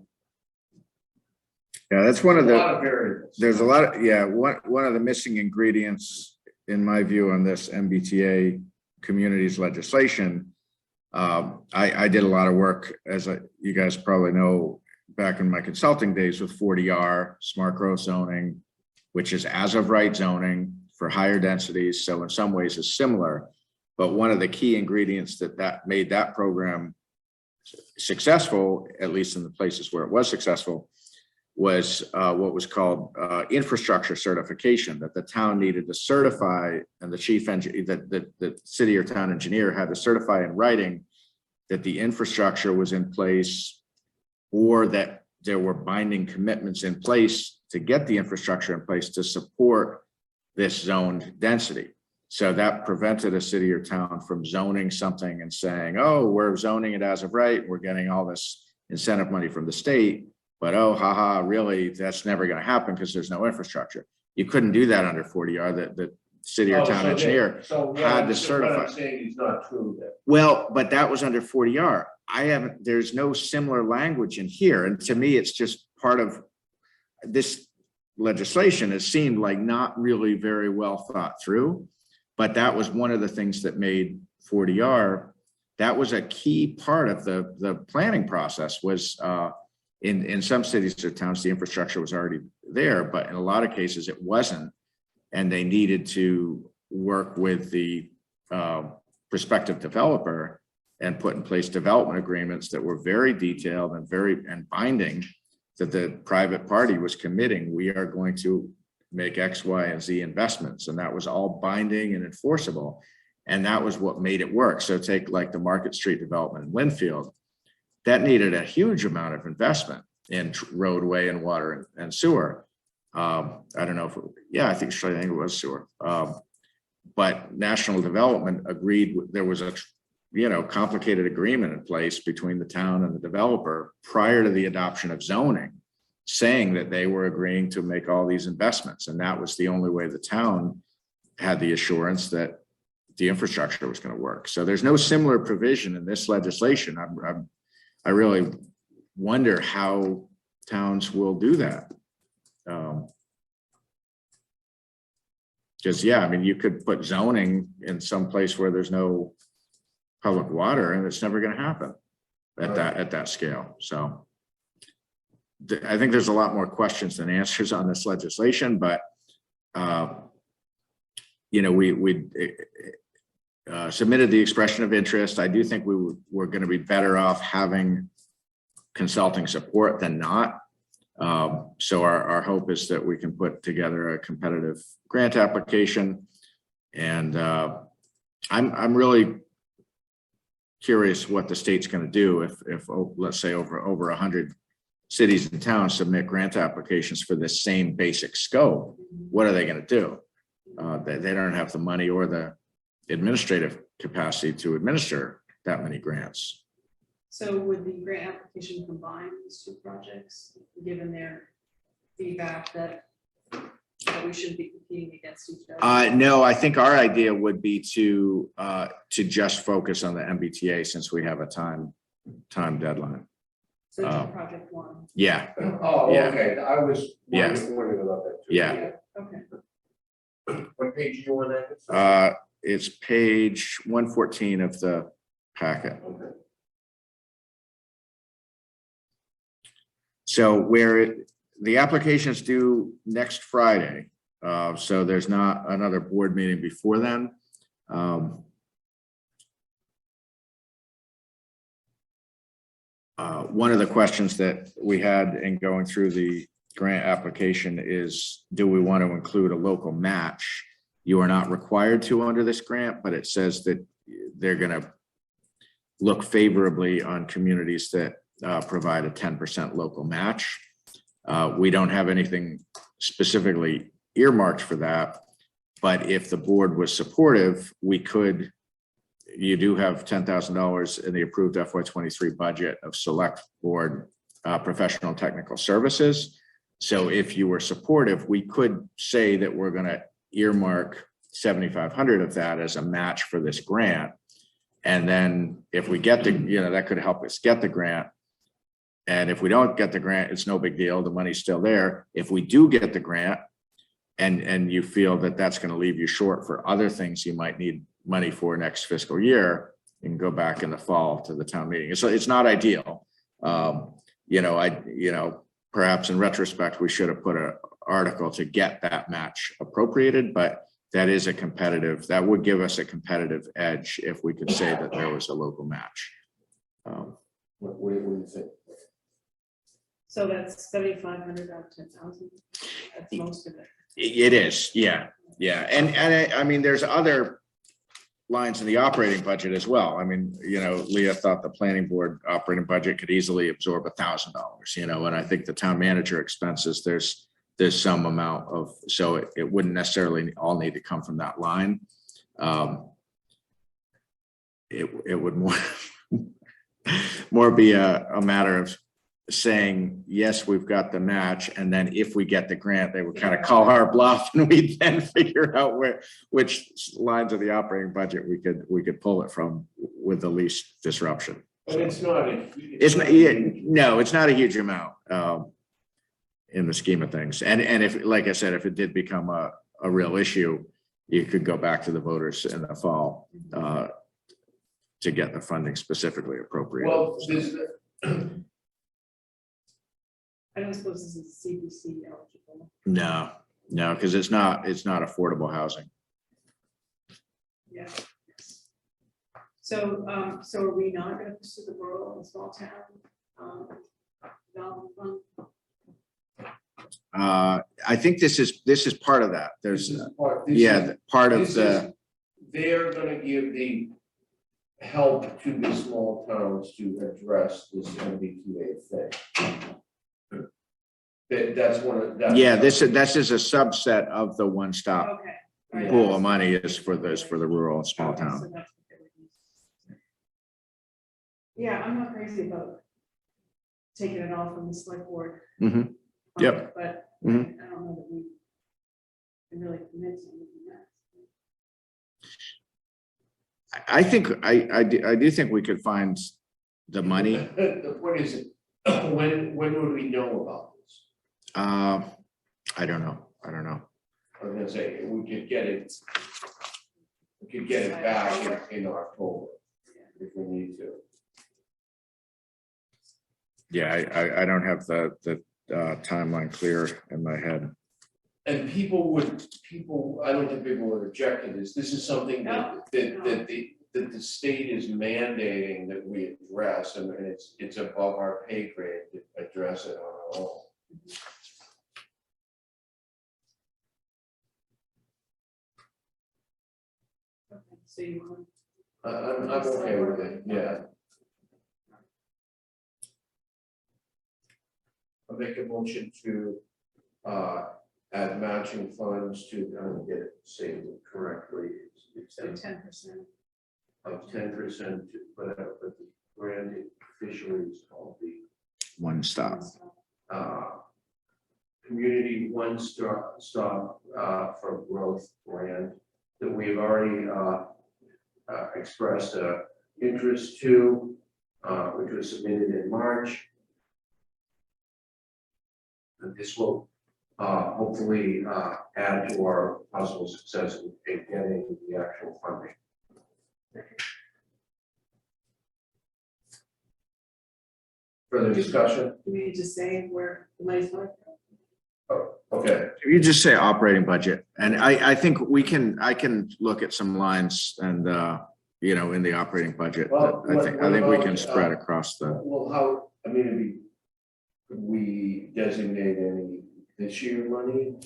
Yeah, that's one of A the. lot of variables. There's a lot of, yeah, one of the missing ingredients, in my view, on this MBTA communities legislation. I did a lot of work, as you guys probably know, back in my consulting days with 40R, smart growth zoning, which is as of right zoning for higher densities. So in some ways is similar. But one of the key ingredients that made that program successful, at least in the places where it was successful, was what was called infrastructure certification, that the town needed to certify, and the chief engineer, the city or town engineer had to certify in writing that the infrastructure was in place, or that there were binding commitments in place to get the infrastructure in place to support this zoned density. So that prevented a city or town from zoning something and saying, oh, we're zoning it as of right, we're getting all this incentive money from the state. But oh, haha, really, that's never going to happen because there's no infrastructure. You couldn't do that under 40R. The city or town engineer had to certify. What I'm saying is not true then. Well, but that was under 40R. There's no similar language in here. And to me, it's just part of this legislation. It seemed like not really very well thought through, but that was one of the things that made 40R. That was a key part of the planning process. Was in some cities or towns, the infrastructure was already there, but in a lot of cases it wasn't. And they needed to work with the prospective developer and put in place development agreements that were very detailed and binding, that the private party was committing, we are going to make X, Y, and Z investments. And that was all binding and enforceable. And that was what made it work. So take like the Market Street development in Linfield, that needed a huge amount of investment in roadway and water and sewer. I don't know if, I think it was sewer. But National Development agreed, there was a complicated agreement in place between the town and the developer prior to the adoption of zoning, saying that they were agreeing to make all these investments. And that was the only way the town had the assurance that the infrastructure was going to work. So there's no similar provision in this legislation. I really wonder how towns will do that. Because you could put zoning in some place where there's no public water, and it's never going to happen at that scale. So I think there's a lot more questions than answers on this legislation, but we submitted the expression of interest. I do think we're going to be better off having consulting support than not. So our hope is that we can put together a competitive grant application. And I'm really curious what the state's going to do if let's say over 100 cities and towns submit grant applications for this same basic scope. What are they going to do? They don't have the money or the administrative capacity to administer that many grants. So would the grant application combine these two projects, given their feedback that we shouldn't be competing against each other? No, I think our idea would be to just focus on the MBTA since we have a time deadline. So just project one? Yeah. Oh, Yeah. okay, I was Yeah. wondering about that too. Yeah. Okay. What page are you on that? It's page 114 of the packet. Okay. So the application's due next Friday. So there's not another board meeting before then. One of the questions that we had in going through the grant application is, do we want to include a local match? You are not required to under this grant, but it says that they're going to look favorably on communities that provide a 10% local match. We don't have anything specifically earmarked for that, but if the board was supportive, you do have $10,000 in the approved FY23 budget of select board professional technical services. So if you were supportive, we could say that we're going to earmark 7,500 of that as a match for this grant. And then if we get that could help us get the grant. And if we don't get the grant, it's no big deal. The money's still there. If we do get the grant and you feel that that's going to leave you short for other things you might need money for next fiscal year, you can go back in the fall to the town meeting. So it's not ideal. Perhaps in retrospect, we should have put an article to get that match appropriated, but that would give us a competitive edge if we could say that there was a local match. What do you think? So that's 7,500 out of 10,000. That's most of it. It is, yeah. And I mean, there's other lines in the operating budget as well. I mean, Leah thought the planning board operating budget could easily absorb $1,000, and I think the town manager expenses, there's some amount of, so it wouldn't necessarily all need to come from that line. It would more be a matter of saying, yes, we've got the match, and then if we get the grant, they would kind of call our bluff, and we then figure out which lines of the operating budget we could pull it from with the least disruption. But it's not it's not a huge amount in the scheme of things. And if, like I said, if it did become a real issue, you could go back to the voters in the fall to get the funding specifically appropriate. Well, I don't suppose this is CBC eligible. No, because it's not affordable housing. Yeah. So are we not going to pursue the rural and small town development fund? I think this is part of that. There's they're gonna give the help to the small towns to address this MBTA thing. That's one of that. Yeah, this is a subset of the one-stop Okay. Right. pool of money is for the rural and small Okay, so town. that's what they would use. Yeah, I'm not crazy about taking it off from the select board. Mhm. Yep. But Mhm. I don't know that we can really commit to anything else. I think I do think we could find the money. The point is, when would we know about this? I don't know. I was gonna say, we could get it back in October if we need to. Yeah, I don't have the timeline clear in my head. And I don't think people would object to this. This is something that the state is mandating that we address, and it's above our pay grade to address it on our own. Okay, so you want. I'm okay with it, yeah. I'll make a motion to add matching funds to, I don't get it stated correctly. It's So 10%. of 10% to put out, but the brand officially is called the One stop. Community One-Stop for Growth brand that we've already expressed interest to, which was submitted in March. And this will hopefully add to our possible success in getting the actual funding. Further discussion? Do we need to say where the money's going? Okay. If you just say operating budget, and I think I can look at some lines and in the operating budget. Well, I think we can spread across the. Well, could we designate any this year money?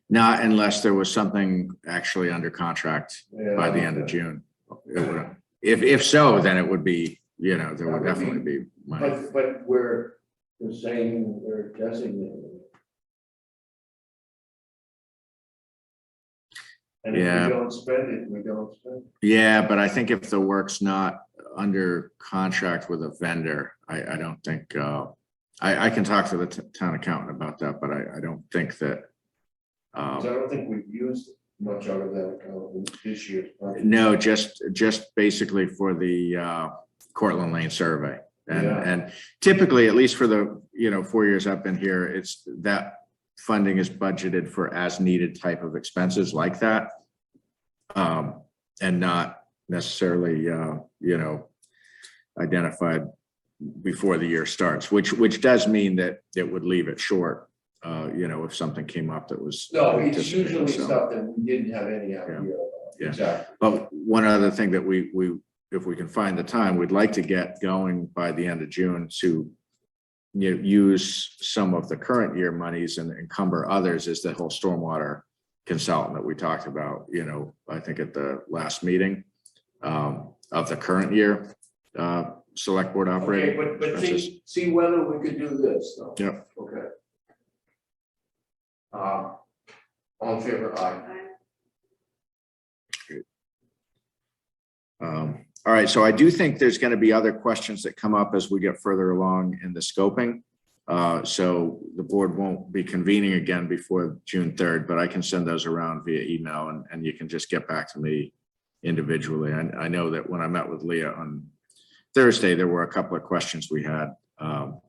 Not unless there was something actually under contract by the end of Yeah. June. It would- If so, then it would be, there would definitely be money. But we're saying we're designating. And if Yeah. we don't spend it, we don't spend it. Yeah, but I think if the work's not under contract with a vendor, I don't think, I can talk to the town accountant about that, but I don't think that. 'Cause I don't think we've used much out of that account in this year's budget. No, just basically for the Cortland Lane survey. And typically, at least for the, 4 years I've been here, it's that funding is budgeted for as needed type of expenses like that. And not necessarily, identified before the year starts, which does mean that it would leave it short, if something came up that was. No, it's anticipated, usually so. stuff that we didn't have any idea about. Yeah. Exactly. But one other thing that we, if we can find the time, we'd like to get going by the end of June to use some of the current year monies and encumber others is the whole stormwater consultant that we talked about, I think at the last meeting of the current year select board Okay, operating. but expenses. see whether we could do this though. Yep. Okay. All in favor, aye. All right, so I do think there's going to be other questions that come up as we get further along in the scoping. So the board won't be convening again before June 3rd, but I can send those around via email and you can just get back to me individually. I know that when I met with Leah on Thursday, there were a couple of questions we had. How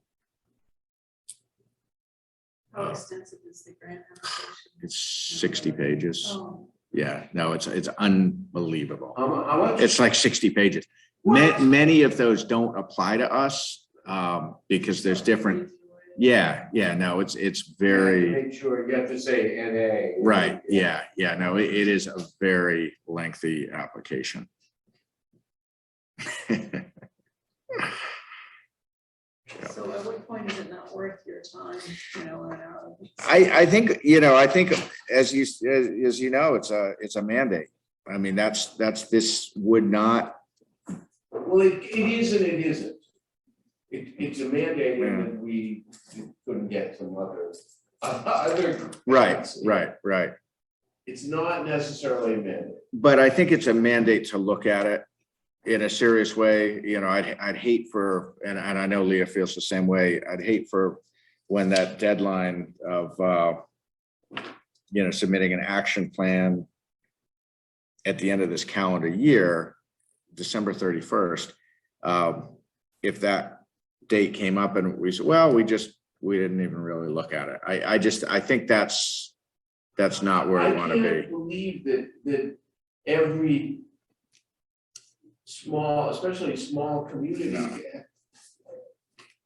extensive is the grant application? It's 60 pages. Oh, Yeah, no, it's unbelievable. How much? It's like 60 pages. Many of those don't apply to us because there's different. Yeah, no, it's You have to very, Make sure you have to say NA. right. Yeah, no, it is a very lengthy application. so at what point is it not worth your time, an hour? I think, as you know, it's a mandate. I mean, this would not. Well, it is and it isn't. It's a mandate and we couldn't get some other. Right. It's not necessarily a mandate. But I think it's a mandate to look at it in a serious way. I'd hate for, and I know Leah feels the same way. I'd hate for when that deadline of, submitting an action plan at the end of this calendar year, December 31st, if that date came up and we said, well, we didn't even really look at it. I think that's not where we want to I be. can't believe that every small, especially small community.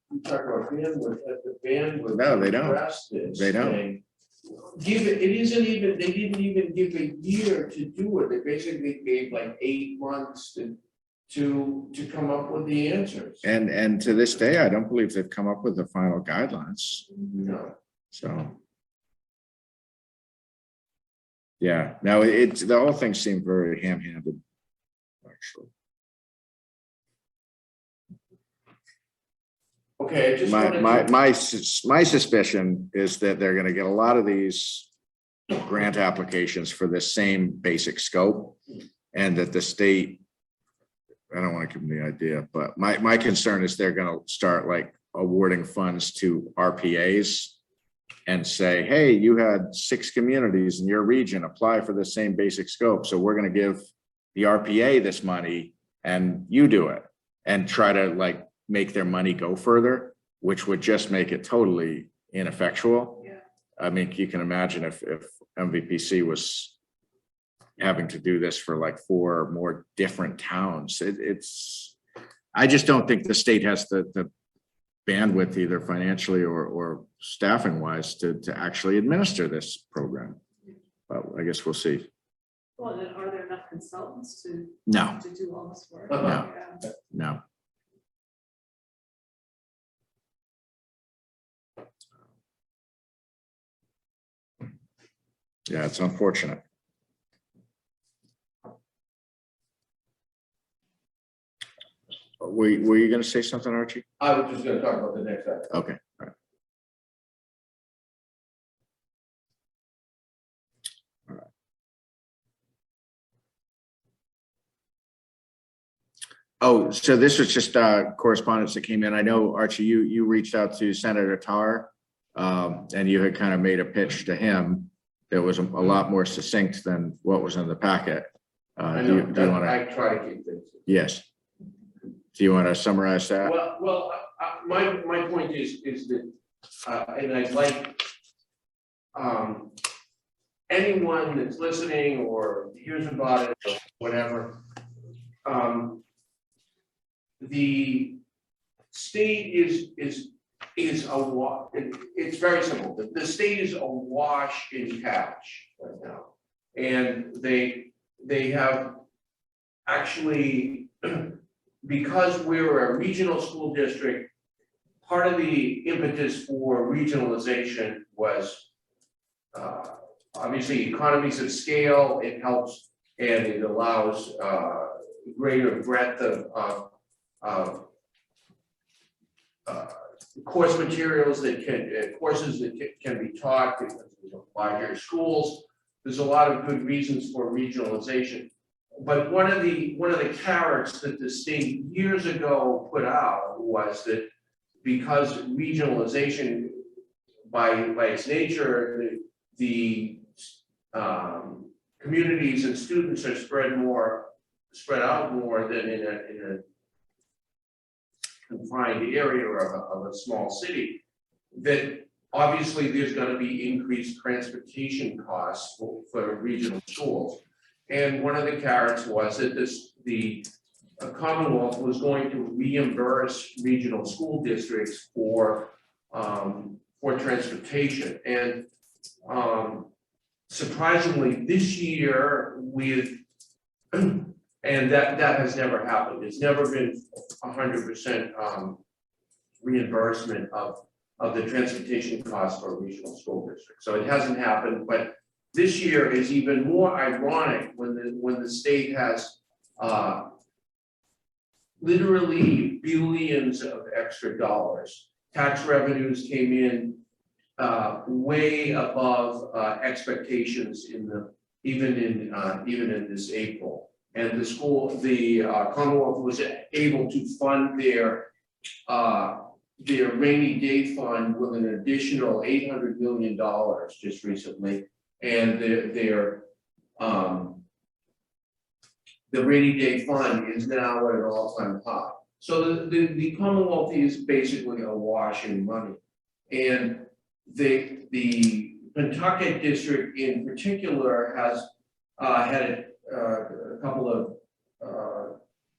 We talk about bandwidth, at the bandwidth. No, they don't. address this They don't. thing. It isn't even, they didn't even give a year to do it. They basically gave like 8 months to come up with the answers. And to this day, I don't believe they've come up with the final guidelines. No. So. Yeah, no, the whole thing seemed very ham-handed, actually. Okay, I just wanted to. My suspicion is that they're gonna get a lot of these grant applications for the same basic scope. And that the state, I don't want to give them the idea, but my concern is they're gonna start like awarding funds to RPAs. And say, hey, you had 6 communities in your region apply for the same basic scope. So we're gonna give the RPA this money and you do it. And try to like make their money go further, which would just make it totally ineffectual. Yeah. I mean, you can imagine if MVPC was having to do this for like 4 more different towns. I just don't think the state has the bandwidth either financially or staffing wise to actually administer this program. But I guess we'll see. Well, then are there enough consultants to No, do all this work? No. Yeah. no. Yeah, it's unfortunate. Were you going to say something, Archie? I was just gonna talk about the next item. Okay, all right. All right. Oh, so this was just correspondence that came in. I know, Archie, you reached out to Senator Tar, and you had kind of made a pitch to him that was a lot more succinct than what was in the packet. I Do you know, want to? I try to keep things. Yes. Do you want to summarize that? My point is that, and I'd like anyone that's listening or hears about it or whatever, the state is it's very simple. The state is awash in cash right now. And they have actually, because we're a regional school district, part of the impetus for regionalization was obviously economies of scale. It helps and it allows greater breadth of course materials that courses that can be taught because there's larger schools. There's a lot of good reasons for regionalization. But one of the carrots that the state years ago put out was that because regionalization by its nature, the communities and students are spread out more than in a confined area of a small city, that obviously there's going to be increased transportation costs for regional schools. And one of the carrots was that the Commonwealth was going to reimburse regional school districts for transportation. And surprisingly, this year and that has never happened. It's never been 100% reimbursement of the transportation costs for a regional school district. So it hasn't happened, but this year is even more ironic when the state has literally billions of extra dollars. Tax revenues came in way above expectations even in this April. And the Commonwealth was able to fund their rainy day fund with an additional $800 million just recently. And the rainy day fund is now at an all-time high. So the Commonwealth is basically awash in money. And the Pentucket district in particular has had a couple of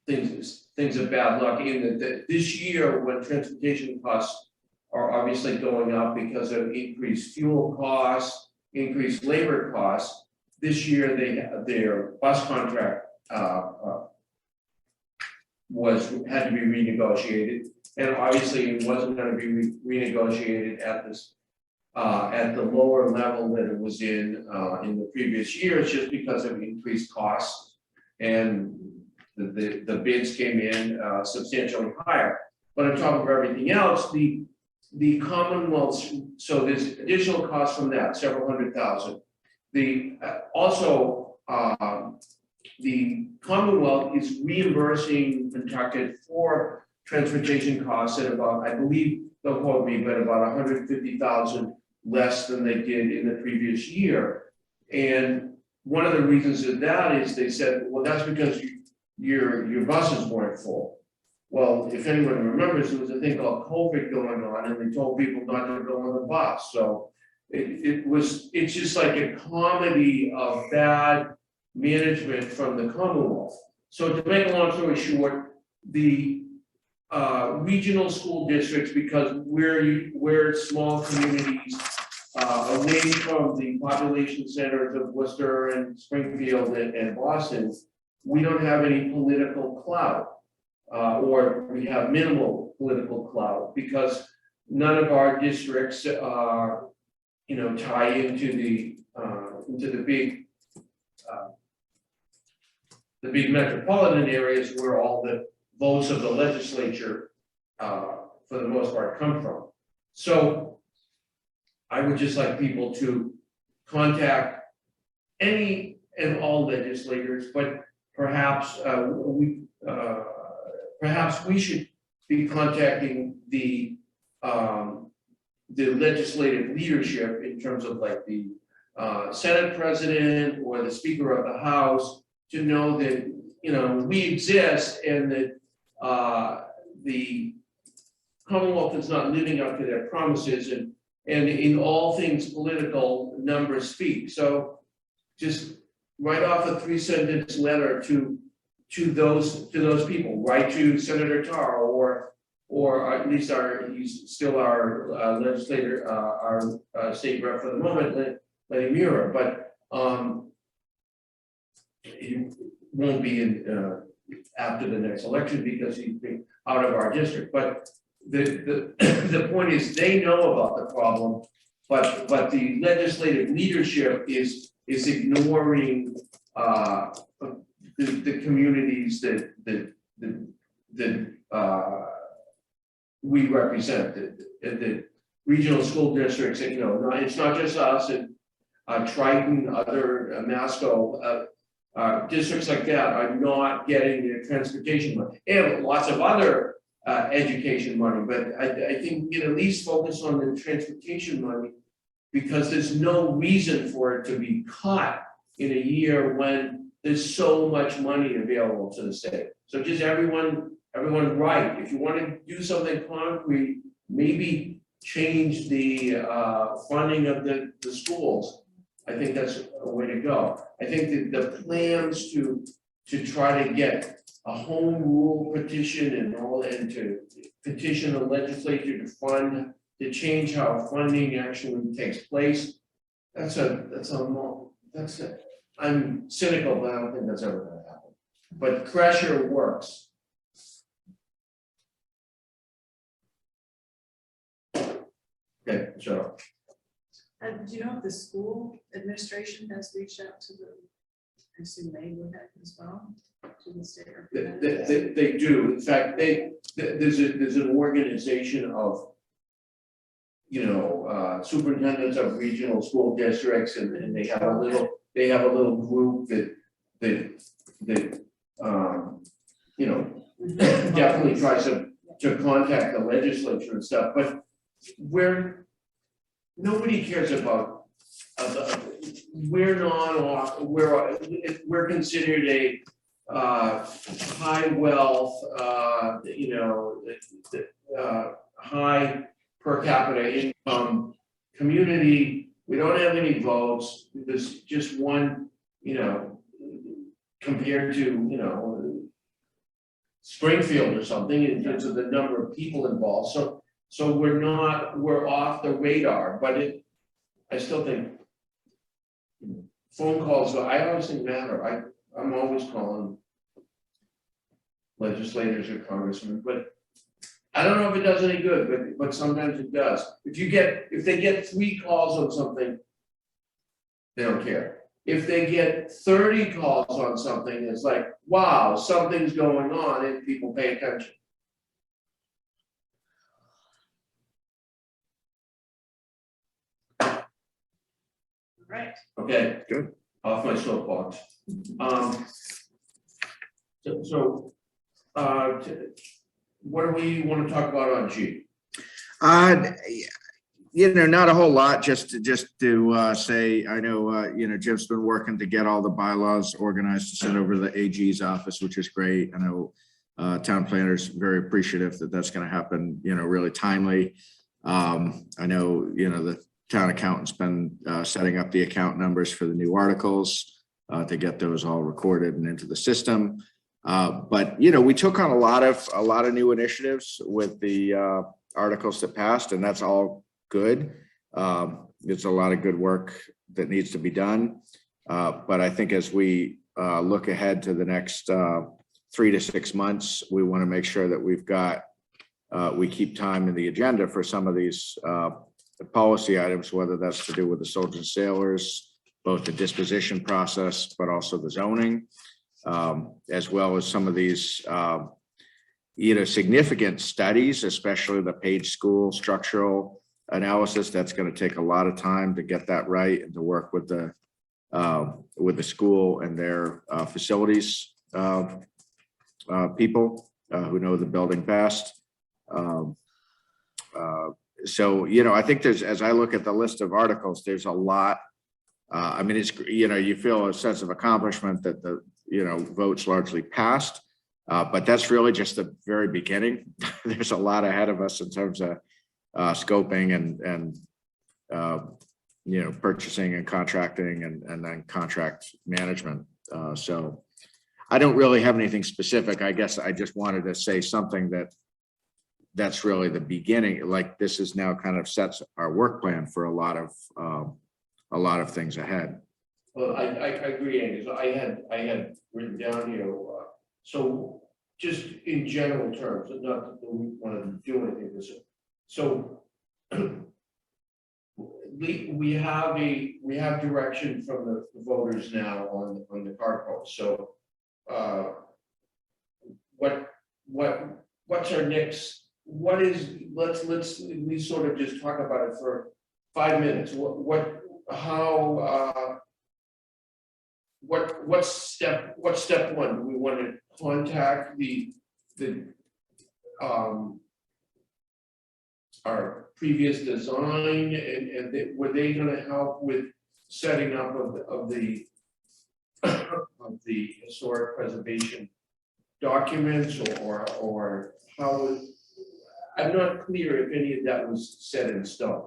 things of bad luck in that this year, when transportation costs are obviously going up because of increased fuel costs, increased labor costs, this year their bus contract had to be renegotiated, and obviously it wasn't going to be renegotiated at the lower level that it was in the previous years, just because of increased costs, and the bids came in substantially higher. But on top of everything else, the Commonwealth's, so there's additional costs from that, several $100,000. The Commonwealth is reimbursing Pentucket for transportation costs at about, I believe, don't quote me, but about $150,000 less than they did in the previous year. And one of the reasons of that is they said, well, that's because your buses weren't full. Well, if anyone remembers, there was a thing called COVID going on, and they told people not to go on the bus. So it's just like a comedy of bad management from the Commonwealth. So to make a long story short, the regional school districts, because we're small communities away from the population centers of Worcester and Springfield and Boston, we don't have any political clout, or we have minimal political clout, because none of our districts tie into the big metropolitan areas where all the votes of the legislature, for the most part, come from. So I would just like people to contact any and all legislators, but perhaps we should be contacting the legislative leadership in terms of like the Senate president or the Speaker of the House, to know that we exist and that the Commonwealth is not living up to their promises, and in all things political, numbers speak. So just write off a 3-sentence letter to those people, write to Senator Tar, or at least he's still our legislator, our state rep for the moment, Lenny Muir, but he won't be in after the next election because he's been out of our district. But the point is, they know about the problem, but the legislative leadership is ignoring the communities that we represent, the regional school districts, and it's not just us, and Triton, other Masco, districts like that are not getting their transportation money. They have lots of other education money, but I think we can at least focus on the transportation money, because there's no reason for it to be cut in a year when there's so much money available to the state. So just everyone right, if you want to do something concrete, maybe change the funding of the schools. I think that's a way to go. I think that the plans to try to get a home rule petition and to petition the legislature to change how funding actually takes place. I'm cynical, but I don't think that's ever going to happen. But pressure works. Okay, so. Do you know if the school administration has reached out to I assume they would have as well, to the state representative? They do. In fact, there's an organization of, superintendents of regional school districts, and they have a little group that definitely tries to contact the legislature and stuff, but nobody cares about, we're considered a high wealth, high per capita income community. We don't have any votes. There's just one, compared to, Springfield or something in terms of the number of people involved. So we're off the radar, but I still think phone calls, I always think matter. I'm always calling legislators or congressmen, but I don't know if it does any good, but sometimes it does. If they get 3 calls on something, they don't care. If they get 30 calls on something, it's like, wow, something's going on, and people pay attention. Right. Okay. Good. Off my soapbox. What do we want to talk about on G? Not a whole lot, just to say, I know, Jim's been working to get all the bylaws organized to send over to the AG's office, which is great. I know town planner's very appreciative that that's going to happen, really timely. I know, the town accountant's been setting up the account numbers for the new articles to get those all recorded and into the system. But we took on a lot of new initiatives with the articles that passed, and that's all good. There's a lot of good work that needs to be done. But I think as we look ahead to the next 3 to 6 months, we want to make sure that we keep time in the agenda for some of these policy items, whether that's to do with the soldiers and sailors, both the disposition process, but also the zoning, as well as some of these significant studies, especially the Page School structural analysis. That's going to take a lot of time to get that right, and to work with the school and their facilities people who know the building best. So, I think as I look at the list of articles, there's a lot. It's, you feel a sense of accomplishment that the, votes largely passed. But that's really just the very beginning. There's a lot ahead of us in terms of scoping and purchasing and contracting and then contract management. So I don't really have anything specific. I guess I just wanted to say something that's really the beginning. Like this is now kind of sets our work plan for a lot of things ahead. Well, I agree, Angus. I had written down here, so just in general terms, not that we want to do anything this. So we have direction from the voters now on the card post. So what's our next? What is, we sort of just talk about it for 5 minutes. What's step one? Do we want to contact our previous design and were they going to help with setting up of the historic preservation documents or how? I'm not clear if any of that was set in stone.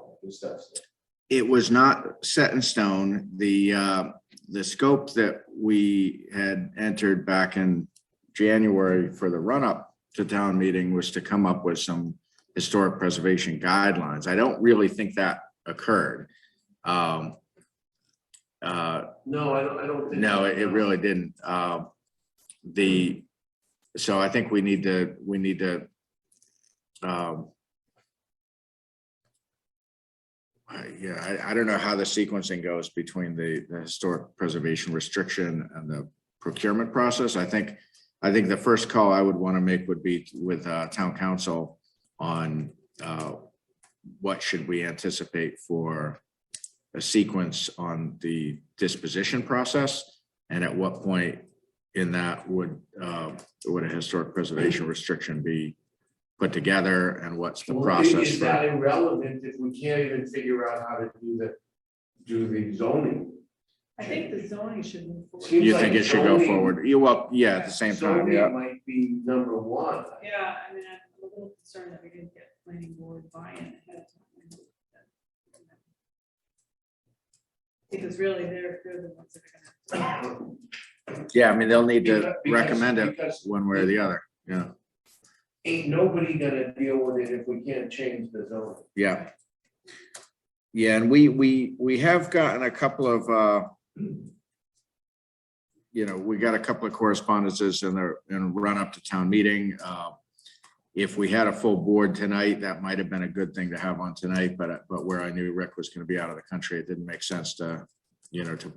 It was not set in stone. The scope that we had entered back in January for the run-up to town meeting was to come up with some historic preservation guidelines. I don't really think that occurred. No, I don't think. No, it really didn't. So I think we need to I don't know how the sequencing goes between the historic preservation restriction and the procurement process. I think the first call I would want to make would be with town council on what should we anticipate for a sequence on the disposition process, and at what point in that would a historic preservation restriction be put together, and what's the process? Is that irrelevant if we can't even figure out how to do the zoning? I think the zoning should move forward. Seems You like think it should go zoning- forward? At the same time, Zoning yeah. might be number one. Yeah, I mean, I'm a little concerned that we didn't get planning board buy-in ahead of time. Because really, they're the ones that are gonna. Yeah, I mean, they'll need to Because- recommend it because one way or the other. Yeah, ain't nobody gonna deal with it if we can't change the zoning. yeah. Yeah, and we have gotten a couple of, we got a couple of correspondences in the run up to town meeting. If we had a full board tonight, that might have been a good thing to have on tonight, but where I knew Rick was going to be out of the country, it didn't make sense to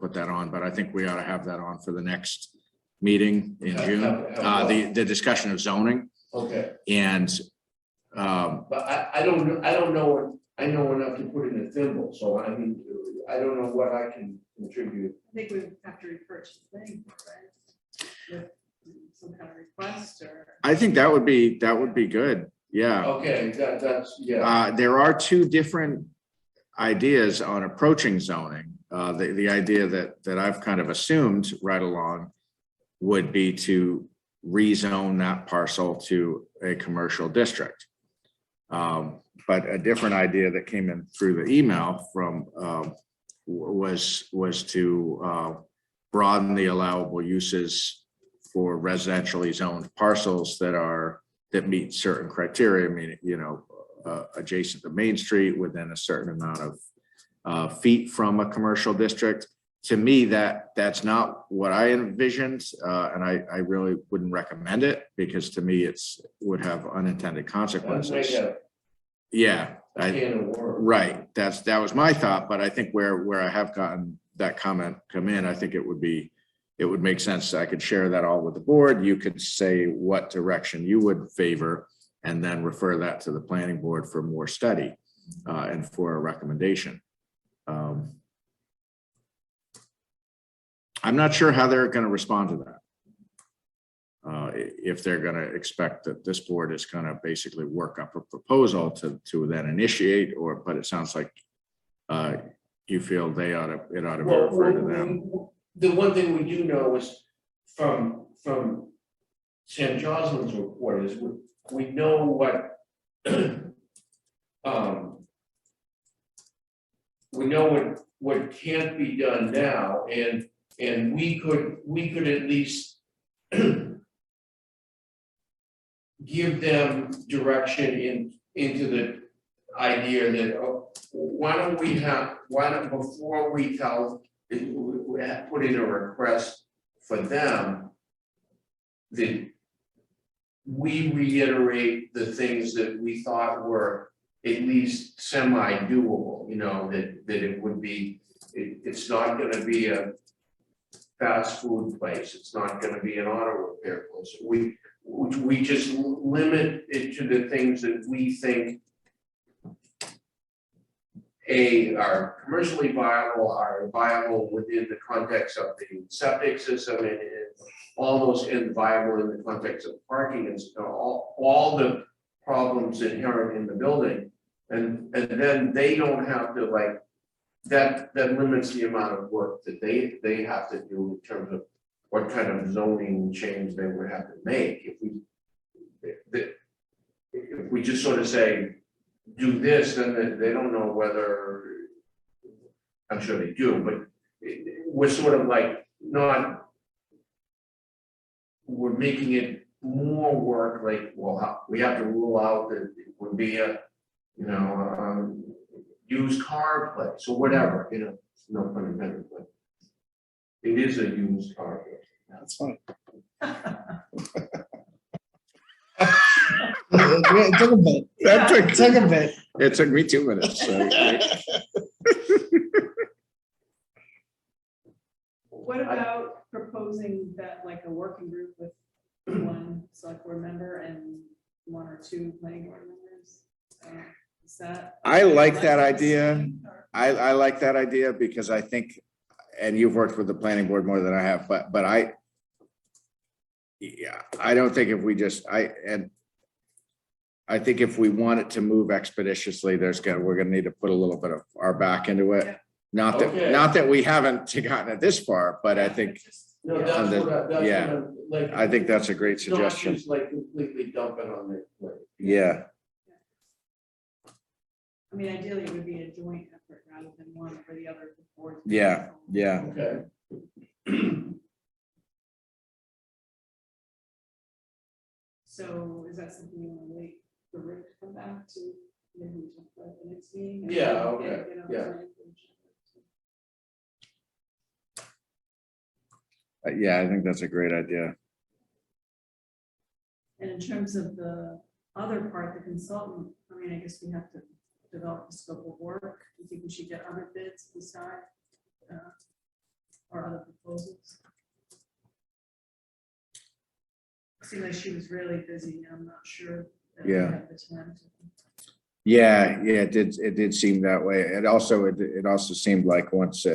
put that on, but I think we ought to have that on for the next meeting in June. The discussion of zoning. Okay, And but I don't know, I know enough to put in a thimble, so I mean, I don't know what I can contribute. I think we have to refer to the planning board, right? With some kind of request or. I think that would be good. Yeah. Okay, that's, yeah. There are two different ideas on approaching zoning. The idea that I've kind of assumed right along would be to rezone that parcel to a commercial district. But a different idea that came in through the email from was to broaden the allowable uses for residentially zoned parcels that meet certain criteria. I mean, adjacent to Main Street within a certain amount of feet from a commercial district. To me, that's not what I envisioned, and I really wouldn't recommend it, because to me would have unintended consequences. Yeah, right. That was my thought, but I think where I have gotten that comment come in, I think it would make sense. I could share that all with the board. You could say what direction you would favor, and then refer that to the planning board for more study and for a recommendation. I'm not sure how they're going to respond to that. If they're going to expect that this board is going to basically work up a proposal to then initiate, but it sounds like you feel it ought to be referred to them. The one thing we do know is from Sam Joslin's report is, we know what we know what can't be done now, and we could at least give them direction into the idea that, before we put in a request for them, that we reiterate the things that we thought were at least semi-doable, that it would be, it's not gonna be a fast food place, it's not gonna be an auto repair place. We just limit it to the things that we think are commercially viable, are viable within the context of the septic system, and all those, and viable in the context of parking and all the problems inherent in the building. And then they don't have to that limits the amount of work that they have to do in terms of what kind of zoning change they would have to make. If we just sort of say, do this, then they don't know whether, I'm sure they do, but we're sort of we're making it more work, we have to rule out that it would be a, used car place or whatever, no pun intended, but it is a used car place. That's funny. It took a bit. It took a bit. It took me 2 minutes. So. What about proposing that, a working group with one select board member and 1 or 2 planning board members? Is that? I like that idea. I like that idea because I think, and you've worked with the planning board more than I have, but I don't think if we just, I think if we want it to move expeditiously, we're gonna need to put a little bit of our back into it. Yeah. Not that we haven't gotten it this far, but I think, No, I think that's a great suggestion. Not just completely dump it on the plate. Yeah. I mean, ideally, it would be a joint effort rather than one or the other before. Yeah. Yeah. Okay. So is that something you want to wait for Rick to come back to, maybe talk about the next meeting? Yeah, okay, yeah. Yeah, I think that's a great idea. And in terms of the other part, the consultant, I mean, I guess we have to develop the scope of work. Do you think we should get other bids beside, or other proposals? Seemed like she was really busy, and I'm not sure that we Yeah. have the time to. Yeah, it did seem that way. It also seemed like once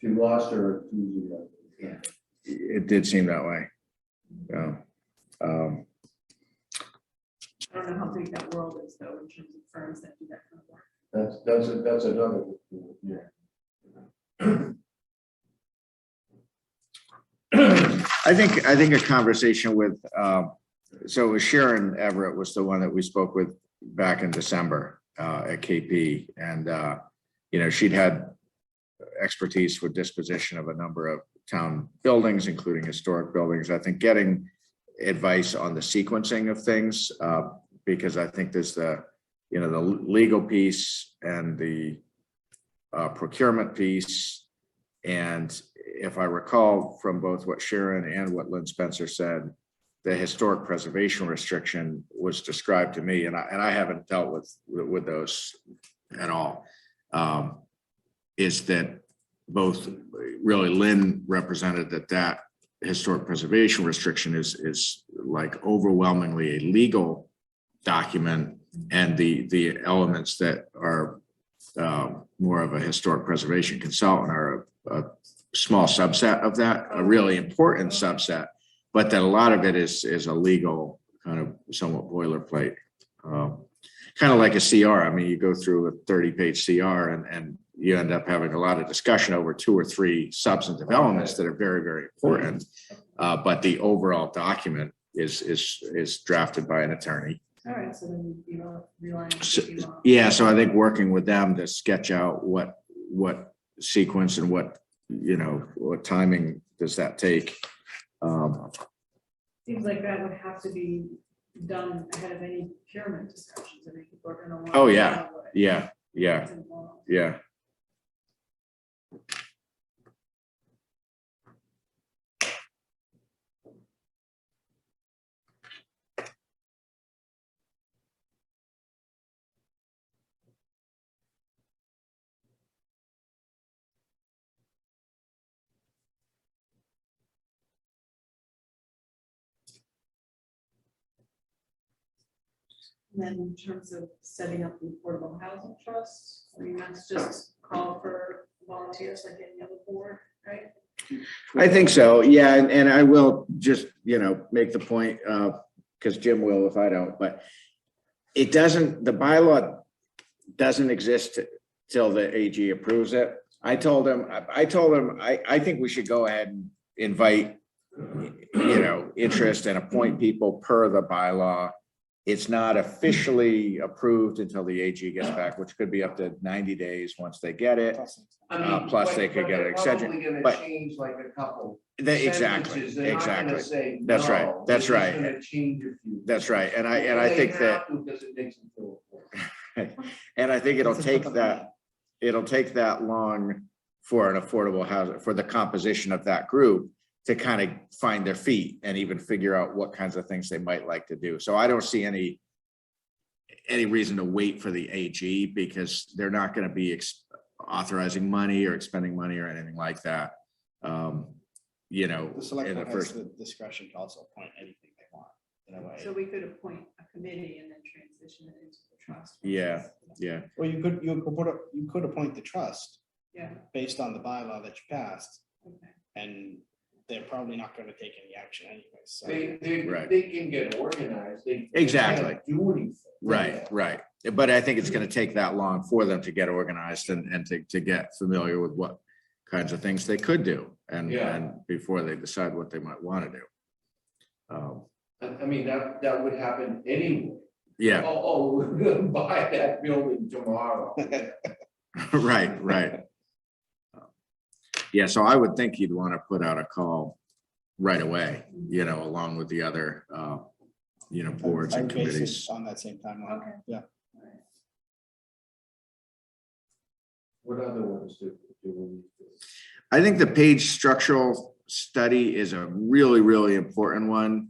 She lost her enthusiasm. Yeah. it did seem that way. Yeah. I don't know how big that world is though, in terms of firms that do that kind of work. That's another, yeah. I think a conversation with, so it was Sharon Everett was the one that we spoke with back in December at KP. And, she'd had expertise with disposition of a number of town buildings, including historic buildings. I think getting advice on the sequencing of things, because I think there's the legal piece and the procurement piece. And if I recall from both what Sharon and what Lynn Spencer said, the historic preservation restriction was described to me, and I haven't dealt with those at all, is that both really Lynn represented that historic preservation restriction is like overwhelmingly a legal document, and the elements that are more of a historic preservation consultant are a small subset of that, a really important subset, but that a lot of it is a legal kind of somewhat boilerplate, kind of like a CR. I mean, you go through a 30-page CR and you end up having a lot of discussion over 2 or 3 substantive elements that are very, very important. But the overall document is drafted by an attorney. All right, so then you'd be relying on. So, city law. yeah, so I think working with them to sketch out what sequence and what timing does that take? Seems like that would have to be done ahead of any procurement discussions. I mean, people are gonna want. Oh, to yeah. know what Yeah, is involved. yeah. And then in terms of setting up the affordable housing trust, I mean, that's just call for volunteers like any other board, right? I think so, yeah, and I will just, make the point, because Jim will if I don't, but the bylaw doesn't exist till the AG approves it. I told him, I think we should go ahead and invite, interest and appoint people per the bylaw. It's not officially approved until the AG gets back, which could be up to 90 days once they get it. Plus they could get an extension. Probably gonna but- change like a couple. Exactly, sentences. They're not gonna exactly. say That's right, no. that's They're right. just gonna change a few. That's right, and I They think that. have to because it makes them feel important. And I think it'll take that long for an affordable housing, for the composition of that group to kind of find their feet and even figure out what kinds of things they might like to do. So I don't see any reason to wait for the AG because they're not going to be authorizing money or expending money or anything like that. The select in the board has first, the discretion to also appoint anything they want in a way. So we could appoint a committee and then transition it into the trust. Yeah. yeah, Well, you could appoint the trust Yeah, based on the bylaw that you passed, okay. and they're probably not going to take any action anyway. So Right. They can get organized. They Exactly. can't do anything. right. But I think it's going to take that long for them to get organized and to get familiar with what kinds of things they could do and before they decide what they might want to do. I mean, that would happen anyway. Yeah, Oh, we're gonna buy that building tomorrow. right. Yeah, so I would think you'd want to put out a call right away, along with the other, boards I and would base it committees. on that same timeline. Okay. Yeah. What other ones do we need to? I think the page structural study is a really, really important one.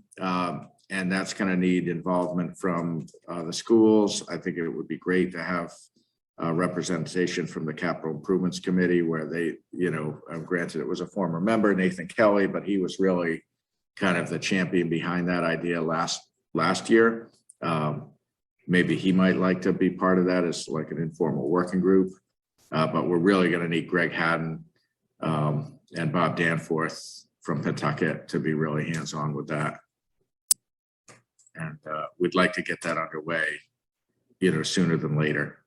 And that's going to need involvement from the schools. I think it would be great to have representation from the Capital Improvements Committee where they, granted it was a former member, Nathan Kelly, but he was really kind of the champion behind that idea last year. Maybe he might like to be part of that as like an informal working group. But we're really going to need Greg Haddon and Bob Danforth from Pentucket to be really hands-on with that. And we'd like to get that underway, sooner than later.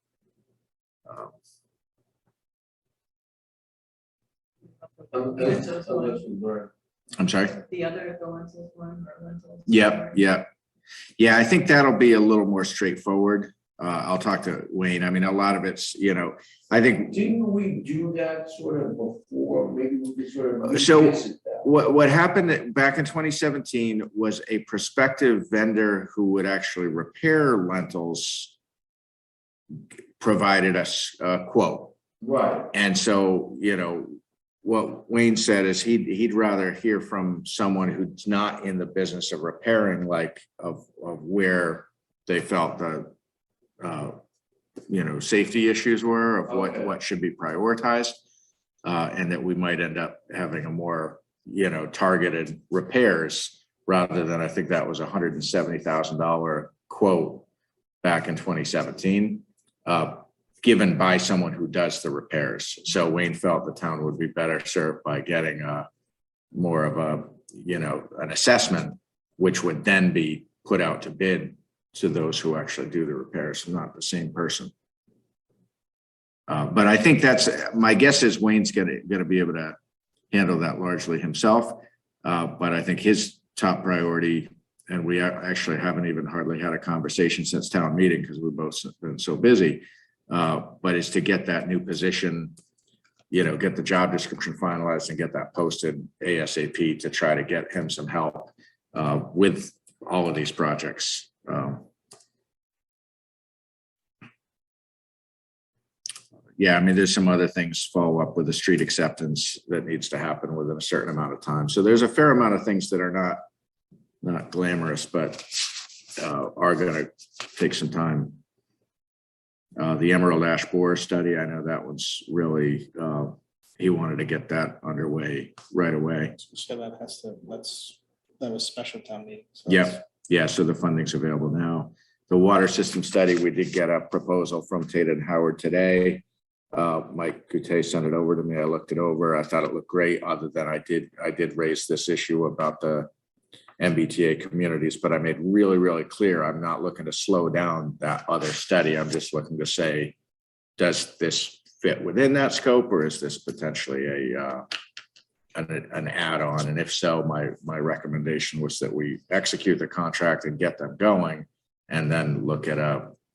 I'm sorry? The other, the lentils one or lentils. Yeah, I think that'll be a little more straightforward. I'll talk to Wayne. I mean, a lot of it's, I think. Didn't we do that sort of before? Maybe we could sort of. So revisit that. what happened back in 2017 was a prospective vendor who would actually repair lentils provided us a quote. Right. And so, what Wayne said is he'd rather hear from someone who's not in the business of repairing, like of where they felt the safety issues were of what should be prioritized, and that we might end up having a more targeted repairs rather than, I think that was $170,000 quote back in 2017. Given by someone who does the repairs. So Wayne felt the town would be better served by getting more of an assessment, which would then be put out to bid to those who actually do the repairs, not the same person. But I think my guess is Wayne's gonna be able to handle that largely himself. But I think his top priority, and we actually haven't even hardly had a conversation since town meeting because we've both been so busy, but is to get that new position, get the job description finalized and get that posted ASAP to try to get him some help with all of these projects. Yeah, I mean, there's some other things follow up with the street acceptance that needs to happen within a certain amount of time. So there's a fair amount of things that are not glamorous, but are going to take some time. The Emerald Ash Borer study, I know that one's really, he wanted to get that underway right away. So that was special town meeting. So Yeah, so the funding's available now. The water system study, we did get a proposal from Tate and Howard today. Mike Couttet sent it over to me. I looked it over. I thought it looked great, other than I did raise this issue about the MBTA communities, but I made really, really clear I'm not looking to slow down that other study. I'm just looking to say, does this fit within that scope, or is this potentially an add-on? And if so, my recommendation was that we execute the contract and get them going, and then look at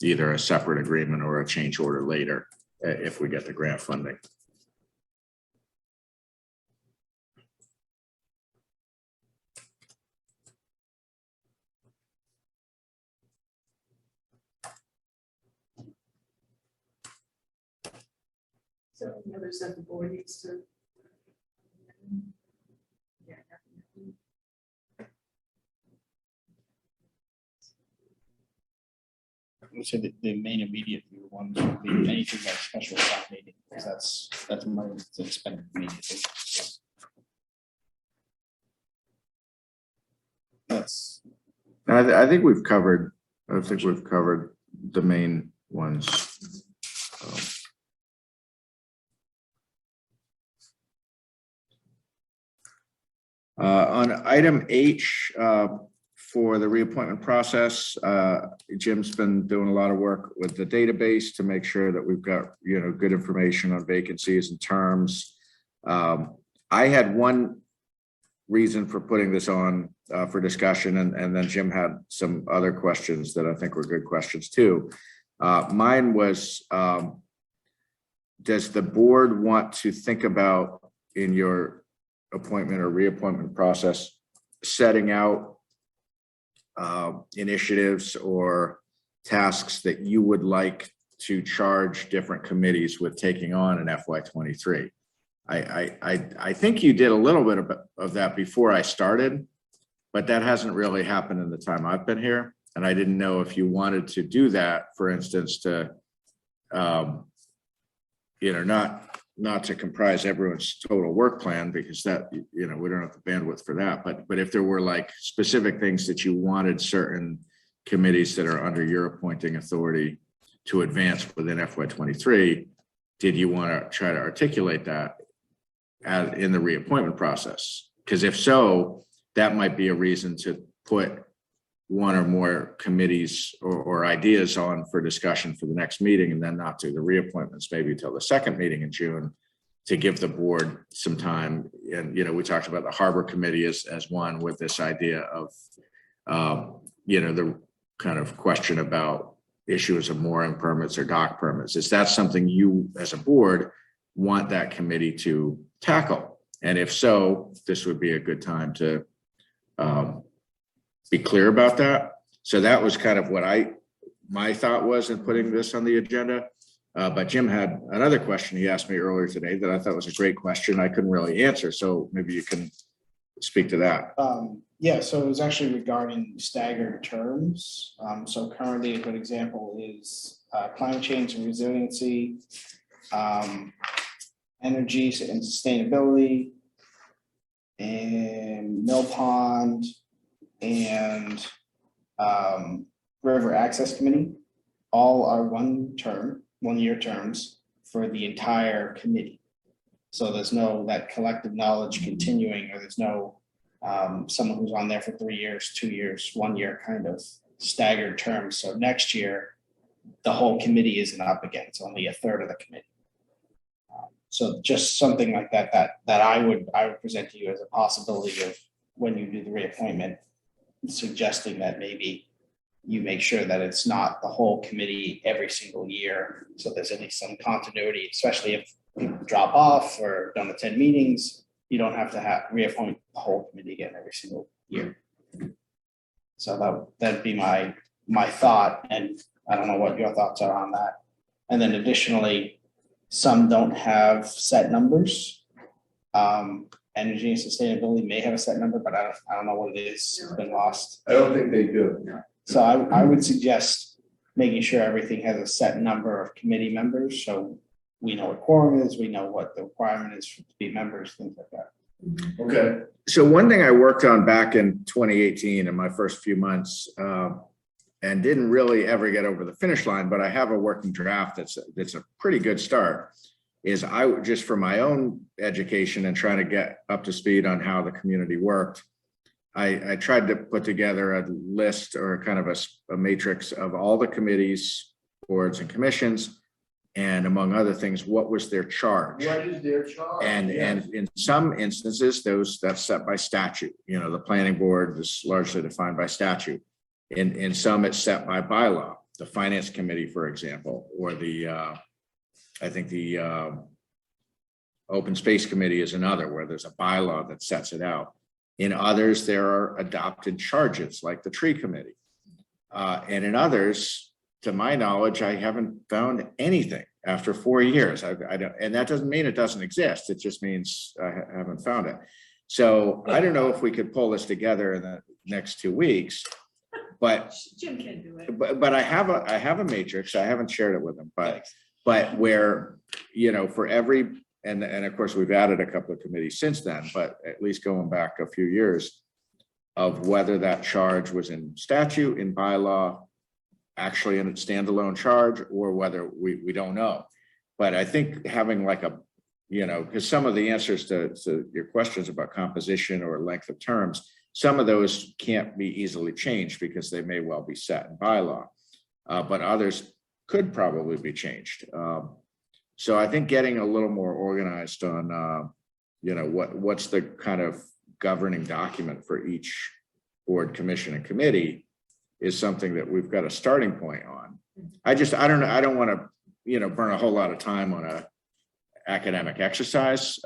either a separate agreement or a change order later if we get the grant funding. So the others that the board needs to. Yeah. I would say the main immediate ones would be anything like special town meeting, because that's money that's expended immediately. That's. I think we've covered. I think we've covered the main ones. On item H, for the reappointment process, Jim's been doing a lot of work with the database to make sure that we've got, good information on vacancies and terms. I had one reason for putting this on for discussion, and then Jim had some other questions that I think were good questions too. Mine was, does the board want to think about, in your appointment or reappointment process, setting out initiatives or tasks that you would like to charge different committees with taking on in FY23? I think you did a little bit of that before I started, but that hasn't really happened in the time I've been here. And I didn't know if you wanted to do that, for instance, to, not to comprise everyone's total work plan, because that, we don't have the bandwidth for that. But if there were like specific things that you wanted certain committees that are under your appointing authority to advance within FY23, did you want to try to articulate that in the reappointment process? Because if so, that might be a reason to put one or more committees or ideas on for discussion for the next meeting, and then not do the reappointments maybe till the second meeting in June, to give the board some time. And, we talked about the harbor committee as one, with this idea of, the kind of question about issues of mooring permits or dock permits. Is that something you as a board want that committee to tackle? And if so, this would be a good time to be clear about that. So that was kind of what my thought was in putting this on the agenda. But Jim had another question he asked me earlier today that I thought was a great question. I couldn't really answer. So maybe you can speak to that. Yeah, so it was actually regarding staggered terms. So currently a good example is climate change and resiliency, energy and sustainability, and Mill Pond, and River Access Committee. All are 1-year terms for the entire committee. So there's no that collective knowledge continuing, or there's no someone who's on there for 3 years, 2 years, 1 year kind of staggered terms. So next year, the whole committee isn't up again. It's only a third of the committee. So just something like that, that I would present to you as a possibility of when you do the reappointment, suggesting that maybe you make sure that it's not the whole committee every single year. So there's at least some continuity, especially if people drop off or don't attend meetings. You don't have to reappoint the whole committee again every single year. So that'd be my thought, and I don't know what your thoughts are on that. And then additionally, some don't have set numbers. Energy and sustainability may have a set number, but I don't know what it is. It's been lost. I don't think they do. So I would suggest making sure everything has a set number of committee members, so we know what quorum is, we know what the requirement is to be members, things like that. Okay. So one thing I worked on back in 2018 in my first few months, and didn't really ever get over the finish line, but I have a working draft that's a pretty good start, is I just for my own education and trying to get up to speed on how the community worked, I tried to put together a list or kind of a matrix of all the committees, boards and commissions, and among other things, what was their charge? What is their charge? And in some instances, that's set by statute. You know, the planning board is largely defined by statute. In some, it's set by bylaw. The finance committee, for example, or I think the open space committee is another where there's a bylaw that sets it out. In others, there are adopted charges like the tree committee. And in others, to my knowledge, I haven't found anything after 4 years. I don't, and that doesn't mean it doesn't exist. It just means I haven't found it. So I don't know if we could pull this together in the next 2 weeks, but Jim can do it. but I have a matrix. I haven't shared it with them, but where, you know, for every, and of course we've added a couple of committees since then, but at least going back a few years of whether that charge was in statute, in bylaw, actually in a standalone charge, or whether we don't know. But I think having like a, you know, because some of the answers to your questions about composition or length of terms, some of those can't be easily changed because they may well be set in bylaw, but others could probably be changed. So I think getting a little more organized on, you know, what's the kind of governing document for each board, commission, and committee is something that we've got a starting point on. I don't know. I don't want to, you know, burn a whole lot of time on a academic exercise.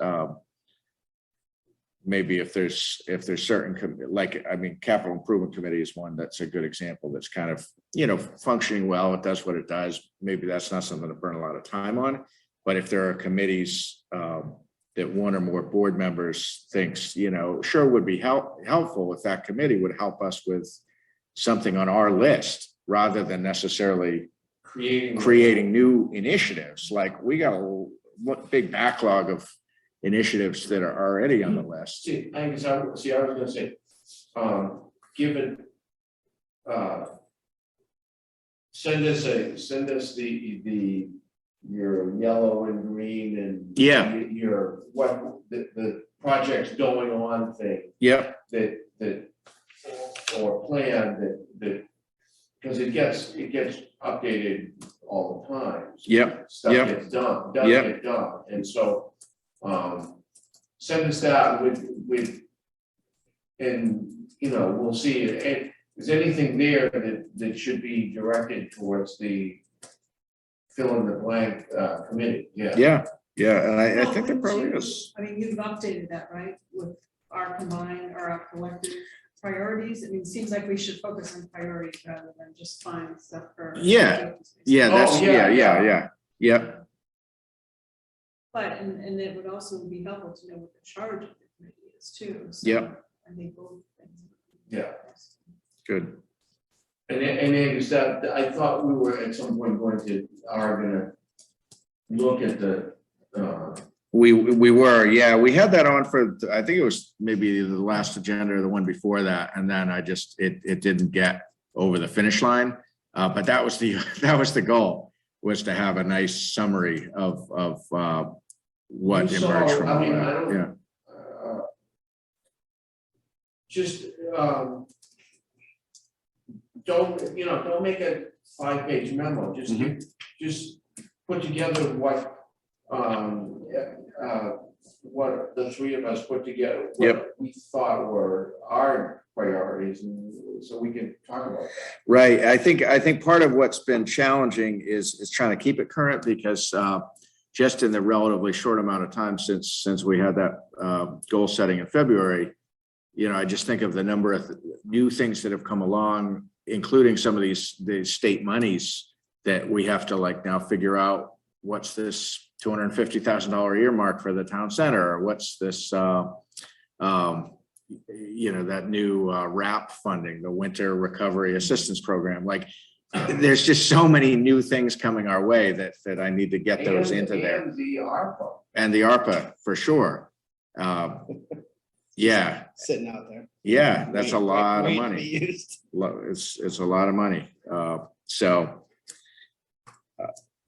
Maybe if there's certain, like, I mean, capital improvement committee is one that's a good example that's kind of, you know, functioning well. It does what it does. Maybe that's not something to burn a lot of time on. But if there are committees that one or more board members thinks, you know, sure would be helpful if that committee would help us with something on our list rather than necessarily creating new initiatives. Like we got a big backlog of initiatives that are already on the list. I was gonna say, given, send us your yellow and green and your what the projects going on thing. Yep. That or plan that because it gets updated all the time. So Yep. Stuff Yep. gets done, does get done, and so send us that with and you know we'll see if there's anything there that should be directed towards the fill in the blank committee. Yeah, and I think there probably is. I mean, you've updated that, right, with our combined or our collective priorities? I mean, it seems like we should focus on priorities rather than just find stuff for. Yeah, that's, yeah. But, and it would also be helpful to know what the charge of the committee is too. So Yep. I think both things. Yeah. Good. And is that, I thought we were at some point gonna look at the, We were, yeah, we had that on for, I think it was maybe the last agenda or the one before that. And then it didn't get over the finish line. But that was the goal, was to have a nice summary of what emerged from all that. Just, don't make a 5-page memo, just put together what, what the three of us put together, what we thought were our priorities, and so we can talk about that. Right. I think part of what's been challenging is trying to keep it current because just in the relatively short amount of time since we had that goal setting in February, you know, I just think of the number of new things that have come along, including some of the state monies that we have to like now figure out what's this $250,000 earmark for the town center, or what's this, you know, that new RAP funding, the Winter Recovery Assistance Program. Like, there's just so many new things coming our way that I need to get those into there. And the ARPA. And the ARPA, for sure. Yeah. Sitting out there. Yeah, that's a lot of Waiting to money. be used. It's a lot of money.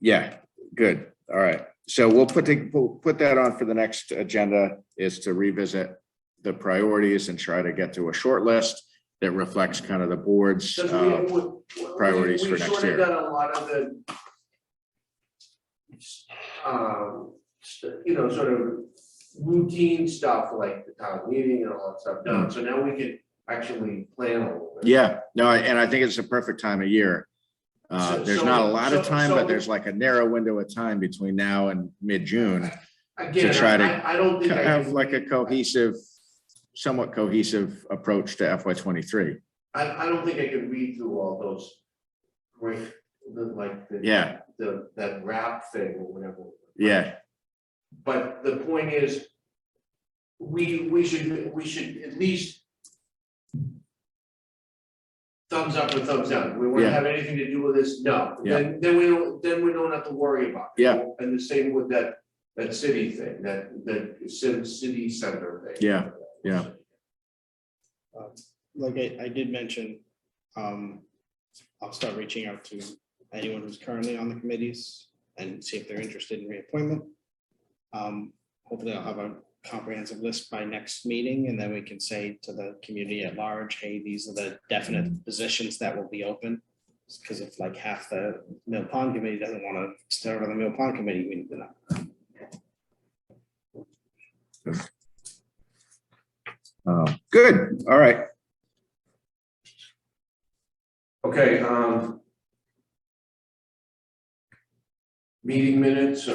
Yeah, good. All right. So we'll put that on for the next agenda, is to revisit the priorities and try to get to a short list that reflects kind of the board's priorities for next year. We've sort of done a lot of the, you know, sort of routine stuff like the town meeting and all that stuff done. So now we can actually plan a little bit. Yeah, no, and I think it's a perfect time of year. There's not a lot of time, but there's like a narrow window of time between now and mid-June Again, to try to I don't think I have can- like a somewhat cohesive approach to FY23. I don't think I could read through all those great, Yeah. that rap thing or whatever. Yeah, But the point is, we should at least thumbs up or thumbs down. We want to Yeah. have anything to do with this? No. Yeah. Then we don't have to worry about it. Yeah. And the same with that city thing, that city center thing. Yeah. Yeah. Like I did mention, I'll start reaching out to anyone who's currently on the committees and see if they're interested in reappointment. Hopefully I'll have a comprehensive list by next meeting, and then we can say to the community at large, hey, these are the definite positions that will be open. Because if like half the Mill Pond Committee doesn't want to start on the Mill Pond Committee, we need to know. Good. All right. Okay, meeting minutes, I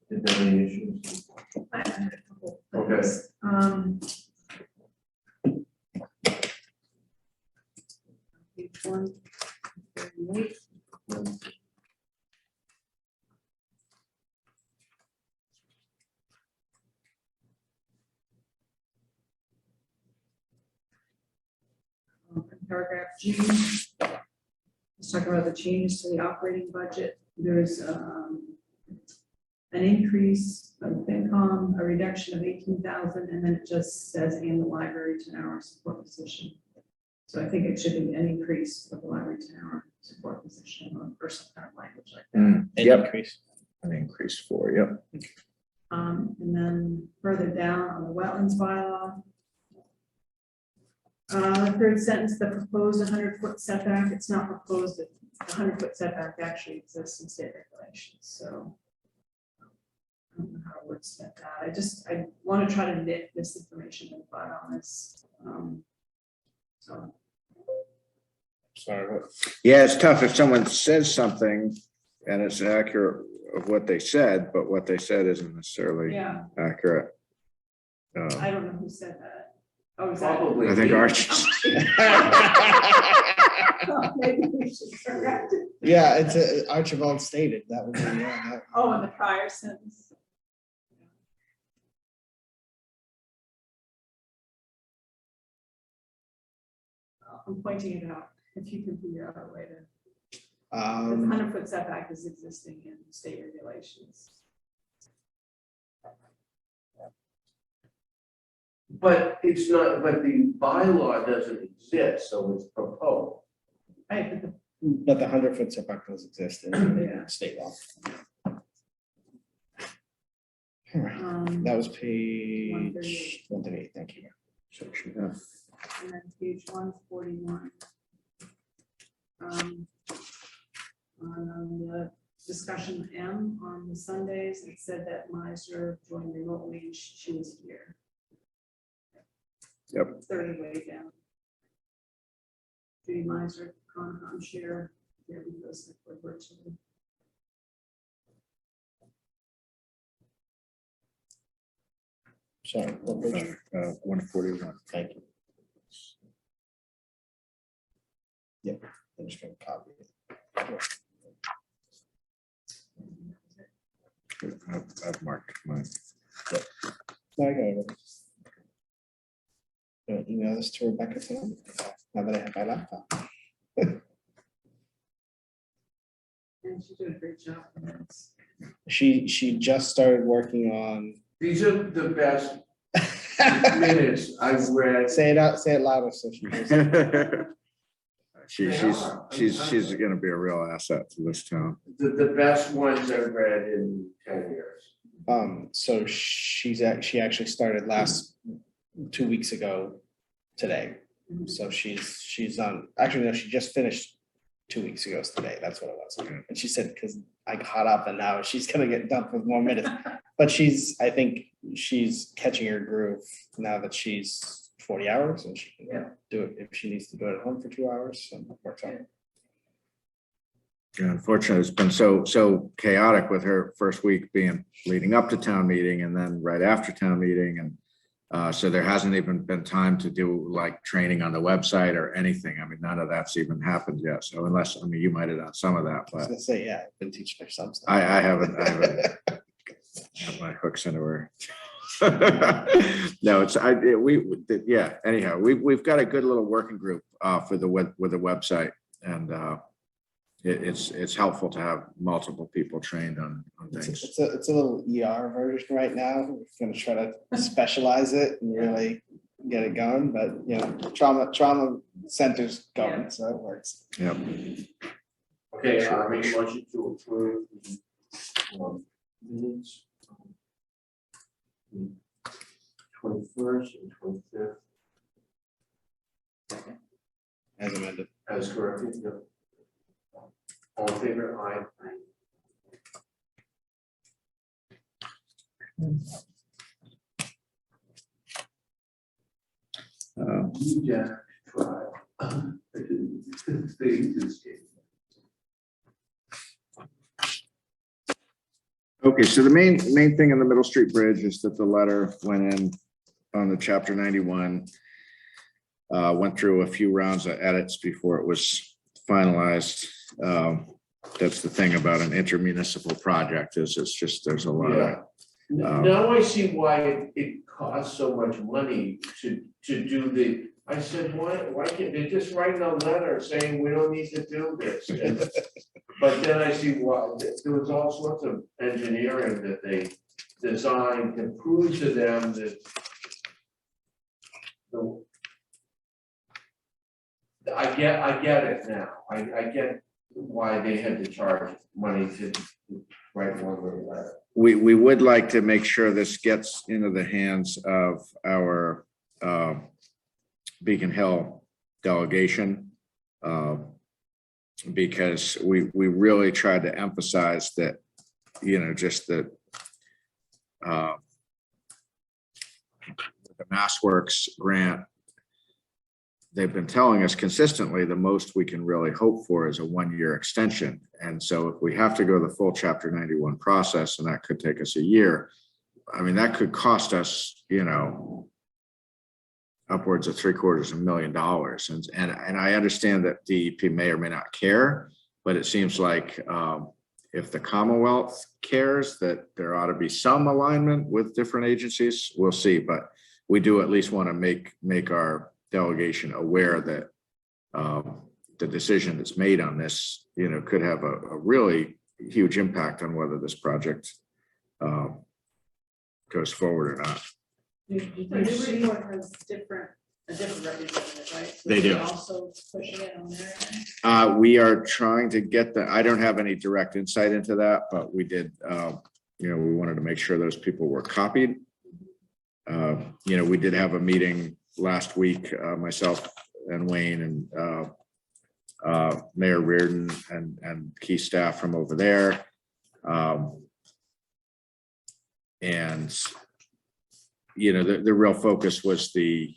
didn't have any issues. I had a couple Okay. things. Page 138. Paragraph G. Let's talk about the changes to the operating budget. There's an increase of FinCom, a reduction of 18,000, and then it just says and the library 10-hour support position. So I think it should be an increase of the library 10-hour support position or some kind of language like that. An increase. An increase for, yep. And then further down on the wetlands bylaw. The third sentence, the proposed 100-foot setback, it's not proposed, the 100-foot setback actually exists in state regulations, so. I don't know how to wordsmith that. I want to try to knit this information in the file on this. So. Sorry, what? Yeah, it's tough if someone says something and it's accurate of what they said, but what they said isn't necessarily Yeah, accurate. I don't know who said that. Oh, is that? Probably. I think Archie. Maybe we should correct it. Yeah, it's Archibald stated that would be, yeah, Oh, in the prior sentence. I'm pointing it out, if you can figure out a way to, the 100-foot setback is existing in state regulations. But it's not, but the bylaw doesn't exist, so it's proposed. Right, but the 100-foot setback does exist in Yeah. state law. All right, but, that was page 138. 138, thank you. Section F. And then page 141. On the discussion M on the Sundays, it said that Miser joined remotely and she was here. Yep. Third way down. Judy Miser, Concom share, here we go, so we're virtually. Sorry, what page? 141. Thank you. Yep, I'm just gonna copy it. I've marked mine. No, I got it. Gonna email this to Rebecca tonight, now that I have my laptop. And she did a great job. She just started working on. These are the best minutes I've read. Say it out, say it louder so she knows. She's gonna be a real asset to this town. The best ones I've read in 10 years. So she actually started 2 weeks ago today. So she's on, actually, no, she just finished 2 weeks ago today. That's what it was. And she said, because I caught up and now she's gonna get dumped with more minutes. But I think she's catching her groove now that she's 40 hours and she can do it if she needs to do it at home for 2 hours and it works out. Yeah, unfortunately, it's been so chaotic with her first week leading up to town meeting and then right after town meeting. And so there hasn't even been time to do like training on the website or anything. I mean, none of that's even happened yet. So unless, I mean, you might have done some of that, I was but gonna say, yeah, I've been teaching her some stuff. I haven't got my hooks into her. No, anyhow, we've got a good little working group with the website, and it's helpful to have multiple people trained on things. It's a little ER version right now. We're gonna try to specialize it and really get it going, but you know, trauma center's going, so it works. Yep. Okay, I make a motion to approve the minutes. 21st and 25th. As amended. As corrected, yep. All in favor, aye. Yeah, try. Okay, so the main thing in the Middle Street Bridge is that the letter went in on the chapter 91. Went through a few rounds of edits before it was finalized. That's the thing about an intermunicipal project is it's just, there's a lot of. Now I see why it costs so much money to do the, I said, why can't they just write a letter saying we don't need to do this? But then I see why, there was all sorts of engineering that they designed to prove to them that I get it now. I get why they had to charge money to write one little letter. We would like to make sure this gets into the hands of our Beacon Hill delegation. Because we really tried to emphasize that, you know, just that the MassWorks grant, they've been telling us consistently the most we can really hope for is a 1-year extension. And so if we have to go the full chapter 91 process, and that could take us a year, I mean, that could cost us, you know, upwards of $750,000. And I understand that DEP may or may not care, but it seems like if the Commonwealth cares, that there ought to be some alignment with different agencies. We'll see, but we do at least want to make our delegation aware that the decision that's made on this, you know, could have a really huge impact on whether this project goes forward or not. The report has a different representative, right? So They do. they're also pushing it on their end. We are trying to get I don't have any direct insight into that, but we did, you know, we wanted to make sure those people were copied. You know, we did have a meeting last week, myself and Wayne and Mayor Reardon and key staff from over there. And, you know, the real focus was the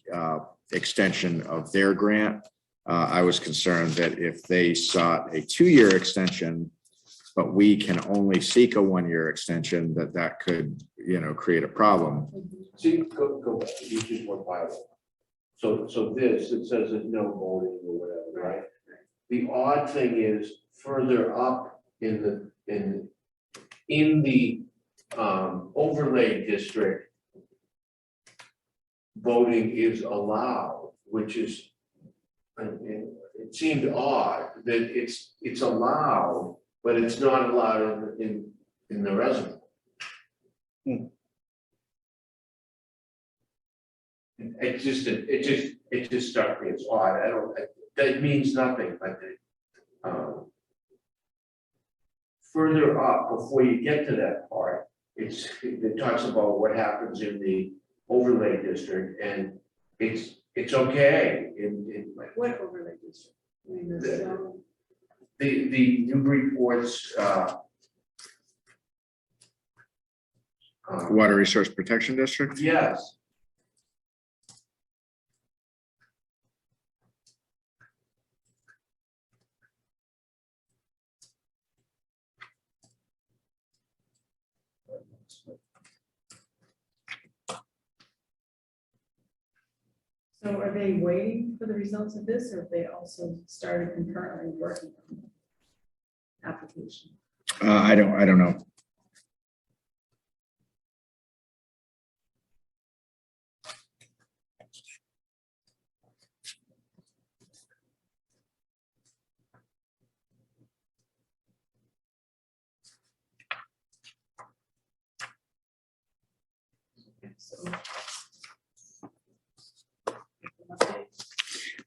extension of their grant. I was concerned that if they sought a 2-year extension, but we can only seek a 1-year extension, that could, you know, create a problem. See, go back, you just went by it. So this, it says that no voting or whatever, right? The odd thing is further up in the overlay district, voting is allowed, which is, and it seemed odd that it's allowed, but it's not allowed in the reservoir. It just struck me as odd. That means nothing, but further up, before you get to that part, it talks about what happens in the overlay district, and it's okay in like What overlay district? I mean, there's, the Newbury Ports Water Resource Protection District? yes. So are they waiting for the results of this, or have they also started concurrently working on the application? I don't know. So.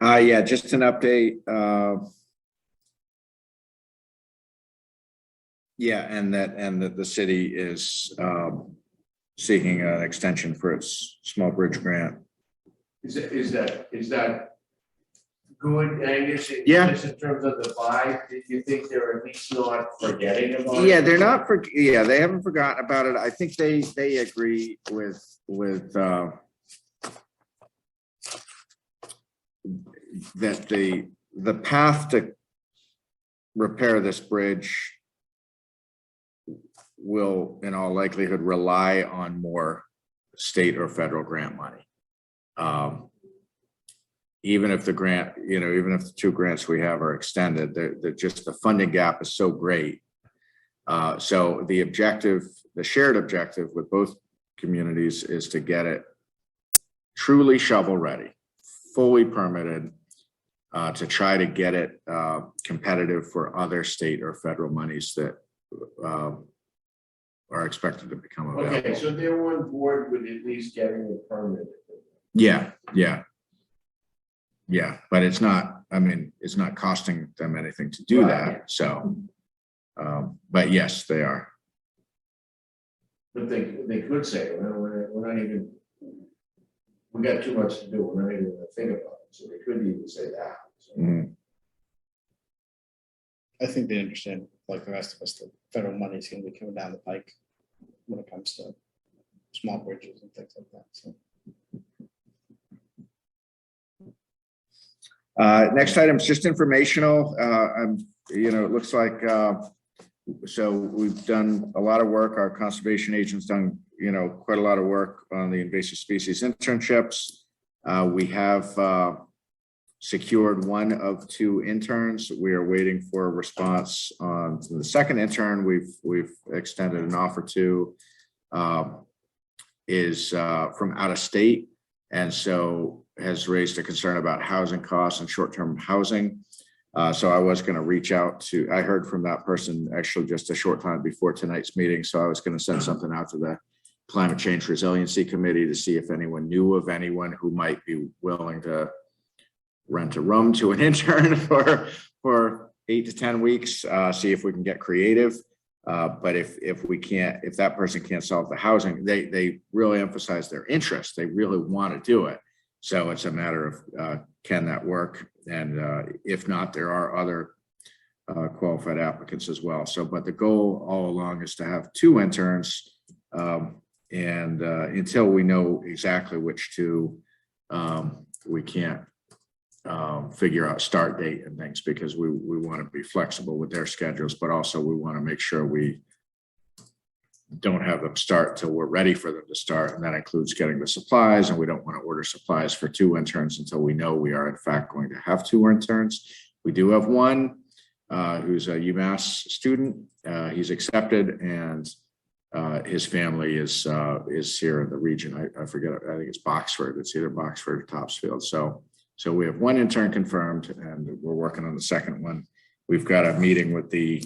Yeah, just an update. Yeah, and that the city is seeking an extension for its small bridge grant. Is that good, Angus? Yeah. Just in terms of the vibe, did you think they're at least not forgetting about it? Yeah, they're not they haven't forgotten about it. I think they agree with that the path to repair this bridge will in all likelihood rely on more state or federal grant money. Even if the grant, you know, even if the 2 grants we have are extended, they're just the funding gap is so great. So the objective, the shared objective with both communities is to get it truly shovel ready, fully permitted, to try to get it competitive for other state or federal monies that are expected to become available. Okay, so they're on board with at least getting it permitted. Yeah, but it's not, I mean, it's not costing them anything to do that. So, but yes, they are. But they could say, well, we're not even, we got too much to do, we're not even gonna think about it. So they could even say that. So. Mhm. I think they understand, like the rest of us, that federal money is going to be coming down the pike when it comes to small bridges and things like that. So. Next item is just informational. You know, it looks like, so we've done a lot of work. Our conservation agent's done, you know, quite a lot of work on the invasive species internships. We have secured 1 of 2 interns. We are waiting for a response on the second intern. We've extended an offer to, is from out of state, and so has raised a concern about housing costs and short-term housing. So I was going to reach out to, I heard from that person actually just a short time before tonight's meeting. So I was going to send something out to the Climate Change Resiliency Committee to see if anyone knew of anyone who might be willing to rent a room to an intern for 8 to 10 weeks, see if we can get creative. But if we can't, if that person can't solve the housing, they really emphasize their interest. They really want to do it. So it's a matter of, can that work? And if not, there are other qualified applicants as well. So, but the goal all along is to have 2 interns. And until we know exactly which 2, we can't figure out start date and things, because we want to be flexible with their schedules, but also we want to make sure we don't have them start till we're ready for them to start. And that includes getting the supplies, and we don't want to order supplies for 2 interns until we know we are in fact going to have 2 interns. We do have one who's a UMass student. He's accepted, and his family is here in the region. I forget, I think it's Boxford. It's either Boxford or Topsfield. So we have 1 intern confirmed, and we're working on the second one. We've got a meeting with the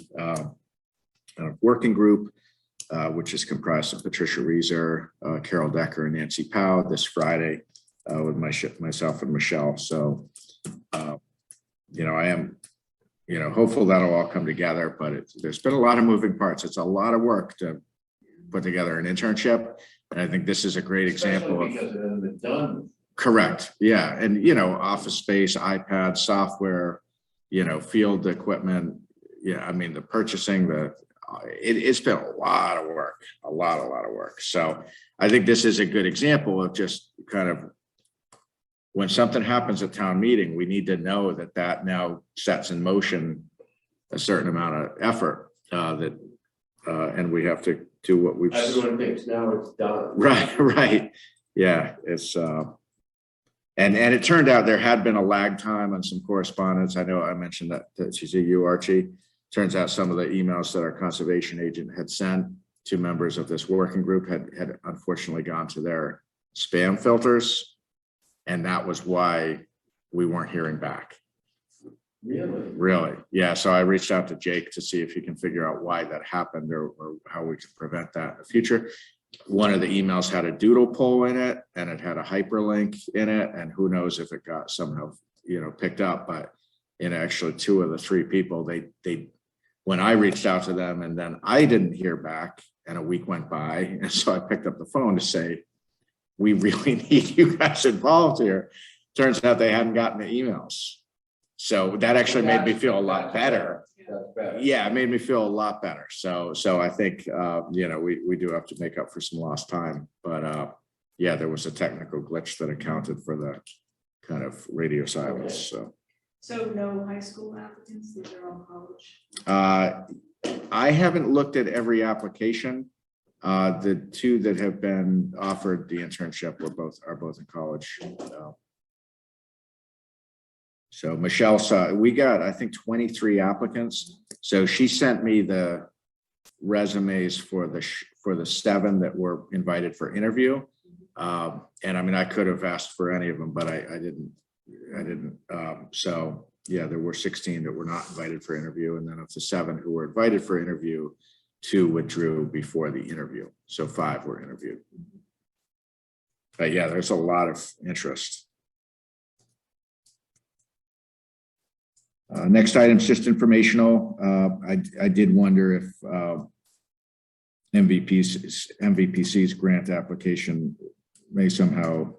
working group, which is comprised of Patricia Reeser, Carol Decker, and Nancy Powell this Friday with myself and Michelle. So, I am, hopeful that'll all come together, but there's been a lot of moving parts. It's a lot of work to put together an internship. And I think this is a great example of. Because it hasn't been done. Correct. Yeah. And, office space, iPads, software, field equipment. Yeah. I mean, the purchasing, it's been a lot of work, a lot of work. So I think this is a good example of just kind of when something happens at town meeting, we need to know that now sets in motion a certain amount of effort and we have to do what we've. Everyone thinks now it's done. Right. Yeah. It's, and it turned out there had been a lag time on some correspondence. I know I mentioned that she's you, Archie. Turns out some of the emails that our conservation agent had sent to members of this working group had unfortunately gone to their spam filters. And that was why we weren't hearing back. Really? Yeah. So I reached out to Jake to see if he can figure out why that happened or how we can prevent that in the future. One of the emails had a doodle poll in it, and it had a hyperlink in it, and who knows if it got somehow, picked up. But actually 2 of the 3 people, they when I reached out to them, and then I didn't hear back, and a week went by, and so I picked up the phone to say, we really need you guys involved here. Turns out they hadn't gotten the emails. So that actually made me feel a lot better. Yeah, it made me feel a lot better. So I think, we do have to make up for some lost time. But yeah, there was a technical glitch that accounted for the kind of radio silence. So no high school applicants, these are all college? I haven't looked at every application. The 2 that have been offered the internship are both in college. So Michelle we got, I think, 23 applicants. So she sent me the resumes for the 7 that were invited for interview. And I mean, I could have asked for any of them, but I didn't. So yeah, there were 16 that were not invited for interview. And then of the 7 who were invited for interview, 2 withdrew before the interview. So 5 were interviewed. But yeah, there's a lot of interest. Next item is just informational. I did wonder if MVPC's grant application may somehow,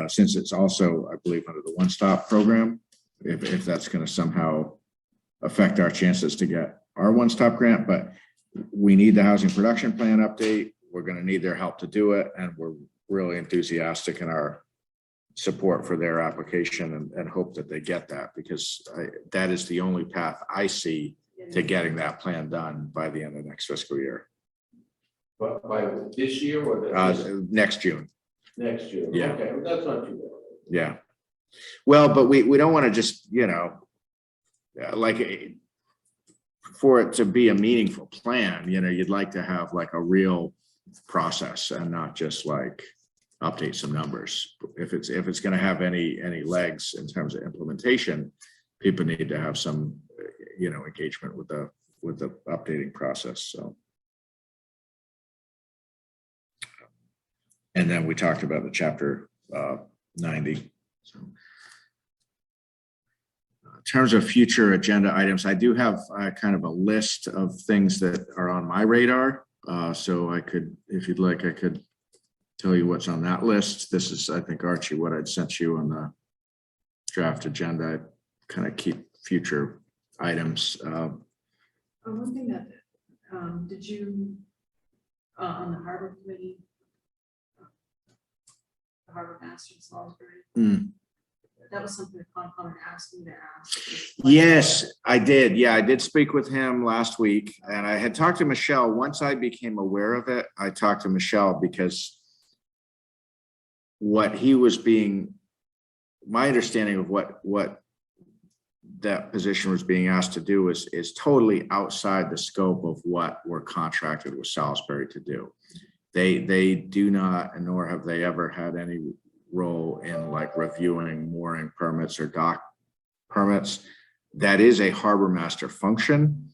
since it's also, I believe, under the one-stop program, if that's going to somehow affect our chances to get our one-stop grant. But we need the housing production plan update. We're going to need their help to do it, and we're really enthusiastic in our support for their application and hope that they get that, because that is the only path I see to getting that plan done by the end of next fiscal year. But by this year or next June. Next year? Yeah. Okay, well, that's not too bad. Yeah. Well, but we don't want to just, for it to be a meaningful plan, you'd like to have like a real process and not just like update some numbers. If it's going to have any legs in terms of implementation, people need to have some, engagement with the updating process. So, and then we talked about the chapter 90. So, in terms of future agenda items, I do have kind of a list of things that are on my radar. So I could, if you'd like, I could tell you what's on that list. This is, I think, Archie, what I'd sent you on the draft agenda. I kind of keep future items. One thing that, did you, on the harbor committee, the harbor master in Salisbury, that was something that Concom had asked me to ask. Yes, I did. Yeah, I did speak with him last week, and I had talked to Michelle. Once I became aware of it, I talked to Michelle because what he was being, my understanding of what that position was being asked to do is totally outside the scope of what we're contracted with Salisbury to do. They do not, nor have they ever had any role in like reviewing mooring permits or dock permits. That is a harbor master function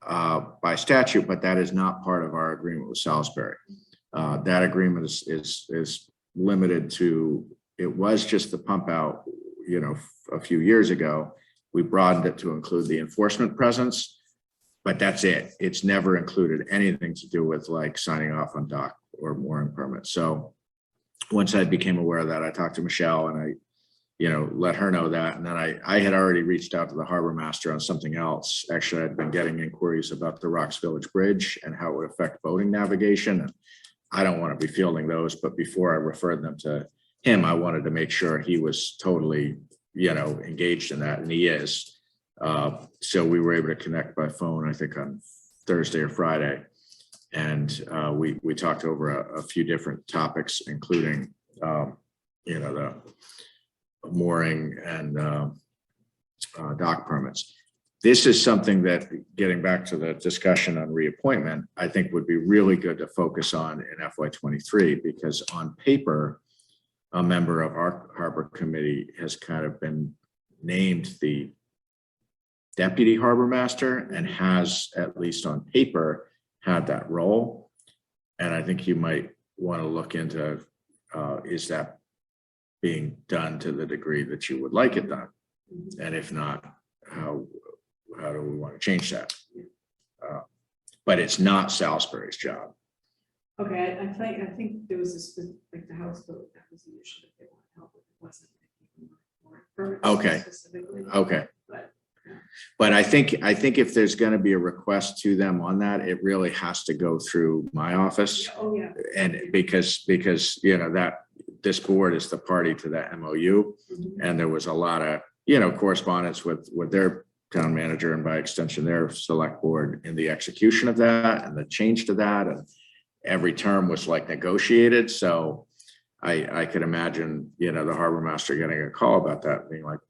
by statute, but that is not part of our agreement with Salisbury. That agreement is limited to, it was just the pump out, you know, a few years ago. We broadened it to include the enforcement presence, but that's it. It's never included anything to do with like signing off on dock or mooring permits. So once I became aware of that, I talked to Michelle and I, you know, let her know that. And then I had already reached out to the harbor master on something else. Actually, I'd been getting inquiries about the Rocks Village Bridge and how it would affect boating navigation. And I don't want to be fielding those, but before I referred them to him, I wanted to make sure he was totally, you know, engaged in that, and he is. So we were able to connect by phone, I think on Thursday or Friday. And we talked over a few different topics, including, you know, the mooring and dock permits. This is something that, getting back to the discussion on reappointment, I think would be really good to focus on in FY23, because on paper, a member of our harbor committee has kind of been named the deputy harbor master and has, at least on paper, had that role. And I think you might want to look into, is that being done to the degree that you would like it done? And if not, how do we want to change that? But it's not Salisbury's job. Okay, I think there was this, like the houseboat, that was the issue that they wanted help with. It wasn't more permits Okay. specifically. Okay. But But I think if there's going to be a request to them on that, it really has to go through my office. oh yeah. And because, you know, that this board is the party to that MOU. And there was a lot of, you know, correspondence with their town manager and by extension, their select board in the execution of that and the change to that. And every term was like negotiated. So I could imagine, you know, the harbor master getting a call about that, being like,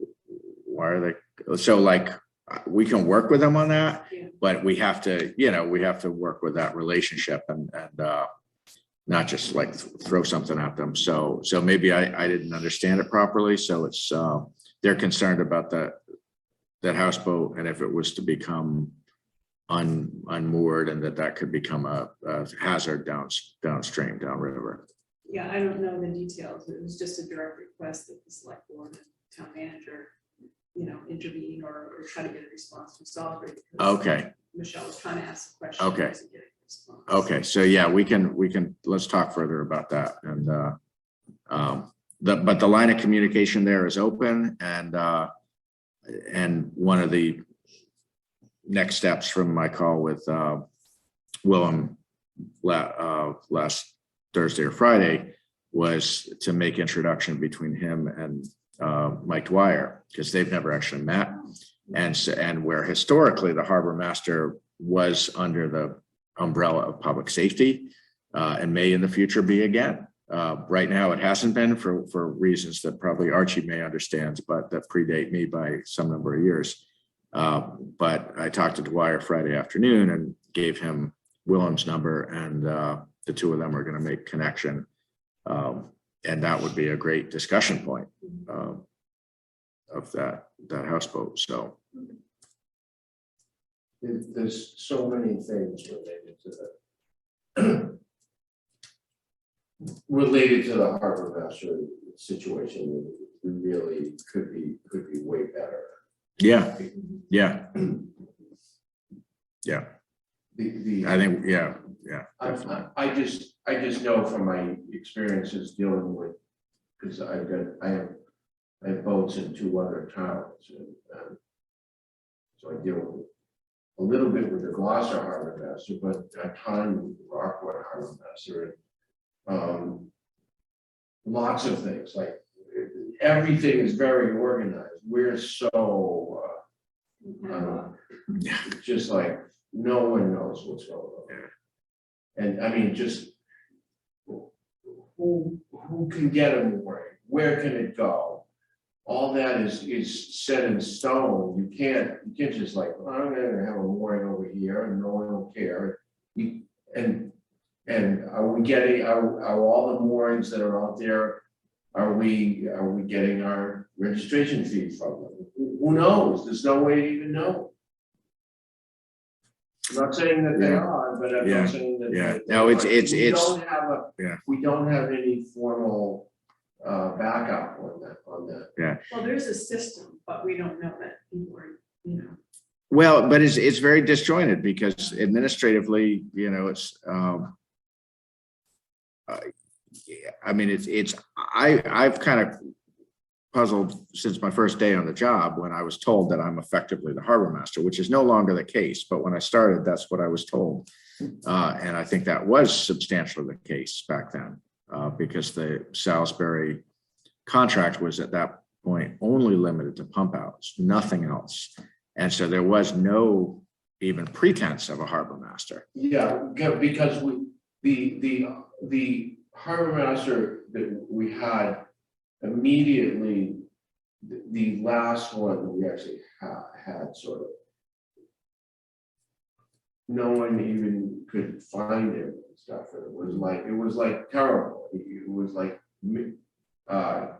why are they? So like, we can work with them on that, but we have to, you know, we have to work with that relationship and not just like throw something at them. So maybe I didn't understand it properly. So it's, they're concerned about that houseboat. And if it was to become unmoored and that could become a hazard downstream, downriver. Yeah, I don't know the details. It was just a direct request that the select board and town manager, you know, intervene or try to get a response from Salisbury. Okay. Michelle was trying to ask the question. Okay. wasn't getting a response. Okay. So yeah, we can, let's talk further about that. And but the line of communication there is open, and one of the next steps from my call with Willem last Thursday or Friday was to make introduction between him and Mike Dwyer, because they've never actually met. And where historically the harbor master was under the umbrella of public safety and may in the future be again. Right now it hasn't been for reasons that probably Archie may understand, but that predate me by some number of years. But I talked to Dwyer Friday afternoon and gave him Willem's number, and the two of them are going to make connection. And that would be a great discussion point of that houseboat. So there's so many things related to the harbor master situation. We really could be way better. yeah. I think, yeah. I just know from my experiences dealing with, because I have boats in two other towns, and So I deal with a little bit with the Gloucester Harbor Master, but a ton with the Rockport Harbor Master. Lots of things, like everything is very organized. We're so, just like, no one knows what's going on. And I mean, just who can get a mooring? Where can it go? All that is set in stone. You can't just like, well, I'm gonna have a mooring over here and no one will care. And are we getting, are all the moorings that are out there, are we getting our registration fees from them? Who knows? There's no way to even know. I'm not saying that they are, but I'm not saying that. Yeah. that No, they it's are. We don't have any formal backup on that. Well, there's a system, but we don't know that people are, Well, but it's very disjointed because administratively, it's, I mean, I've kind of puzzled since my first day on the job when I was told that I'm effectively the harbor master, which is no longer the case. But when I started, that's what I was told. And I think that was substantially the case back then because the Salisbury contract was at that point only limited to pump outs, nothing else. And so there was no even pretense of a harbor master. Yeah, because the harbor master that we had immediately, the last one that we actually had sort of, no one even could find him and stuff. It was like terrible. It was like no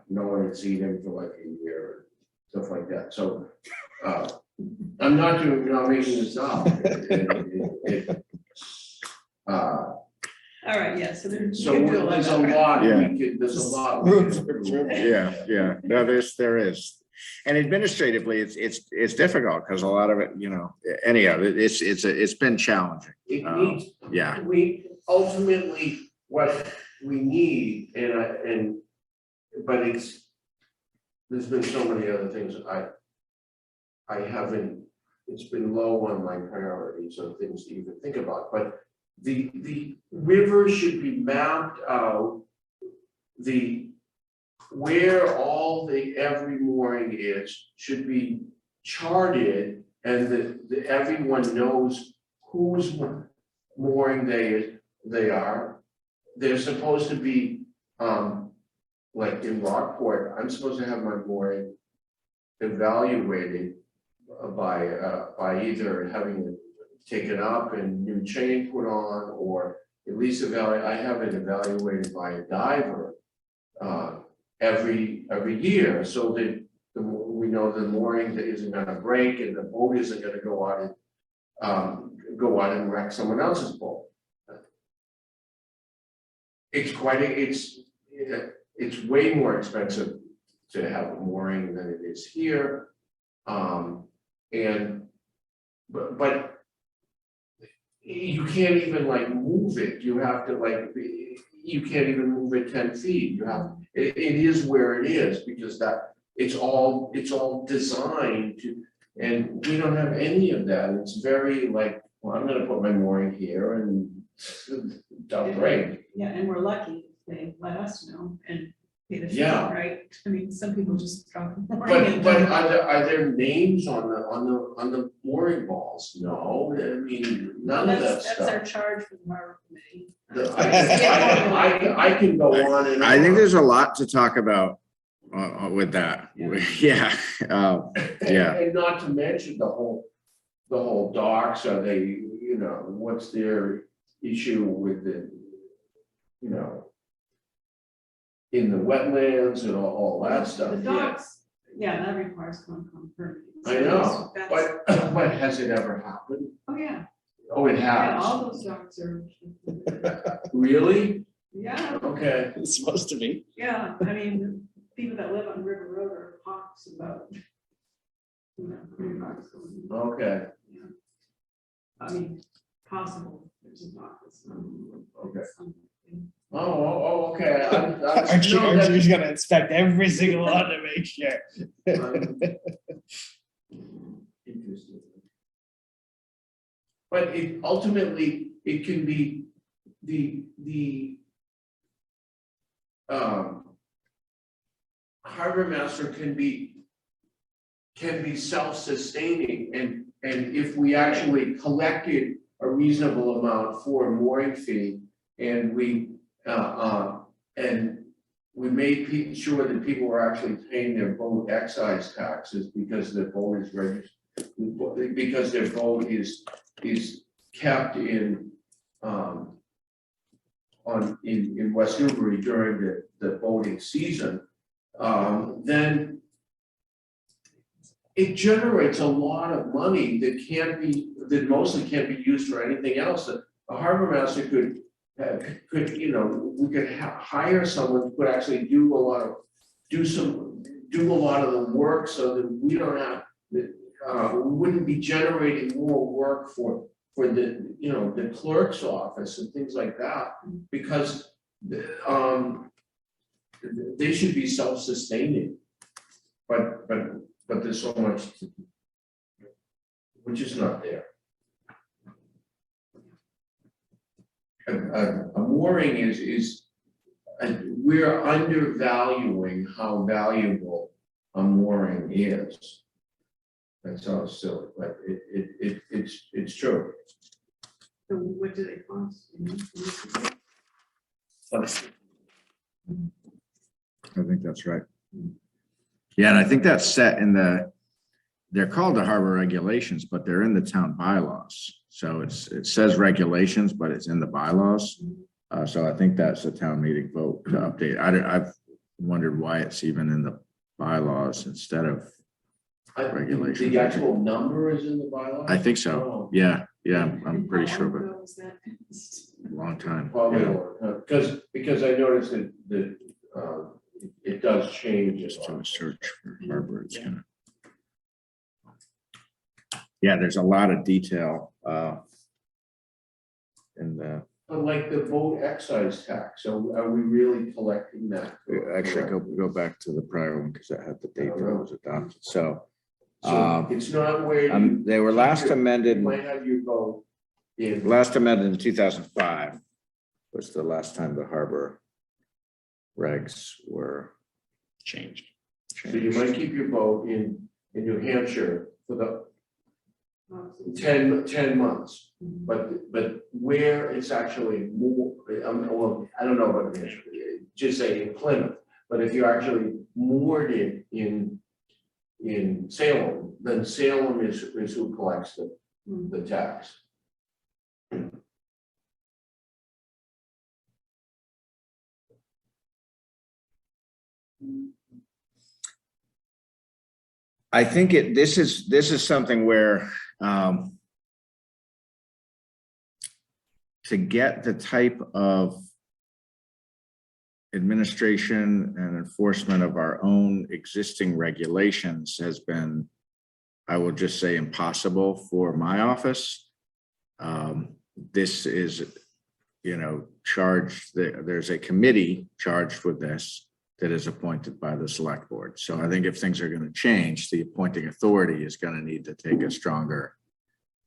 one had seen him for like a year, stuff like that. So I'm not making this up. all right, yeah, so there's. So there's a lot. Yeah. There's a lot. Yeah. No, there is. And administratively, it's difficult because a lot of it, anyhow, it's been challenging. It needs. Yeah. We ultimately what we need, but there's been so many other things I haven't. It's been low on my priorities of things to even think about, but. The river should be mapped out, where every mooring is should be charted, and everyone knows whose mooring they are. They're supposed to be, like in Rockport, I'm supposed to have my mooring evaluated by either having it taken up and new chain put on, or at least I have it evaluated by a diver every year, so that we know the mooring that isn't going to break and the boat isn't going to go out and wreck someone else's boat. It's way more expensive to have a mooring than it is here, but you can't even like move it. You have to you can't even move it 10 feet. It is where it is because it's all designed to, and we don't have any of that. It's very like, well, I'm gonna put my mooring here and don't break. Yeah, and we're lucky they let us know and pay the fee, Yeah. right? I mean, some people just drop the But mooring. are there names on the mooring balls? No, I mean, none of that That's our stuff. charge for the harbor committee. I can go on and on. I think there's a lot to talk about with that. Yeah. And not to mention the whole docks, are they, what's their issue with the, in the wetlands and all that stuff. The docks, yeah, that requires Concom permit. I know, That's- but has it ever happened? Oh, yeah, Oh, it yeah, has. all those docks are. Really? Yeah, Okay. It's supposed to be. yeah, I mean, people that live on River Road are hawks about. Putting docks going in. Okay. Yeah. I mean, possible, there's a dock that's not. Okay. Oh, okay. Archie's gonna inspect every single one to make sure. Interesting. But it ultimately, it can be the harbor master can be self-sustaining, and if we actually collected a reasonable amount for a mooring fee, and we made sure that people were actually paying their boat excise taxes because their boat is registered, because their boat is kept in in West Newbury during the boating season, then it generates a lot of money that mostly can't be used for anything else. A harbor master could, we could hire someone who could actually do a lot of the work, so that we don't have, we wouldn't be generating more work for the, the clerk's office and things like that, because they should be self-sustaining. But there's so much which is not there. A mooring is we're undervaluing how valuable a mooring is. That sounds silly, but it's true. So what do they cost? I think that's right. Yeah, and I think that's set in they're called the harbor regulations, but they're in the town bylaws. So it says regulations, but it's in the bylaws. So I think that's a town meeting vote to update. I've wondered why it's even in the bylaws instead of regulations. The actual number is in the bylaws? I think so. Oh. Yeah, I'm pretty sure, but How was that? a long time. Probably, Yeah. because I noticed that it does change. Just do a search for harbor, it's gonna. Yeah, there's a lot of detail in the. Like the boat excise tax, so are we really collecting that? Actually, go back to the prior one because that had the date that it was adopted. So So it's not where you. they were last amended. You might have your boat in. Last amended in 2005 was the last time the harbor regs were Changed. So you might keep your boat in New Hampshire for the 10 months, but where it's actually more, well, I don't know what it is, just say in Plymouth, but if you're actually moored in Salem, then Salem is who collects the tax. I think this is something where to get the type of administration and enforcement of our own existing regulations has been, I will just say, impossible for my office. This is, charged, there's a committee charged with this that is appointed by the select board. So I think if things are going to change, the appointing authority is going to need to take a stronger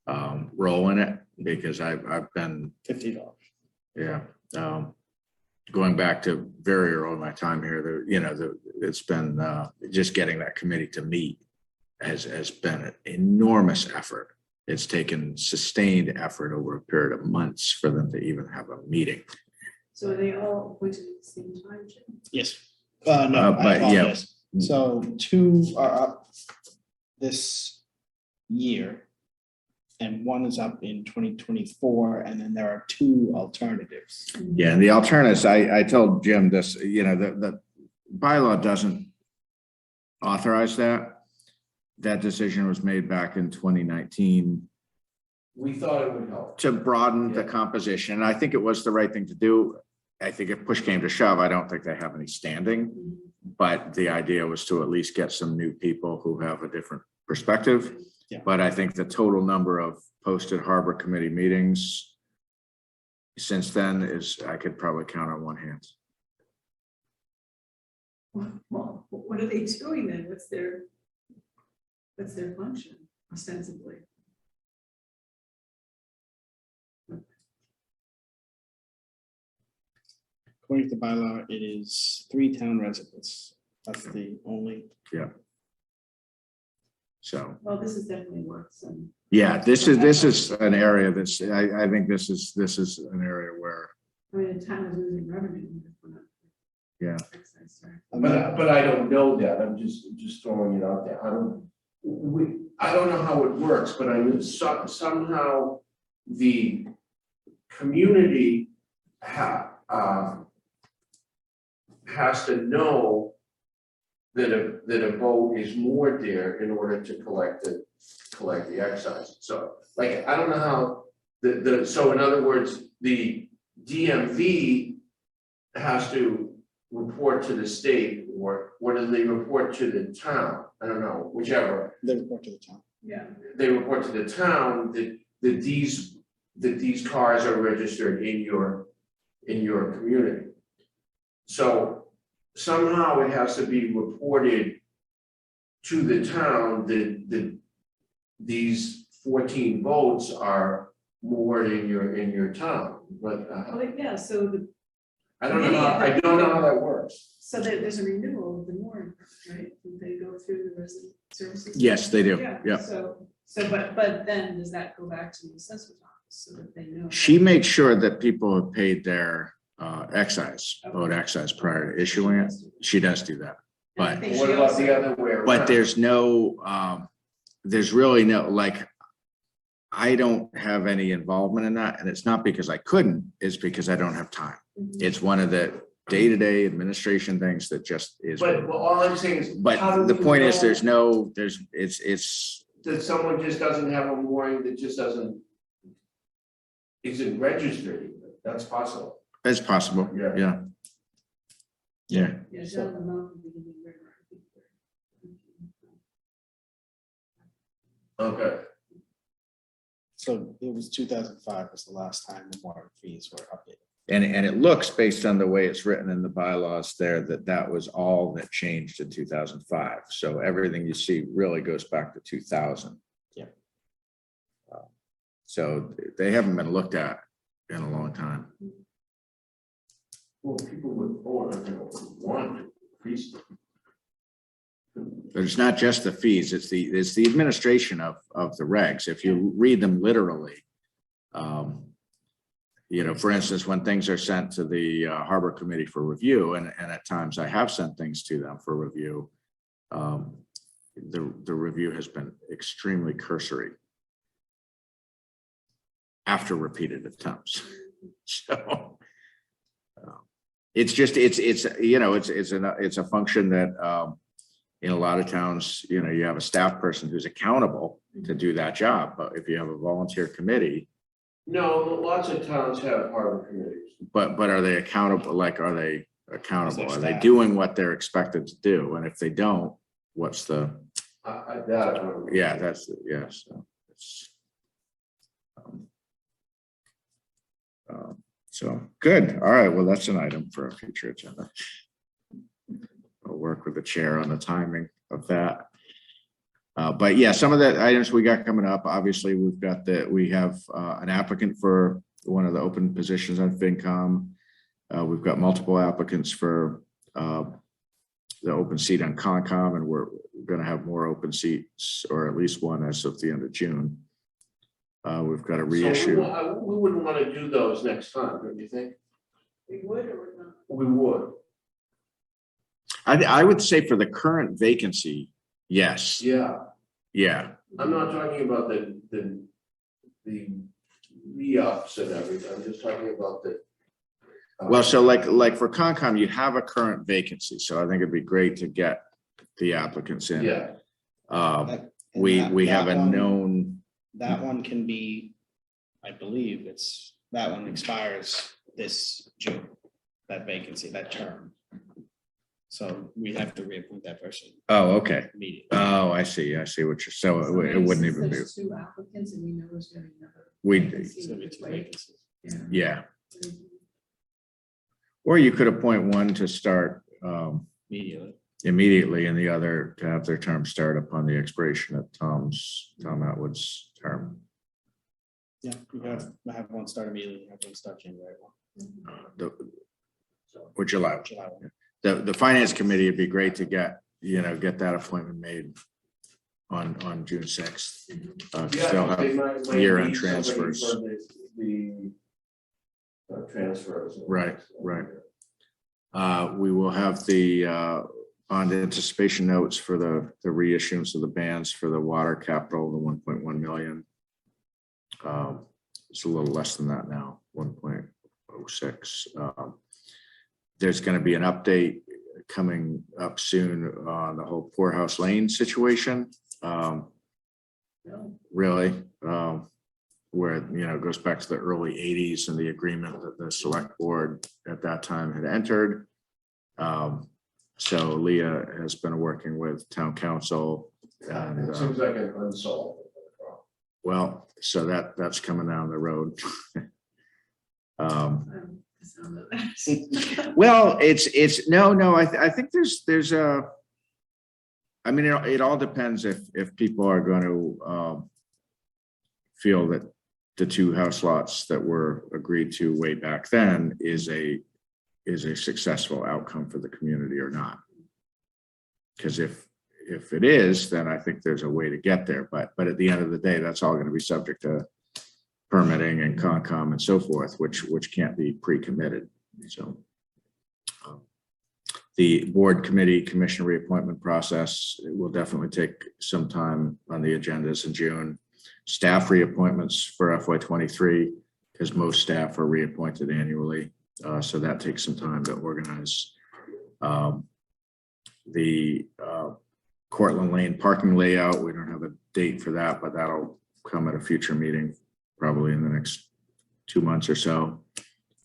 role in it, because I've been $50. Yeah. Going back to very early in my time here, it's been just getting that committee to meet has been an enormous effort. It's taken sustained effort over a period of months for them to even have a meeting. So are they all appointed at the same time, Jim? Yes. No, I but yeah. apologize. So 2 are up this year, and 1 is up in 2024, and then there are 2 alternatives. Yeah, and the alternatives, I told Jim this, the bylaw doesn't authorize that. That decision was made back in 2019 We thought it would help. to broaden the Yeah. composition. I think it was the right thing to do. I think if push came to shove, I don't think they have any standing, but the idea was to at least get some new people who have a different perspective. Yeah. But I think the total number of posted harbor committee meetings since then is, I could probably count on one hand. Well, what are they doing then? What's their function ostensibly? according to the bylaw, it is 3 town residents. That's the only. So, Well, this is definitely worth some. yeah, this is an area that's, I think this is an area where, I mean, the town is losing revenue. if we're not- yeah. excise tax. But I don't know that, I'm just throwing it out there, I don't know how it works, but I know somehow the community has to know that a boat is moored there in order to collect the excise, so, like, I don't know how so in other words, the DMV has to report to the state, or do they report to the town? I don't know, whichever. They report to the town. Yeah. They report to the town that these cars are registered in your community. So somehow it has to be reported to the town that these 14 boats are moored in your town, but Well, yeah, so I don't know how that works. so there's a renewal of the mooring, right? They go through the resident services. Yes, they do. Yeah. So, but then does that go back to the assessor's office so that they know? She makes sure that people have paid their excise, boat excise prior to issuing it. She does do that. And I But think What she about also- the other way around? But there's no, there's really no, like, I don't have any involvement in that, and it's not because I couldn't, it's because I don't have time. Mhm. It's one of the day-to-day administration things that just is. But all I'm saying is. how But do the we point is, know it's, that someone just doesn't have a mooring that just isn't registered even? That's possible. it's possible, Yeah. yeah. Yeah, Yeah, down the mountain, we can be river, I think. Okay. So it was 2005 was the last time the mooring fees were updated. and it looks, based on the way it's written in the bylaws there, that was all that changed in 2005. So everything you see really goes back to 2000. Yeah. So they haven't been looked at in a long time. Well, people would want to increase them. But it's not just the fees, it's the administration of the regs. If you read them literally, you know, for instance, when things are sent to the Harbor Committee for review, and at times I have sent things to them for review, the review has been extremely cursory after repeated attempts. So it's just, you know, it's a function that in a lot of towns, you know, you have a staff person who's accountable to do that job, but if you have a volunteer committee. No, lots of towns have harbor committees. But are they accountable? Like, are they accountable? Is Are there they staff? doing what they're expected to do? And if they don't, what's the, yeah, that's, yeah, so. It's, so, good. All right, well, that's an item for a future agenda. I'll work with the chair on the timing of that. But yeah, some of the items we got coming up, obviously, we have an applicant for one of the open positions on FinCom. We've got multiple applicants for the open seat on Concom, and we're gonna have more open seats, or at least one as of the end of June. We've got a reissue. We wouldn't want to do those next time, don't you think? We would or would not? We would. I would say for the current vacancy, yes, Yeah, yeah. I'm not talking about the re-ups and everything, I'm just talking about the. Well, so like for Concom, you have a current vacancy, so I think it'd be great to get the applicants in. Yeah, And We that have a one- known, That one can be, I believe that one expires this June, that vacancy, that term. So we have to reappoint that person oh, okay. immediately. Oh, I see what you're, so it wouldn't even be, There's 2 applicants and we know there's gonna be another. we, vacancy, So it'll be which 2 way- vacancies. yeah. Or you could appoint one to start Immediately. immediately and the other to have their term start upon the expiration of Tom Atwood's term. Yeah, you have one start immediately, you have one start January 1. Or July. The finance committee, it'd be great to get that appointment made on June 6th. They'll have year-end transfers. The transfers. Right. We will have the bond anticipation notes for the reissuance of the bonds for the water capital, the 1.1 million. It's a little less than that now, 1.06. There's going to be an update coming up soon on the whole Poorhouse Lane situation. Really, where, it goes back to the early 80s and the agreement that the select board at that time had entered. So Leah has been working with town council. And, It seems like an unsolved problem. well, so that's coming down the road. Well, it's no, I think there's a, I mean, it all depends if people are going to feel that the 2 house lots that were agreed to way back then is a successful outcome for the community or not. Because if it is, then I think there's a way to get there. But at the end of the day, that's all going to be subject to permitting and Concom and so forth, which can't be pre-committed. So the board committee commission reappointment process, it will definitely take some time on the agendas in June. Staff reappointments for FY23, because most staff are reappointed annually. So that takes some time to organize. The Cortland Lane parking layout, we don't have a date for that, but that'll come at a future meeting, probably in the next 2 months or so.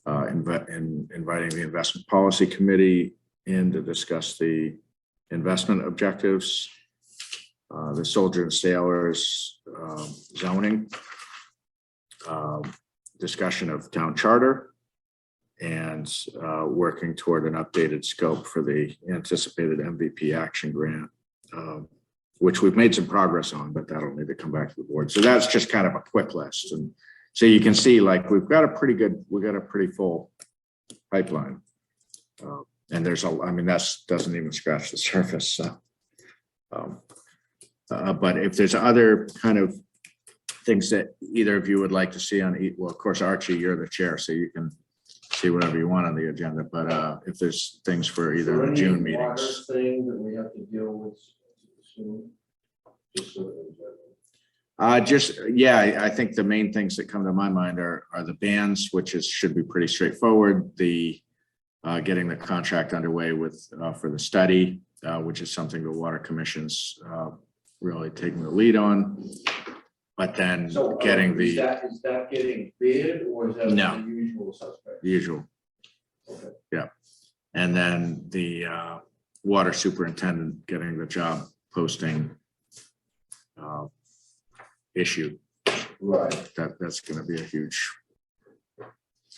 Inviting the investment policy committee in to discuss the investment objectives, the soldier and sailors zoning, discussion of town charter, and working toward an updated scope for the anticipated MVP action grant, which we've made some progress on, but that'll need to come back to the board. So that's just kind of a quick list. And so you can see, like, we've got a pretty full pipeline. And there's that doesn't even scratch the surface. So, but if there's other kind of things that either of you would like to see on, well, of course, Archie, you're the chair, so you can see whatever you want on the agenda. But if there's things for either the June meetings. Thing that we have to deal with soon. I think the main things that come to my mind are the bans, which should be pretty straightforward. The getting the contract underway with for the study, which is something the water commission's really taking the lead on. But then getting is that getting bid, or is that No. the usual suspect? the usual. Okay. Yeah. And then the water superintendent getting the job posting issue. Right. That's going to be a huge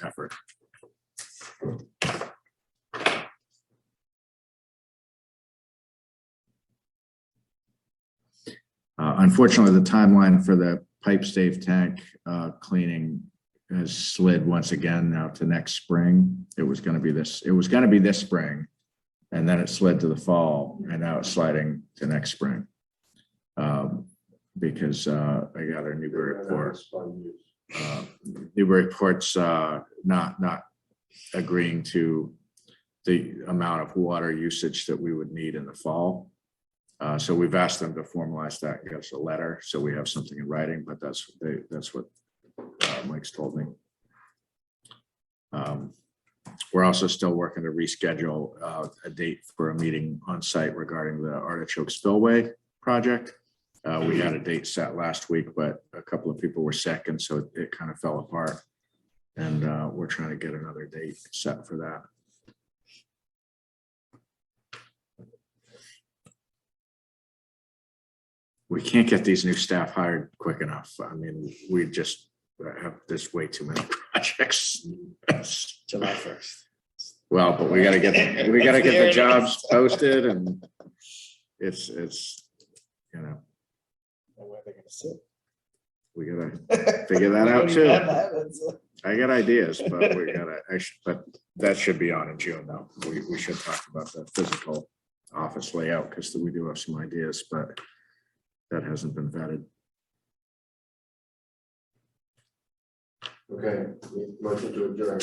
effort. Unfortunately, the timeline for the pipe stave tank cleaning has slid once again now to next spring. It was going to be this spring, and then it slid to the fall, and now it's sliding to next spring. Because I got a Newbury report. Newbury report's not agreeing to the amount of water usage that we would need in the fall. So we've asked them to formalize that, give us a letter, so we have something in writing, but that's what Mike's told me. We're also still working to reschedule a date for a meeting on site regarding the Artichoke Spillway project. We had a date set last week, but a couple of people were sick, and so it kind of fell apart. And we're trying to get another date set for that. We can't get these new staff hired quick enough. I mean, we just there's way too many projects. July 1st. Well, but we gotta get the jobs posted, and it's Where they're gonna sit. we gotta figure that out too. I got ideas, but we gotta, but that should be on in June though. We should talk about the physical office layout because we do have some ideas, but that hasn't been vetted. Okay, motion to adjourn.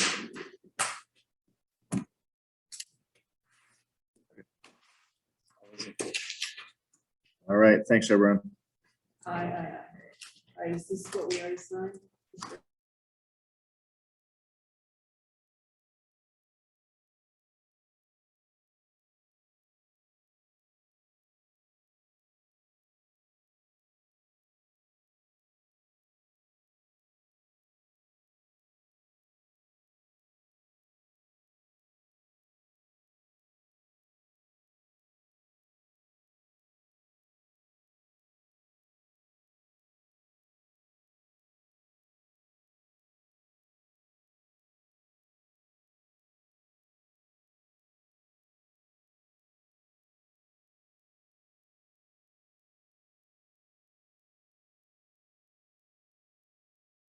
All right, thanks, everyone. Is this what we already signed?